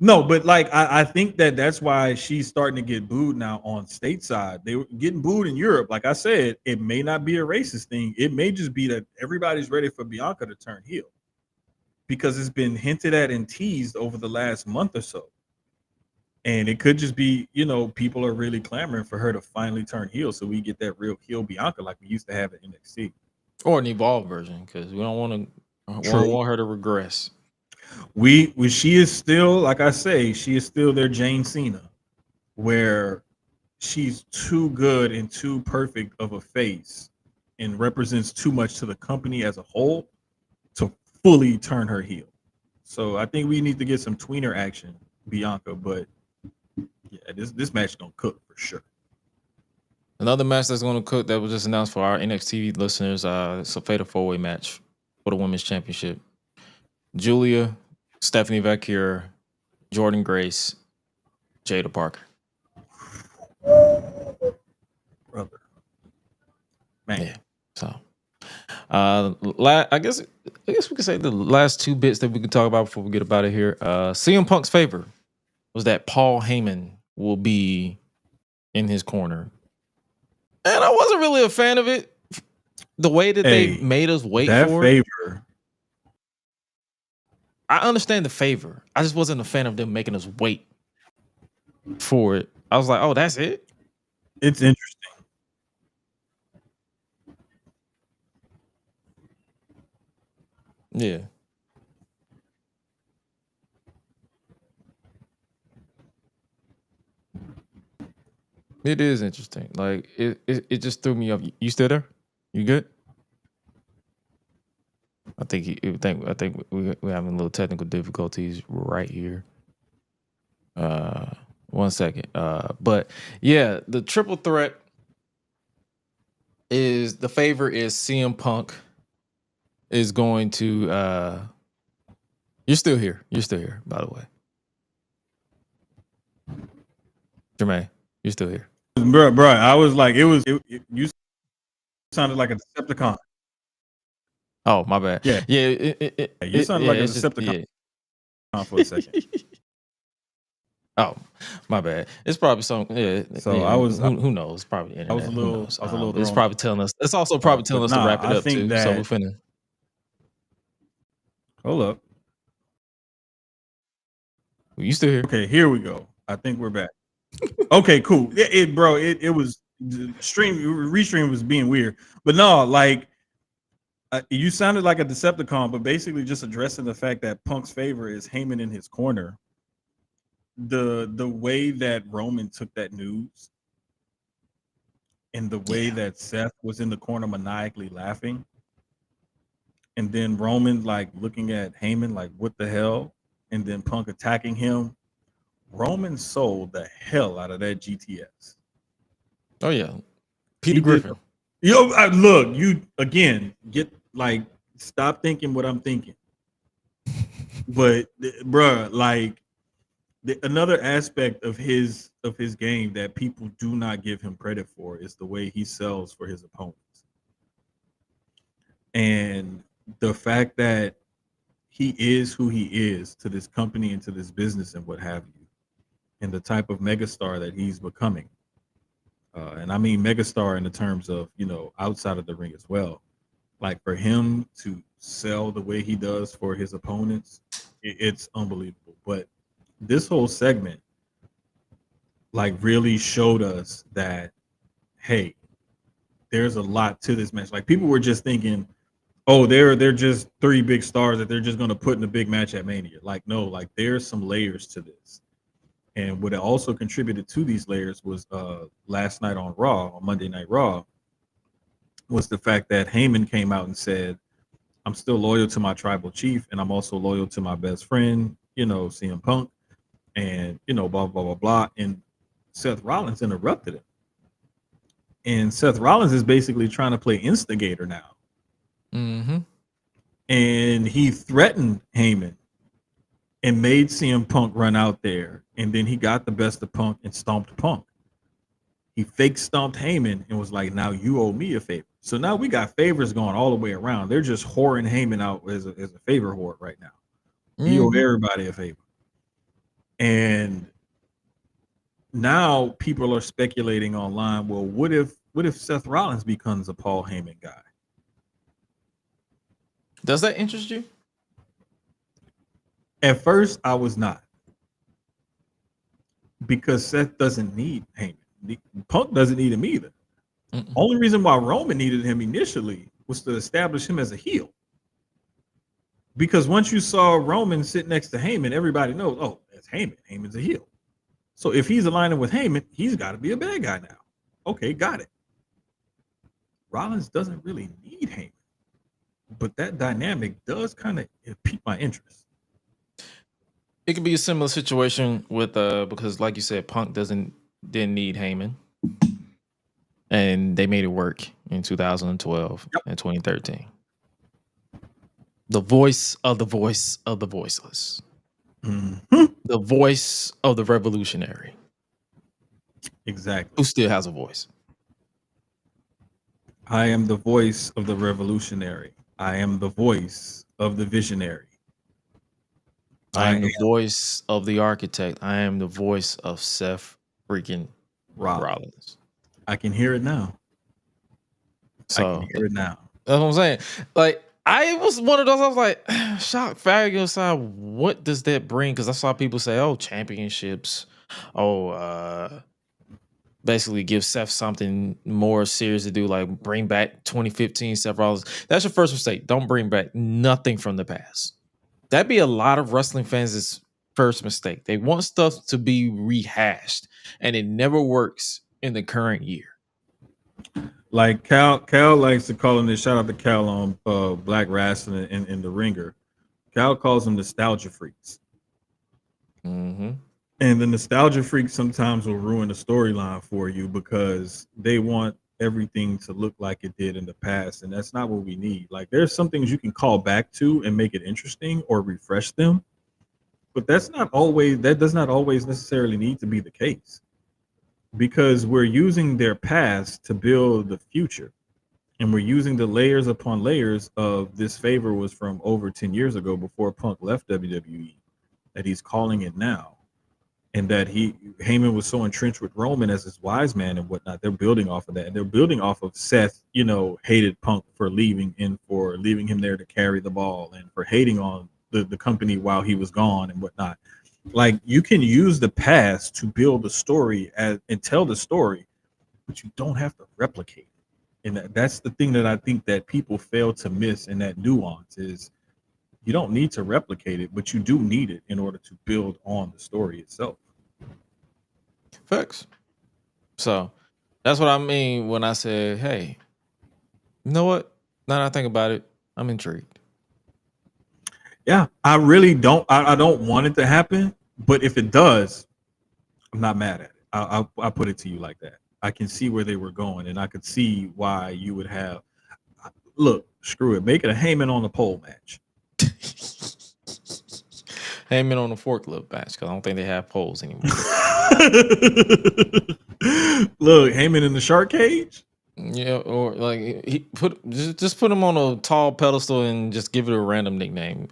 No, but like I think that's why she's starting to get booed now on stateside. They were getting booed in Europe. Like I said, it may not be a racist thing. It may just be that everybody's ready for Bianca to turn heel because it's been hinted at and teased over the last month or so. And it could just be, people are really clamoring for her to finally turn heel so we get that real heel Bianca like we used to have at NXT. Or an evolved version, because we don't want her to regress. She is still, like I say, she is still their Jane Cena, where she's too good and too perfect of a face and represents too much to the company as a whole to fully turn her heel. So I think we need to get some tweener action, Bianca, but yeah, this match is gonna cook for sure. Another match that's gonna cook that was just announced for our NXT listeners. It's a fatal 4-way match for the women's championship. Julia, Stephanie Valkyrie, Jordan Grace, Jada Parker. Brother, man. Yeah. So, I guess we could say the last two bits that we could talk about before we get up out of here. CM Punk's favor was that Paul Heyman will be in his corner. And I wasn't really a fan of it. The way that they made us wait that for favor. I understand the favor. I just wasn't a fan of them making us wait for it. I was like, oh, that's it? It's interesting. Yeah. It is interesting. Like it just threw me off. You still there? You good? I think we're having a little technical difficulties right here. 1 second. But yeah, the triple threat is the favor is CM Punk is going to you're still here. You're still here, by the way. Jermaine, you're still here. Bro, I was like, you sounded like a Decepticon. Oh, my bad. Yeah. You sounded like a Decepticon for a second. Oh, my bad. It's probably something. Yeah. So yeah, I was. Who knows? Probably internet. I was a little. It's probably telling us. It's also probably telling us to wrap it up too. So we're finna. Hold up. You still here? Okay, here we go. I think we're back. Okay, cool. It was the restream was being weird, but no, like you sounded like a Decepticon, but basically just addressing the fact that Punk's favor is Heyman in his corner. The way that Roman took that news, and the way that Seth was in the corner maniacally laughing, and then Roman like looking at Heyman like what the hell, and then Punk attacking him. Roman sold the hell out of that GTS. Oh yeah, Peter He did. Griffin. Yo, look, you again stop thinking what I'm thinking. But bruh, like another aspect of his game that people do not give him credit for is the way he sells for his opponents, and the fact that he is who he is to this company and to this business and what have you, and the type of megastar that he's becoming. And I mean megastar in the terms of, outside of the ring as well. Like for him to sell the way he does for his opponents, it's unbelievable. But this whole segment like really showed us that, hey, there's a lot to this match. Like people were just thinking, oh, they're just three big stars that they're just going to put in a big match at Mania. Like, no, like there's some layers to this. And what also contributed to these layers was last night on Raw, on Monday Night Raw, was the fact that Heyman came out and said, I'm still loyal to my tribal chief, and I'm also loyal to my best friend, CM Punk, and, blah, blah, blah, blah. And Seth Rollins interrupted him. And Seth Rollins is basically trying to play instigator now. Mm-hmm. And he threatened Heyman and made CM Punk run out there. And then he got the best of Punk and stomped Punk. He fake stomped Heyman and was like, now you owe me a favor. So now we got favors going all the way around. They're just whoring Heyman out as a favor whore right now. He owed everybody a favor. And now people are speculating online, well, what if Seth Rollins becomes a Paul Heyman guy? Does that interest you? At first, I was not. Because Seth doesn't need Heyman. Punk doesn't need him either. Only reason why Roman needed him initially was to establish him as a heel. Because once you saw Roman sit next to Heyman, everybody knows, oh, that's Heyman. Heyman's a heel. So if he's aligning with Heyman, he's got to be a bad guy now. Okay, got it. Rollins doesn't really need Heyman. But that dynamic does kind of pique my interest. It could be a similar situation with because like you said, Punk didn't need Heyman. And they made it work in 2012 and 2013. The voice of the voice of the voiceless. Mm-hmm. The voice of the revolutionary. Exactly. Who still has a voice. I am the voice of the revolutionary. I am the voice of the visionary. I am the voice of the architect. I am the voice of Seth freaking Rollins. I can hear it now. So I can hear it now. That's what I'm saying. Like, I was one of those, I was like, shock value aside, what does that bring? Because I saw people say, oh, championships. Basically give Seth something more serious to do, like bring back 2015 Seth Rollins. That's your first mistake. Don't bring back nothing from the past. That'd be a lot of wrestling fans' first mistake. They want stuff to be rehashed, and it never works in the current year. Like Cal likes to call him this. Shout out to Cal on Black Wrestling in the Ringer. Cal calls them nostalgia freaks. Mm-hmm. And the nostalgia freaks sometimes will ruin the storyline for you because they want everything to look like it did in the past, and that's not what we need. Like there's some things you can call back to and make it interesting or refresh them, but that does not always necessarily need to be the case. Because we're using their past to build the future, and we're using the layers upon layers of this favor was from over 10 years ago before Punk left WWE, that he's calling it now, and that Heyman was so entrenched with Roman as his wise man and whatnot. They're building off of that, and they're building off of Seth, hated Punk for leaving and for leaving him there to carry the ball and for hating on the company while he was gone and whatnot. Like you can use the past to build the story and tell the story, but you don't have to replicate it. And that's the thing that I think that people fail to miss in that nuance is you don't need to replicate it, but you do need it in order to build on the story itself. Facts. So that's what I mean when I said, hey, you know what? Now that I think about it, I'm intrigued. Yeah, I really don't. I don't want it to happen, but if it does, I'm not mad at it. I'll put it to you like that. I can see where they were going, and I could see why you would have. Look, screw it, make it a Heyman on the pole match. Heyman on the forklift match because I don't think they have poles anymore. Look, Heyman in the shark cage. Yeah, or like he just put him on a tall pedestal and just give it a random nickname.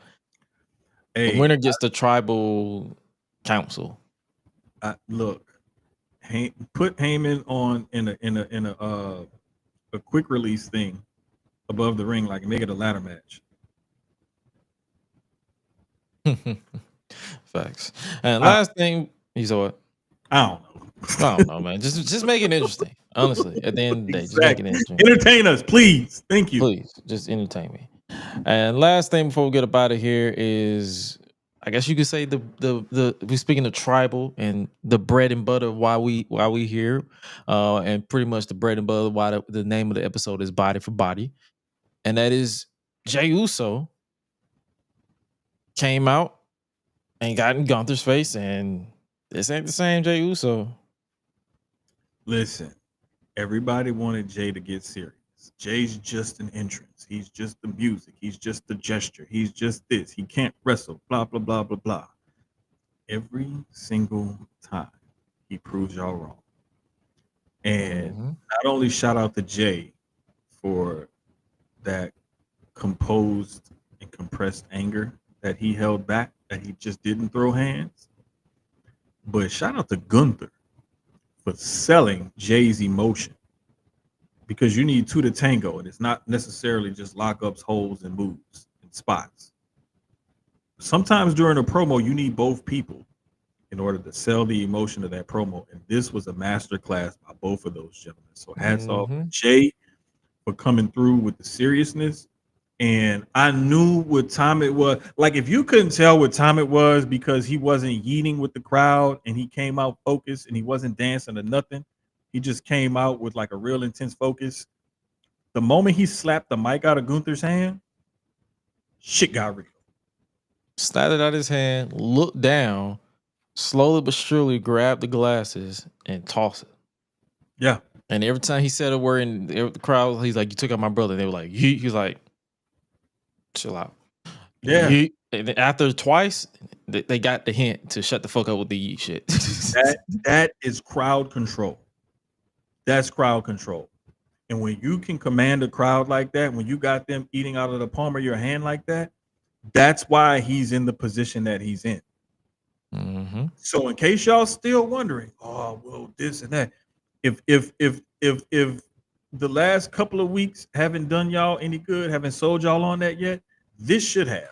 The Hey, winner gets the tribal council. look, put Heyman on in a quick release thing above the ring, like make it a ladder match. Facts. And last thing, he's what? I don't know. I don't know, man. Just make it interesting. Honestly, at the end of the day, just make it interesting. Entertain us, please. Thank you. Please, just entertain me. And last thing before we get up out of here is, I guess you could say the we're speaking of tribal and the bread and butter of why we here, and pretty much the bread and butter of why the name of the episode is Body for Body, and that is Jey Uso came out and got in Gunther's face, and this ain't the same Jey Uso. Listen, everybody wanted Jey to get serious. Jay's just an entrance. He's just the music. He's just the gesture. He's just this. He can't wrestle. Blah, blah, blah, blah, blah. Every single time he proves y'all wrong. And not only shout out to Jay for that composed and compressed anger that he held back, that he just didn't throw hands, but shout out to Gunther for selling Jay's emotion, because you need two to tango, and it's not necessarily just lockups, holds, and moves and spots. Sometimes during a promo, you need both people in order to sell the emotion of that promo, and this was a master class by both of those gentlemen. So hats off to Jay for coming through with the seriousness. And I knew what time it was. Like, if you couldn't tell what time it was because he wasn't yeeting with the crowd and he came out focused and he wasn't dancing or nothing, he just came out with like a real intense focus. The moment he slapped the mic out of Gunther's hand, shit got real. Snatched it out of his hand, looked down, slowly but surely grabbed the glasses and tossed it. Yeah. And every time he said a word in the crowd, he's like, "You took out my brother." And they were like, he's like, "Chill out." Yeah. And after twice, they got the hint to shut the fuck up with the yeet shit. that is crowd control. That's crowd control. And when you can command a crowd like that, when you got them eating out of the palm of your hand like that, that's why he's in the position that he's in. So in case y'all still wondering, oh, well, this and that, if the last couple of weeks haven't done y'all any good, haven't sold y'all on that yet, this should have.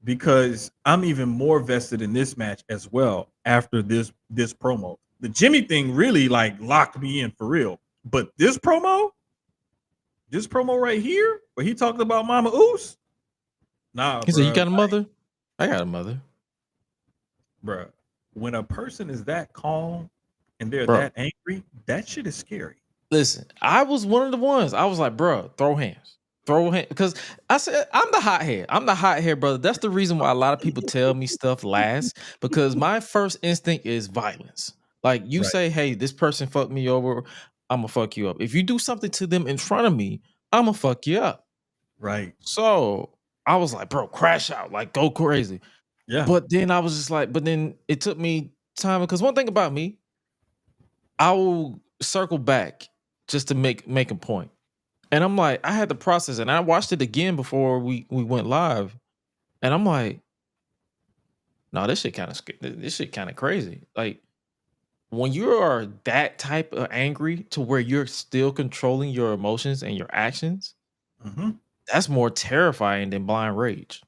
Because I'm even more vested in this match as well after this promo. The Jimmy thing really like locked me in for real. But this promo right here, where he talked about Mama Oos, nah. He said, "You got a mother? I got a mother." Bruh, when a person is that calm and they're that angry, that shit is scary. Listen, I was one of the ones. I was like, "Bro, throw hands." Because I said I'm the hothead, brother. That's the reason why a lot of people tell me stuff last, because my first instinct is violence. Like, you say, "Hey, this person fucked me over, I'm gonna fuck you up." If you do something to them in front of me, I'm gonna fuck you up. Right. So I was like, "Bro, crash out, like go crazy." Yeah. But then I was just like, but then it took me time, because one thing about me, I will circle back just to make a point. And I'm like, I had to process it. And I watched it again before we went live. And I'm like, no, this shit kind of crazy. Like, when you are that type of angry to where you're still controlling your emotions and your actions, that's more terrifying than blind rage.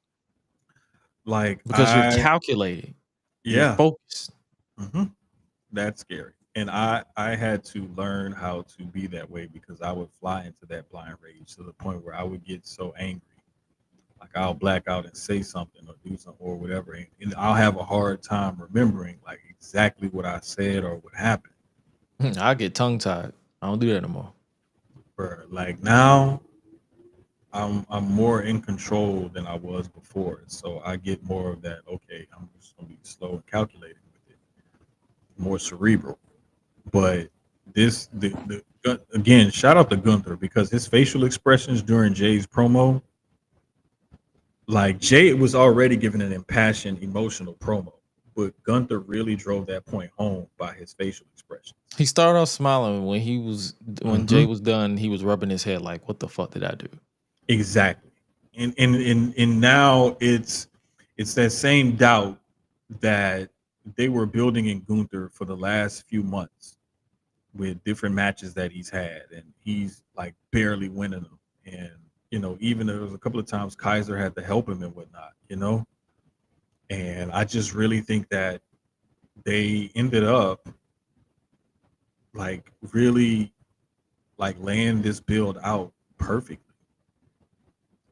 Like, because you're calculating. You're focused. That's scary. And I had to learn how to be that way, because I would fly into that blind rage to the point where I would get so angry. Like, I'll black out and say something or do something or whatever. And I'll have a hard time remembering like exactly what I said or what happened. I get tongue tied. I don't do that no more. Like, now I'm more in control than I was before. So I get more of that, okay, I'm just gonna be slow and calculated with it. More cerebral. But again, shout out to Gunther because his facial expressions during Jay's promo, like Jay was already giving an impassioned, emotional promo, but Gunther really drove that point home by his facial expressions. He started off smiling when Jay Mhm. was done. He was rubbing his head like, "What the fuck did I do?" Exactly, and now it's that same doubt that they were building in Gunther for the last few months with different matches that he's had, and he's like barely winning them. And even there was a couple of times Kaiser had to help him and whatnot. And I just really think that they ended up like really like laying this build out perfectly.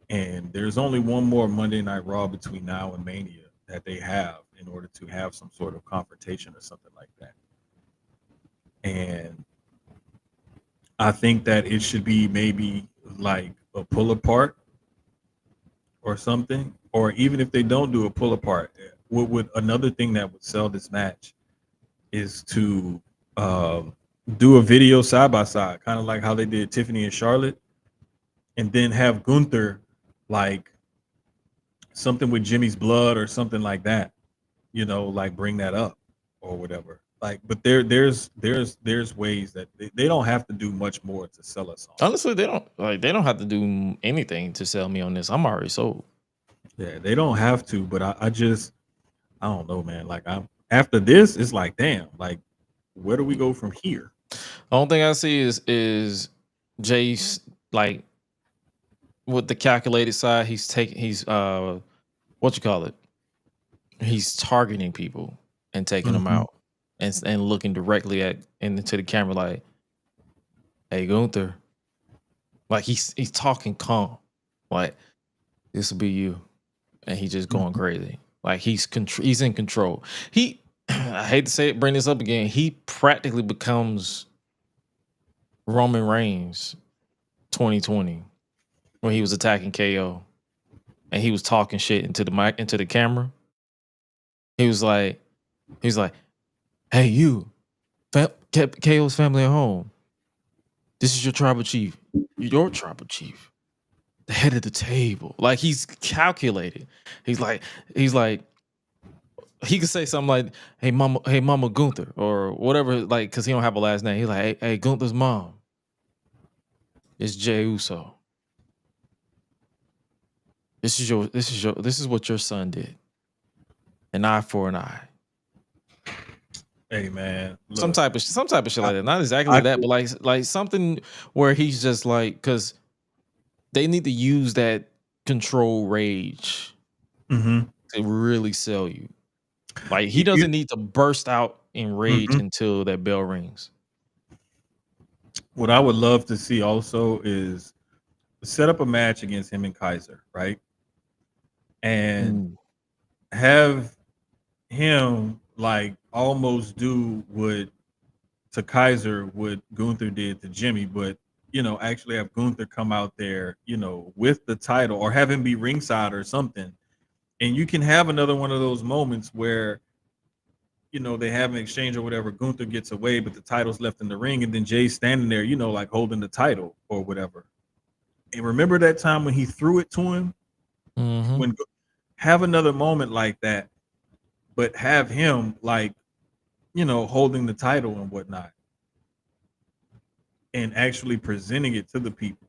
And there's only one more Monday Night Raw between now and Mania that they have in order to have some sort of confrontation or something like that. And I think that it should be maybe like a pull apart or something, or even if they don't do a pull apart, would another thing that would sell this match is to do a video side by side, kind of like how they did Tiffany and Charlotte, and then have Gunther like something with Jimmy's blood or something like that, like bring that up or whatever. Like, but there's ways that they don't have to do much more to sell us on. Honestly, they don't have to do anything to sell me on this. I'm already sold. Yeah, they don't have to, but I don't know, man. Like after this, it's like, damn, like where do we go from here? The only thing I see is Jay's like with the calculated side. He's what you call it? He's targeting people and taking them out and looking directly into the camera like, "Hey, Gunther." Like he's talking calm, like this will be you, and he's just going crazy. Like he's in control. I hate to say it, bring this up again. He practically becomes Roman Reigns 2020 when he was attacking KO and he was talking shit into the mic, into the camera. He was like, "Hey, you, KO's family at home. This is your tribal chief. Your tribal chief. The head of the table." Like he's calculated. He's like, he could say something like, hey mama Gunther, or whatever, like, cause he don't have a last name. He's like, hey Gunther's mom. It's Jey Uso. This is what your son did. An eye for an eye. Hey man, look, Some type of shit like that. Not exactly that, but like something where he's just like, cause they need to use that control rage to really sell you. Like he doesn't need to burst out in rage until that bell rings. What I would love to see also is set up a match against him and Kaiser, right? And have him like almost do what to Kaiser what Gunther did to Jimmy, but actually have Gunther come out there, with the title, or have him be ringside or something. And you can have another one of those moments where they have an exchange or whatever. Gunther gets away, but the title's left in the ring, and then Jay's standing there, like holding the title or whatever. And remember that time when he threw it to him? When have another moment like that, but have him like, holding the title and whatnot, and actually presenting it to the people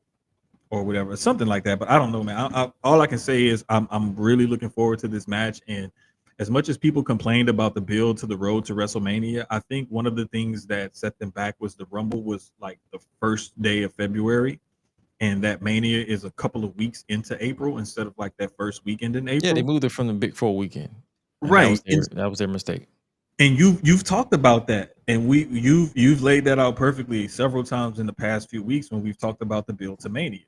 or whatever, something like that. But I don't know, man. All I can say is I'm really looking forward to this match. And as much as people complained about the build to the road to WrestleMania, I think one of the things that set them back was the Rumble was like the first day of February, and that Mania is a couple of weeks into April instead of like that first weekend in April. Yeah, they moved it from the Big 4 weekend. Right. That was their mistake. And you've talked about that, and you've laid that out perfectly several times in the past few weeks when we've talked about the build to Mania.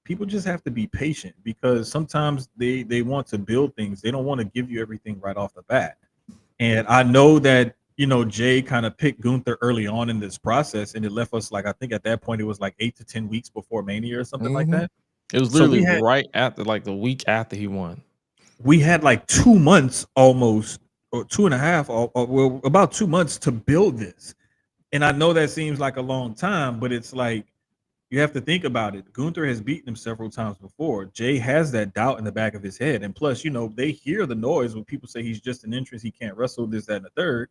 People just have to be patient because sometimes they want to build things. They don't want to give you everything right off the bat. And I know that Jay kind of picked Gunther early on in this process, and it left us like, I think at that point it was like 8 to 10 weeks before Mania or something like that. It was literally right after, like the week after he won. We had like 2 months almost, or 2.5, or well, about 2 months to build this. And I know that seems like a long time, but it's like you have to think about it. Gunther has beaten him several times before. Jay has that doubt in the back of his head. And plus, they hear the noise when people say he's just an entrance, he can't wrestle, this, that, and the third.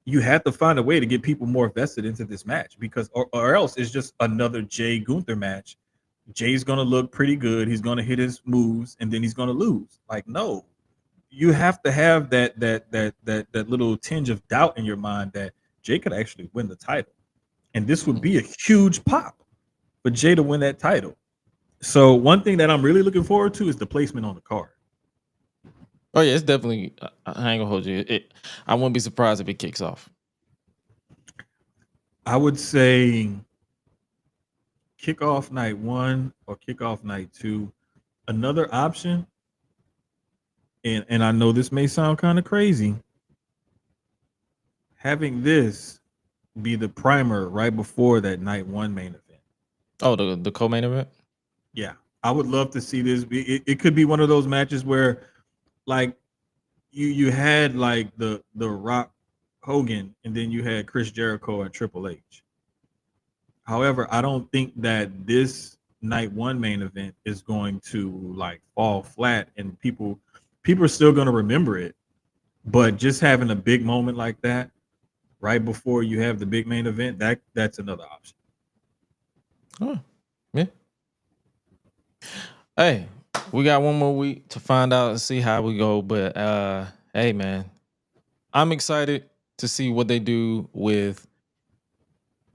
You have to find a way to get people more vested into this match because, or else it's just another Jay Gunther match. Jay's going to look pretty good. He's going to hit his moves and then he's going to lose. Like, no, you have to have that little tinge of doubt in your mind that Jay could actually win the title. And this would be a huge pop for Jay to win that title. So one thing that I'm really looking forward to is the placement on the card. Oh yeah, it's definitely. I ain't gonna hold you. I wouldn't be surprised if it kicks off. I would say kickoff night 1 or kickoff night 2. Another option, and I know this may sound kind of crazy, having this be the primer right before that night 1 main event. Oh, the co-main event? Yeah. I would love to see this be it could be one of those matches where like you had like the Rock Hogan and then you had Chris Jericho and Triple H. However, I don't think that this night 1 main event is going to like fall flat and people are still going to remember it. But just having a big moment like that right before you have the big main event, that's another option. Oh, yeah. Hey, we got one more week to find out and see how we go. But hey, man, I'm excited to see what they do with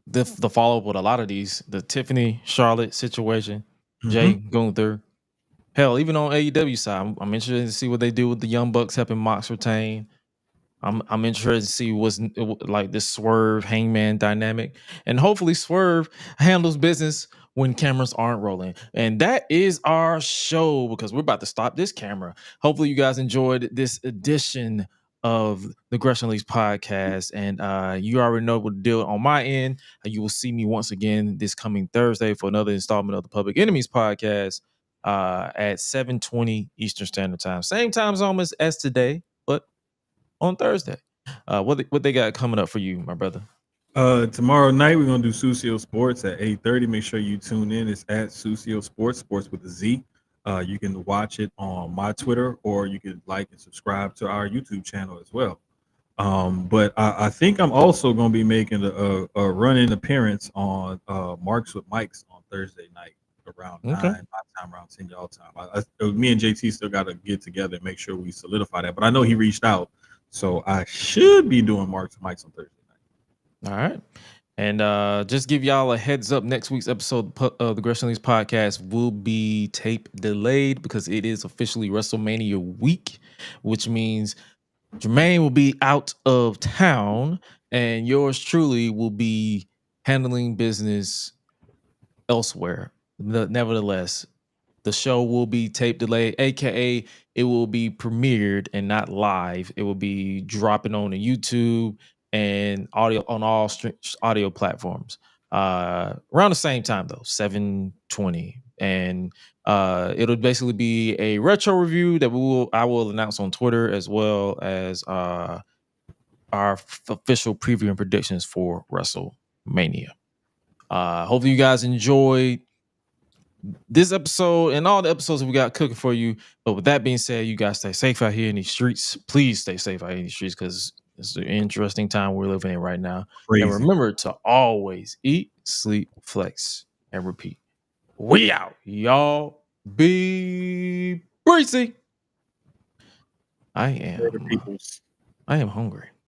the follow up with a lot of these. The Tiffany Charlotte situation, Jay Gunther. Hell, even on AEW side, I'm interested to see what they do with the Young Bucks helping Mox retain. I'm interested to see what's like this Swerve Hangman dynamic, and hopefully Swerve handles business when cameras aren't rolling. And that is our show because we're about to stop this camera. Hopefully you guys enjoyed this edition of the Gresh Unleashed podcast, and you already know what to do on my end. You will see me once again this coming Thursday for another installment of the Public Enemies podcast at 7:20 Eastern Standard Time, same time zone as today, but on Thursday. What they got coming up for you, my brother? Tomorrow night we're gonna do Susio Sports at 8:30. Make sure you tune in. It's at Susio Sports with a Z. You can watch it on my Twitter or you can like and subscribe to our YouTube channel as well. But I think I'm also gonna be making a run-in appearance on Marks with Mikes on Thursday night around 9 my time, around 10 y'all time. Me and JT still got to get together and make sure we solidify that. But I know he reached out, so I should be doing Marks with Mikes on Thursday night. All right. And just give y'all a heads up, next week's episode of the Gresh Unleashed podcast will be tape delayed because it is officially WrestleMania week, which means Jermaine will be out of town and yours truly will be handling business elsewhere. Nevertheless, the show will be tape delayed, aka it will be premiered and not live. It will be dropping on the YouTube and audio on all audio platforms. Around the same time though, 7:20, and it'll basically be a retro review that I will announce on Twitter as well as our official preview and predictions for WrestleMania. Hopefully you guys enjoyed this episode and all the episodes we got cooking for you. But with that being said, you guys stay safe out here in these streets. Please stay safe out here in these streets because it's an interesting time we're living in right now. Crazy. And remember to always eat, sleep, flex, and repeat. We out, y'all. Be breezy. I am hungry.